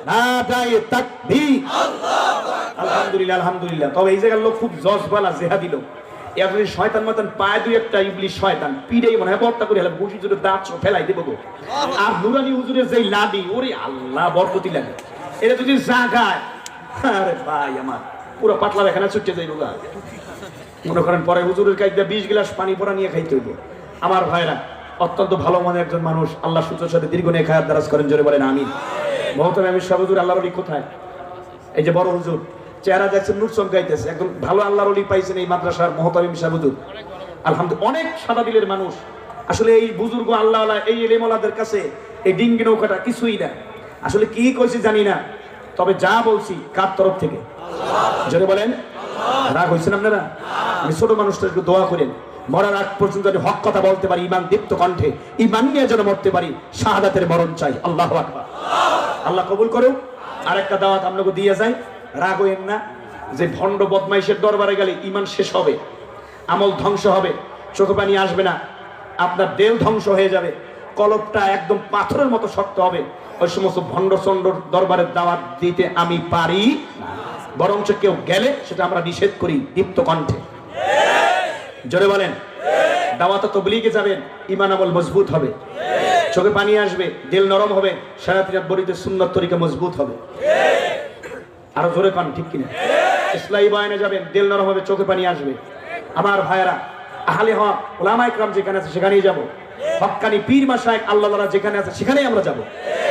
নাদায়ে তাকবীর। আলহামদুলিল্লাহ আলহামদুলিল্লাহ। তবে এই জায়গার লোক খুব জজবালা জেহাদি লোক। এখন শয়তান মতন পায় দুই একটা ইবলিশ শয়তান পিড়েই মনে হয় বর্তা করে হেলে বসি জোরে দাঁত ফেলাই দেবো গো। আর নুরানি হুজুরের যেই লাডি, ওরে আল্লাহ বরকতি লাগে। এটা যদি জাগায়, আরে ভাই আমার পুরো পাতলা এখানে ছুটতে যাই রোগা। মনে করেন পরে হুজুরের কাছে 20 গ্লাস পানি পরা নিয়ে খাইতে হইব। আমার ভাইরা অত্যন্ত ভালো মনের একজন মানুষ, আল্লাহ সূত্রের সাথে দীর্ঘ নেক হায়াত দারাজ করেন, জোরে বলেন আমিন। মহতরম আমির সাহেব হুজুর আল্লাহর ওলি কোথায়? এই যে বড় হুজুর চেহারা দেখছেন, নূর চমকাইতেছে, একদম ভালো আল্লাহর ওলি পাইছেন এই মাদ্রাসার মহতরম আমির সাহেব হুজুর। আলহামদুলিল্লাহ অনেক সাদা দিলের মানুষ। আসলে এই বুজুর্গ আল্লাহ এই এলেমওয়ালাদের কাছে এই ডিঙ্গি নৌকাটা কিছুই না। আসলে কি কইছি জানি না, তবে যা বলছি কার তরফ থেকে, জোরে বলেন। রাগ হয়েছেন আপনারা? আমি ছোট মানুষটা একটু দোয়া করেন, মরার আগ পর্যন্ত হক কথা বলতে পারি, ইমান দীপ্ত কণ্ঠে, ইমান নিয়ে যেন মরতে পারি, শাহাদাতের মরণ চাই। আল্লাহু আকবার। আল্লাহ কবুল করুক। আরেকটা দাওয়াত আপনাকে দিয়ে যায়, রাগ হইেন না। যে ভণ্ড বদমাইশের দরবারে গেলে ইমান শেষ হবে, আমল ধ্বংস হবে, চোখে পানি আসবে না, আপনার দেল ধ্বংস হয়ে যাবে, কলবটা একদম পাথরের মতো শক্ত হবে। ওই সমস্ত ভণ্ড চণ্ডর দরবারের দাওয়াত দিতে আমি পারি না। বরঞ্চ কেউ গেলে সেটা আমরা নিষেধ করি দীপ্ত কণ্ঠে, জোরে বলেন। দাওয়াত তাবলীগে যাবেন, ঈমান আমল মজবুত হবে, চোখে পানি আসবে, দিল নরম হবে, শায়াতিরাত বরিতে সুন্নাত তরিকা মজবুত হবে। আরো জোরে কান, ঠিক কিনা? ইসলাহি বয়ানে যাবেন, দিল নরম হবে, চোখে পানি আসবে। আমার ভাইয়েরা আহলে হক উলামায়ে কেরাম যেখানে আছে সেখানেই যাব। হক্কানি পীর মাশায়েখ আল্লাহওয়ালা যেখানে আছে সেখানেই আমরা যাব।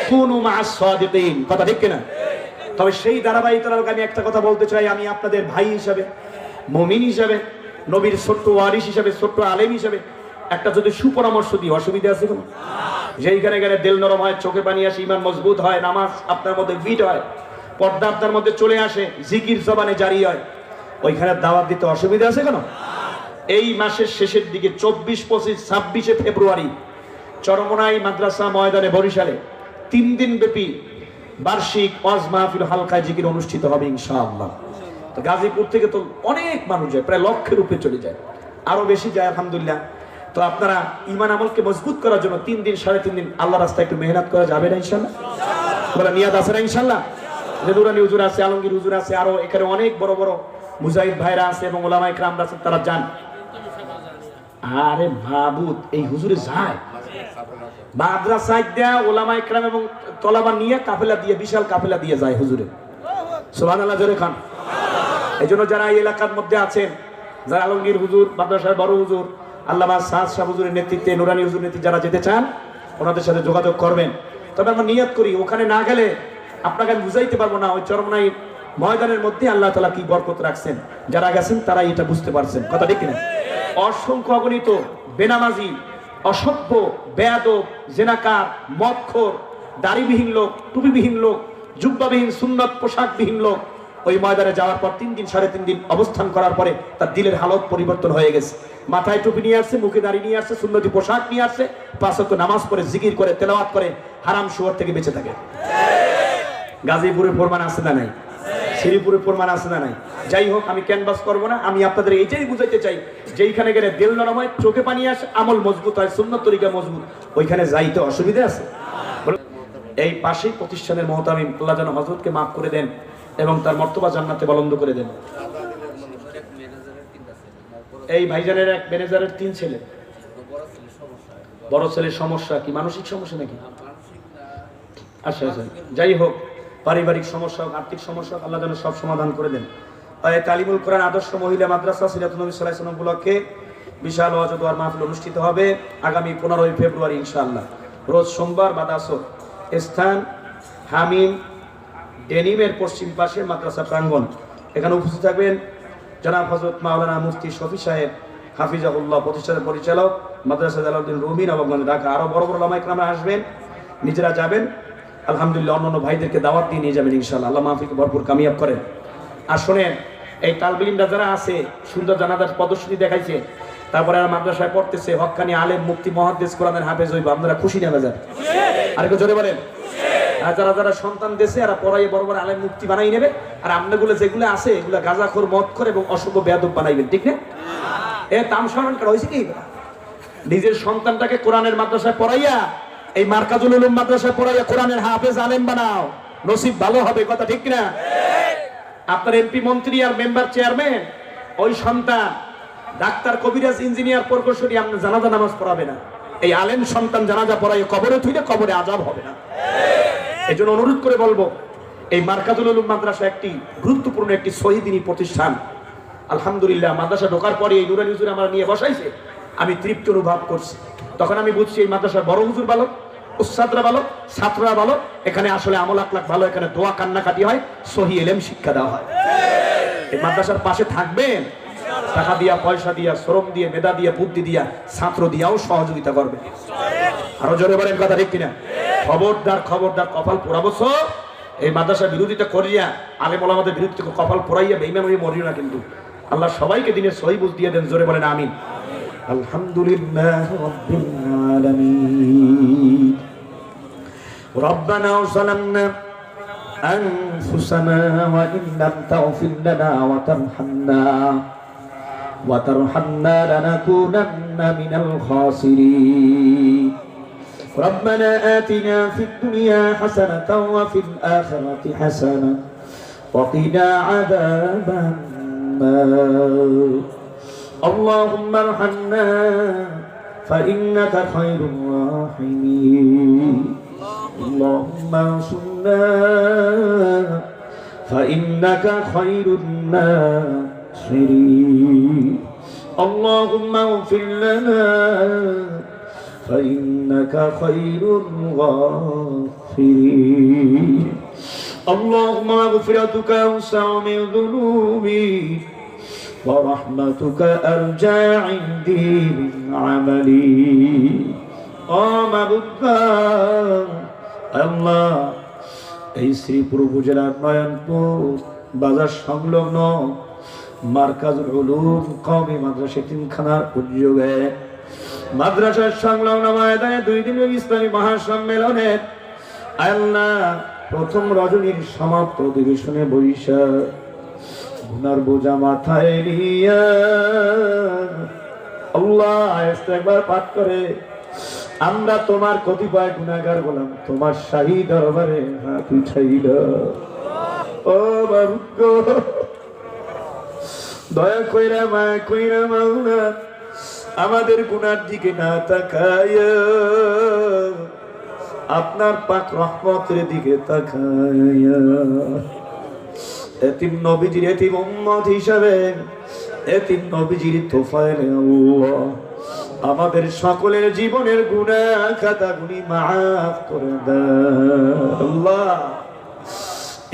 কুনু মা'আস সাদিকিন, কথা ঠিক কিনা? তবে সেই ধারাবাহিকতার আমি একটা কথা বলতে চাই, আমি আপনাদের ভাই হিসাবে, মুমিন হিসাবে, নবীর ছোট্ট ওয়ারিস হিসাবে, ছোট্ট আলেম হিসাবে একটা যদি সুপরামর্শ দিই, অসুবিধা আছে কোনো? যেইখানে গেলে দিল নরম হয়, চোখে পানি আসে, ঈমান মজবুত হয়, নামাজ আপনার মধ্যে ফিট হয়, পর্দা আপনার মধ্যে চলে আসে, জিকির জবানে জারি হয়, ওইখানে দাওয়াত দিতে অসুবিধা আছে কেন? এই মাসের শেষের দিকে 24, 25, 26 ফেব্রুয়ারি চরমোনাই মাদ্রাসা ময়দানে বরিশালে 3 দিন ব্যাপী বার্ষিক ওয়াজ মাহফিল হালকা জিকির অনুষ্ঠিত হবে ইনশাআল্লাহ। তো গাজীপুর থেকে তো অনেক মানুষ যায়, প্রায় লক্ষের উপরে চলে যায়, আরো বেশি যায় আলহামদুলিল্লাহ। তো আপনারা ঈমান আমলকে মজবুত করার জন্য 3 দিন 3.5 দিন আল্লাহ রাস্তায় একটু মেহনত করা যাবে না ইনশাআল্লাহ? বলে নিয়াত আছে না ইনশাআল্লাহ? যে নুরানি হুজুর আছে, আলমগীর হুজুর আছে, আরো এখানে অনেক বড় বড় মুজাহিদ ভাইরা আছে এবং উলামায়ে কেরাম আছে, তারা যান। আরে মাবুদ, এই হুজুরে যায় মাদ্রাসায় দেয়া উলামায়ে কেরাম এবং তলাবা নিয়ে কাফেলা দিয়ে, বিশাল কাফেলা দিয়ে যায় হুজুরে। সুবহানাল্লাহ, জোরে খান। এই জন্য যারা এই এলাকার মধ্যে আছেন, যারা আলমগীর হুজুর, মাদ্রাসার বড় হুজুর, আল্লামা সাদ শাহ হুজুরের নেতৃত্বে, নুরানি হুজুর নেতৃত্বে যারা যেতে চান ওনাদের সাথে যোগাযোগ করবেন। তবে আমরা নিয়ত করি, ওখানে না গেলে আপনাকে আমি বুঝাইতে পারবো না ওই চরমোনাই ময়দানের মধ্যে আল্লাহ তাআলা কি বরকত রাখছেন। যারা গেছেন তারা এটা বুঝতে পারছেন, কথা ঠিক না? অসংখ্য অগণিত বেনামাজি, অসভ্য, বেয়াদব, জেনাকার, মদখোর, দাড়িবিহীন লোক, টুপিবিহীন লোক, জুব্বাবিহীন সুন্নত পোশাকবিহীন লোক ওই ময়দানে যাওয়ার পর 3 দিন 3.5 দিন অবস্থান করার পরে তার দিলের হালত পরিবর্তন হয়ে গেছে। মাথায় টুপি নিয়ে আসছে, মুখে দাড়ি নিয়ে আসছে, সুন্নতি পোশাক নিয়ে আসছে, 5 ওয়াক্ত নামাজ পড়ে, জিকির করে, তেলাওয়াত করে, হারাম শুয়োর থেকে বেঁচে থাকে। গাজীপুরের প্রমাণ আছে না নাই? শ্রীপুরের প্রমাণ আছে না নাই? যাই হোক, আমি ক্যানভাস করবো না, আমি আপনাদের এইটাই বুঝাইতে চাই, যেইখানে গেলে দিল নরম হয়, চোখে পানি আসে, আমল মজবুত হয়, সুন্নত তরিকা মজবুত, ওইখানে যাইতে অসুবিধা আছে? এই পাশেই প্রতিষ্ঠানের মহতামিম, আল্লাহ যেন হযরতকে মাফ করে দেন এবং তার মর্তবা জান্নাতে বুলন্দ করে দেন। এই ভাইজানের এক ম্যানেজারের 3 ছেলে, বড় ছেলের সমস্যা কি, মানসিক সমস্যা নাকি? আচ্ছা আচ্ছা, যাই হোক, পারিবারিক সমস্যা হোক, আর্থিক সমস্যা হোক, আল্লাহ যেন সব সমাধান করে দেন। তালিমুল কোরআন আদর্শ মহিলা মাদ্রাসা সিরাতুন নবী সাল্লাল্লাহু আলাইহি ওয়াসাল্লাম উপলক্ষে বিশাল ওয়াজ ও দোয়ার মাহফিল অনুষ্ঠিত হবে আগামী 15 ফেব্রুয়ারি ইনশাআল্লাহ, রোজ সোমবার বাদ আসর। স্থান হামিম ডেনিমের পশ্চিম পাশে মাদ্রাসা প্রাঙ্গণ। এখানে উপস্থিত থাকবেন জনাব হযরত মাওলানা মুফতি শফি সাহেব হাফিজাহুল্লাহ, প্রতিষ্ঠানের পরিচালক মাদ্রাসা জালালউদ্দিন রুমি, নবাবগঞ্জ, ঢাকা। আরো বড় বড় উলামায়ে কেরাম আসবেন, নিজেরা যাবেন, আলহামদুলিল্লাহ অন্যান্য ভাইদেরকে দাওয়াত দিয়ে নিয়ে যাবেন ইনশাআল্লাহ। আল্লাহ মাহফিলকে ভরপুর কামিয়াব করেন। আর শোনেন, এই তালবিলিমরা যারা আছে সুন্দর জানাজার প্রদর্শনী দেখাইছে, তারপরে আর মাদ্রাসায় পড়তেছে, হক্কানি আলেম মুফতি মুহাদ্দিস কোরআনের হাফেজ হইব, আপনারা খুশি না বাজার? আর একটু জোরে বলেন। আর যারা যারা সন্তান দেশে আর পড়াই বড় বড় আলেম মুফতি বানাই নেবে, আর আপনাগুলো যেগুলো আছে এগুলো গাঁজাখোর মদখোর এবং অশুভ বেয়াদব বানাইবেন, ঠিক না? এ তামসারণ করা হয়েছে কি? নিজের সন্তানটাকে কোরআনের মাদ্রাসায় পড়াইয়া, এই মার্কাজুল উলুম মাদ্রাসায় পড়াইয়া কোরআনের হাফেজ আলেম বানাও, নসিব ভালো হবে, কথা ঠিক না? আপনার এমপি মন্ত্রী আর মেম্বার চেয়ারম্যান ওই সন্তান ডাক্তার কবিরাজ ইঞ্জিনিয়ার প্রকৌশলী আপনার জানাজা নামাজ পড়াবে না, এই আলেম সন্তান জানাজা পড়াইয়া কবরে থুইলে কবরে আযাব হবে না। এই জন্য অনুরোধ করে বলবো, এই মার্কাজুল উলুম মাদ্রাসা একটি গুরুত্বপূর্ণ একটি শহীদিনী প্রতিষ্ঠান। আলহামদুলিল্লাহ, মাদ্রাসা ঢোকার পরে এই নুরানি হুজুর আমার নিয়ে বসাইছে, আমি তৃপ্তি অনুভব করছি। তখন আমি বুঝছি এই মাদ্রাসার বড় হুজুর ভালো, উস্তাদরা ভালো, ছাত্ররা ভালো, এখানে আসলে আমল আখলাক ভালো, এখানে দোয়া কান্নাকাটি হয়, সহি ইলম শিক্ষা দেওয়া হয়। এই মাদ্রাসার পাশে থাকবেন, টাকা দিয়া, পয়সা দিয়া, শ্রম দিয়ে, মেধা দিয়া, বুদ্ধি দিয়া, ছাত্র দিয়াও সহযোগিতা করবে। আরো জোরে বলেন, কথা ঠিক কিনা? খবরদার খবরদার, কপাল পোড়াবো সব। এই মাদ্রাসার বিরোধিতা করিয়া, আলেম ওলামাদের বিরুদ্ধে কপাল পোড়াইয়া বেঈমান হয়ে মরিও না কিন্তু। আল্লাহ সবাইকে দিনের সহি বুঝ দিয়ে দেন, জোরে বলেন আমিন। আলহামদুলিল্লাহ রাব্বিল আলামিন। রব্বানা যালামনা আনফুসানা ওয়া ইন লাম তাগফির লানা ওয়া তারহামনা লানাকুনান্না মিনাল খাসিরিন। ربنا آتنا في الدنيا حسنة وفي الآخرة حسنة وقنا عذاب النار. اللهم ارحمنا فإنك خير الراحمين. اللهم انصرنا فإنك خير الناصرين. اللهم اغفر لنا فإنك خير الغافرين. اللهم مغفرتك أوسع من ذنوبي ورحمتك أرجى عندي من عملي. আল্লাহ, এই শ্রীপুর উপজেলার নয়নপুর বাজার সংলগ্ন মার্কাজুল উলুম কওমি মাদ্রাসা এতিমখানার উদ্যোগে মাদ্রাসার সংলগ্ন ময়দানে 2 দিনের ইসলামী মহাসম্মেলনের আল্লাহ প্রথম রজনীর সমাপ্ত অধিবেশনে বৈশা গুনার বোঝা মাথায় নিয়া আল্লাহ একবার পাঠ করে আমরা তোমার কতিপয় গুনাহগার গোলাম তোমার শাহী দরবারে হাত উঠাইলা। ও বাবুক, দয়া কইরা মায়া কইরা মাওলা আমাদের গুনার দিকে না তাকায়া আপনার পাক রহমতের দিকে তাকায়া এতিম নবীজির এতিম উম্মত হিসাবে এতিম নবীজির তোফায়েলে আল্লাহ আমাদের সকলের জীবনের গুনাহ খাতাগুলি মাফ করে দাও। আল্লাহ,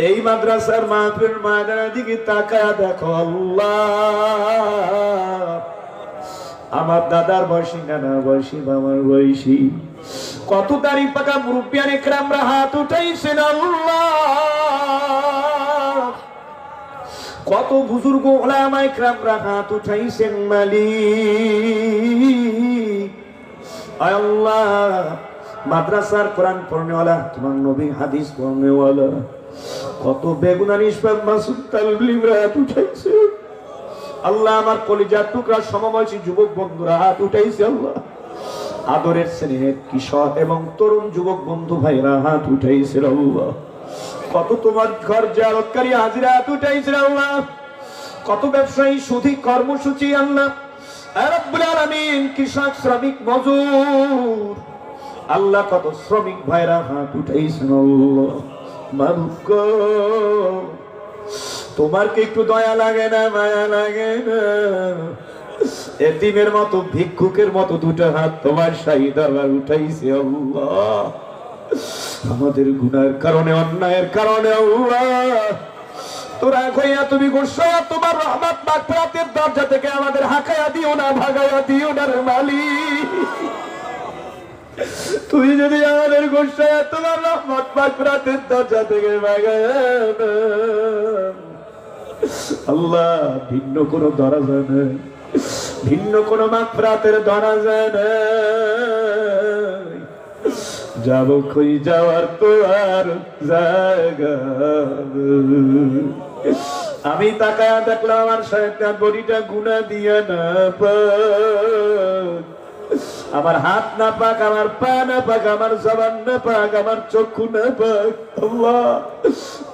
এই মাদ্রাসার মাহফিল ময়দানের দিকে তাকায়া দেখো আল্লাহ, আমার দাদার বয়সী, নানার বয়সী, বাবার বয়সী কত দাড়ি পাকা মুরব্বিয়ান ইকরামরা হাত উঠাইছেন আল্লাহ, কত বুজুর্গ উলামা ইকরামরা হাত উঠাইছেন মালিক। আল্লাহ, মাদ্রাসার কোরআন পড়নেওয়ালা, তোমার নবী হাদিস পড়নেওয়ালা কত বেগুনা নিষ্পাপ মাসুদ তালবিলিমরা হাত উঠাইছে আল্লাহ, আমার কলিজার টুকরা সমবয়সী যুবক বন্ধুরা হাত উঠাইছে আল্লাহ, আদরের স্নেহের কিশোর এবং তরুণ যুবক বন্ধু ভাইরা হাত উঠাইছে আল্লাহ, কত তোমার ঘর জিয়ারতকারী হাজিরা হাত উঠাইছে আল্লাহ, কত ব্যবসায়ী সুধী কর্মসূচি আল্লাহ রব্বুল আলামিন, কৃষক শ্রমিক মজুর আল্লাহ কত শ্রমিক ভাইরা হাত উঠাইছেন আল্লাহ। মাবুক, তোমার কি একটু দয়া লাগে না, মায়া লাগে না? এতিমের মতো ভিক্ষুকের মতো 2টা হাত তোমার শাহী দরবার উঠাইছে আল্লাহ, আমাদের গুনাহের কারণে, অন্যায়ের কারণে আল্লাহ তোরা কইয়া তুমি গোসা তোমার রহমত মাগফিরাতের দরজা থেকে আমাদের হাকায়া দিও না, ভাগায়া দিও না রে মালিক। তুই যদি আমাদের গোসা তোমার রহমত মাগফিরাতের দরজা থেকে ভাগায়া আল্লাহ ভিন্ন কোনো দরজা নেই, ভিন্ন কোনো মাগফিরাতের দরজা নেই। যাব কই যাওয়ার তো আর জায়গা। আমি তাকায়া দেখলাম আমার শয়তান বডিটা গুনাহ দিয়া না পাক, আমার হাত না পাক, আমার পা না পাক, আমার জবান না পাক, আমার চক্ষু না পাক, আল্লাহ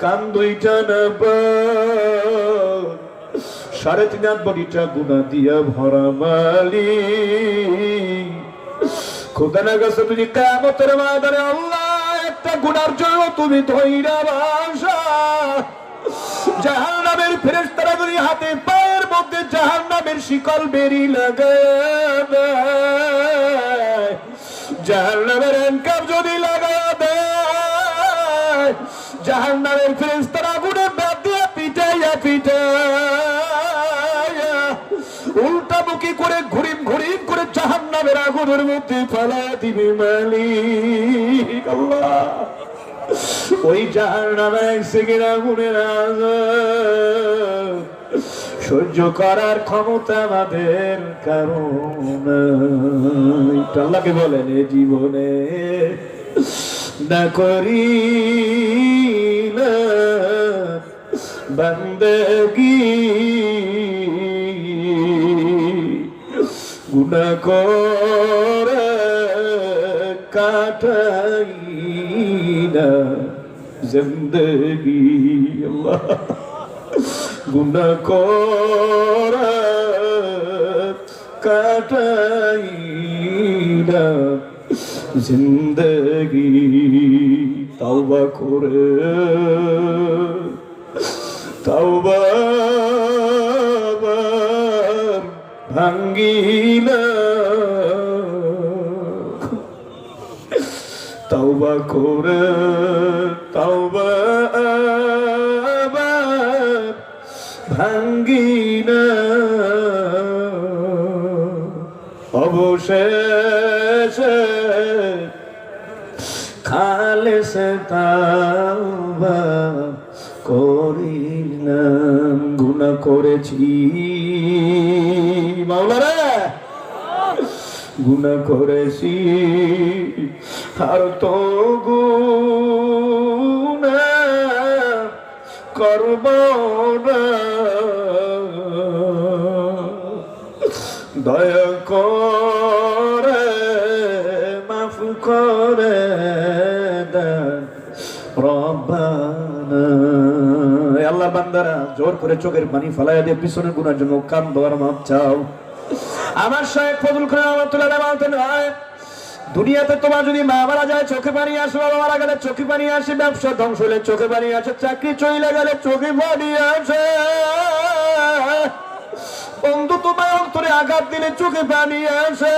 কান দুইটা না পাক, 3.5 হাত বডিটা গুনাহ দিয়া ভরা মালিক। খোদার কাছে তুমি কিয়ামতের ময়দানে আল্লাহ একটা গুনার জন্য তুমি ধইরা বাসা, জাহান্নামের ফেরেশতারা যদি হাতে পায়ের মধ্যে জাহান্নামের শিকল বেরি লাগায়, জাহান্নামের হ্যান্ডকাপ যদি লাগায় দেয়, জাহান্নামের ফেরেশতারা আগুনে বাদ দিয়ে পিটাইয়া পিটাইয়া উল্টামুখী করে ঘুরিম ঘুরিম করে জাহান্নামের আগুনের মধ্যে ফেলা দিবে মালিক। আল্লাহ ওই জাহান্নামের এক সেকেন্ড আগুনের আযাব সহ্য করার ক্ষমতা আমাদের কারণ আল্লাহকে বলেন এ জীবনে না করি না বান্দেগি, গুনাহ করে কাটাই না জিন্দেগি। আল্লাহ গুনাহ করে কাটাই না জিন্দেগি। তাওবা করে তাওবা ভাঙ্গিলা, তাওবা করে তাওবা ভাঙ্গিনা, অবশেষে খালেসে তাওবা করিলাম। গুনাহ করেছি মাওলানা, গুনাহ করেছি আর তো গুনাহ করব না, দয়া করে মাফ করে দেন রব্বানা। আল্লাহ বান্দারা জোর করে চোখের পানি ফেলাইয়া দিয়ে পিছনের গুনার জন্য কান দেওয়ার মাপ চাও। আমার শায়েখ ফজলুল করিম রহমাতুল্লাহ আলাইহি বলতেন, দুনিয়াতে তোমার যদি মা মারা যায় চোখে পানি আসে, বাবা মারা গেলে চোখে পানি আসে, ব্যবসা ধ্বংস হলে চোখে পানি আসে, চাকরি চলে গেলে চোখে পানি আসে, বন্ধু তোমার অন্তরে আঘাত দিলে চোখে পানি আসে।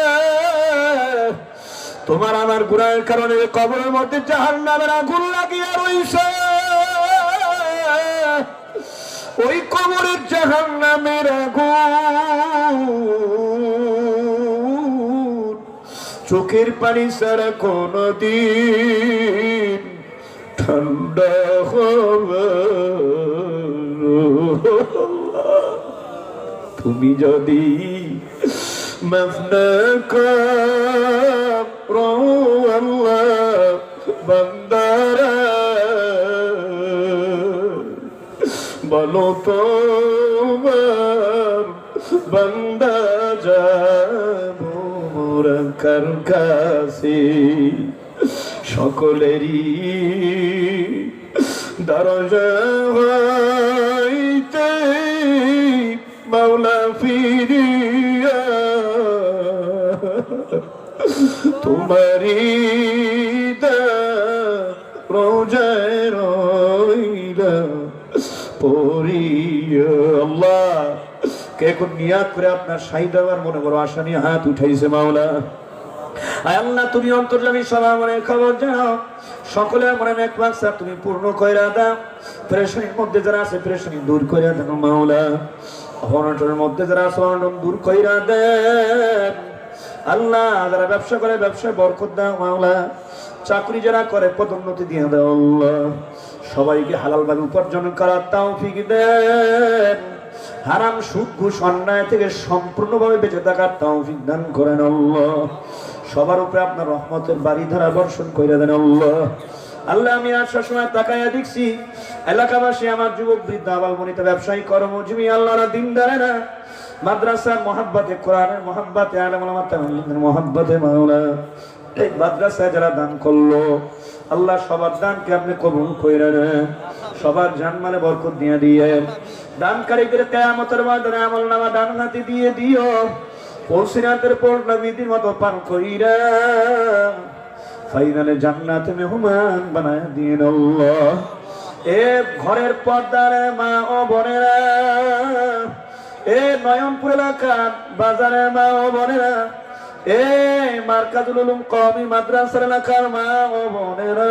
তোমার আমার গুনাহের কারণে কবরের মধ্যে জাহান্নামের আগুন লাগিয়ে রইছে, ওই কবরের জাহান্নামের আগুন চোখের পানি ছাড়া কোনদিন ঠান্ডা হবে। তুমি যদি মাফ না করো আল্লাহ বান্দারা, বলো তোমার বান্দা যাবো মোরা কার কাছে, সকলেরই দরজা হইতে মাওলা ফিরিয়া তোমারি রোজায় রইলা পড়িয়া। আল্লাহ কে কোন নিয়াত করে আপনার শাহী দেওয়ার মনে বড় আশা নিয়ে হাত উঠাইছে মাওলা। আয় আল্লাহ তুমি অন্তর্যামী, সবার মনের খবর জানো, সকলের মনে এক মাকসাদ তুমি পূর্ণ কইরা দাও। পেরেশানির মধ্যে যারা আছে পেরেশানি দূর কইরা দেন মাওলা, অনটনের মধ্যে যারা আছে অনটন দূর কইরা দেন আল্লাহ। যারা ব্যবসা করে ব্যবসায় বরকত দাও মাওলা, চাকরি যারা করে পদোন্নতি দিয়ে দাও আল্লাহ। সবাইকে হালালভাবে উপার্জন করার তৌফিক দেন, হারাম সুদ ঘুষ অন্যায় থেকে সম্পূর্ণভাবে বেঁচে থাকার তৌফিক দান করেন আল্লাহ। সবার উপরে আপনার রহমতের বাড়িধারা বর্ষণ করে দেন আল্লাহ। আল্লাহ আমি আসার সময় তাকাইয়া দেখছি এলাকাবাসী, আমার যুবক বৃদ্ধ আবাল বনিতা ব্যবসায়ী কর্মজীবী আল্লাহরা দিনদারেরা মাদ্রাসার মহাব্বতে, কোরআনের মহাব্বতে, আলেম ওলামা তাআলিমের মহাব্বতে মাওলা এই মাদ্রাসায় যারা দান করলো আল্লাহ সবার দানকে আপনি কবুল কইরা নেন, সবার জানমালে বরকত দিয়ে দিয়ে দানকারীদের কিয়ামতের ময়দানে আমলনামা ডান হাতে দিয়ে দিও, পৌঁছিনাতের পর নবীদের মতো পান কইরা ফাইনালে জান্নাতে মেহমান বানায় দিন আল্লাহ। এ ঘরের পর্দার মা ও বোনেরা, এ নয়নপুর এলাকার বাজারের মা ও বোনেরা, এ মার্কাজুল উলুম কওমি মাদ্রাসার এলাকার মা ও বোনেরা,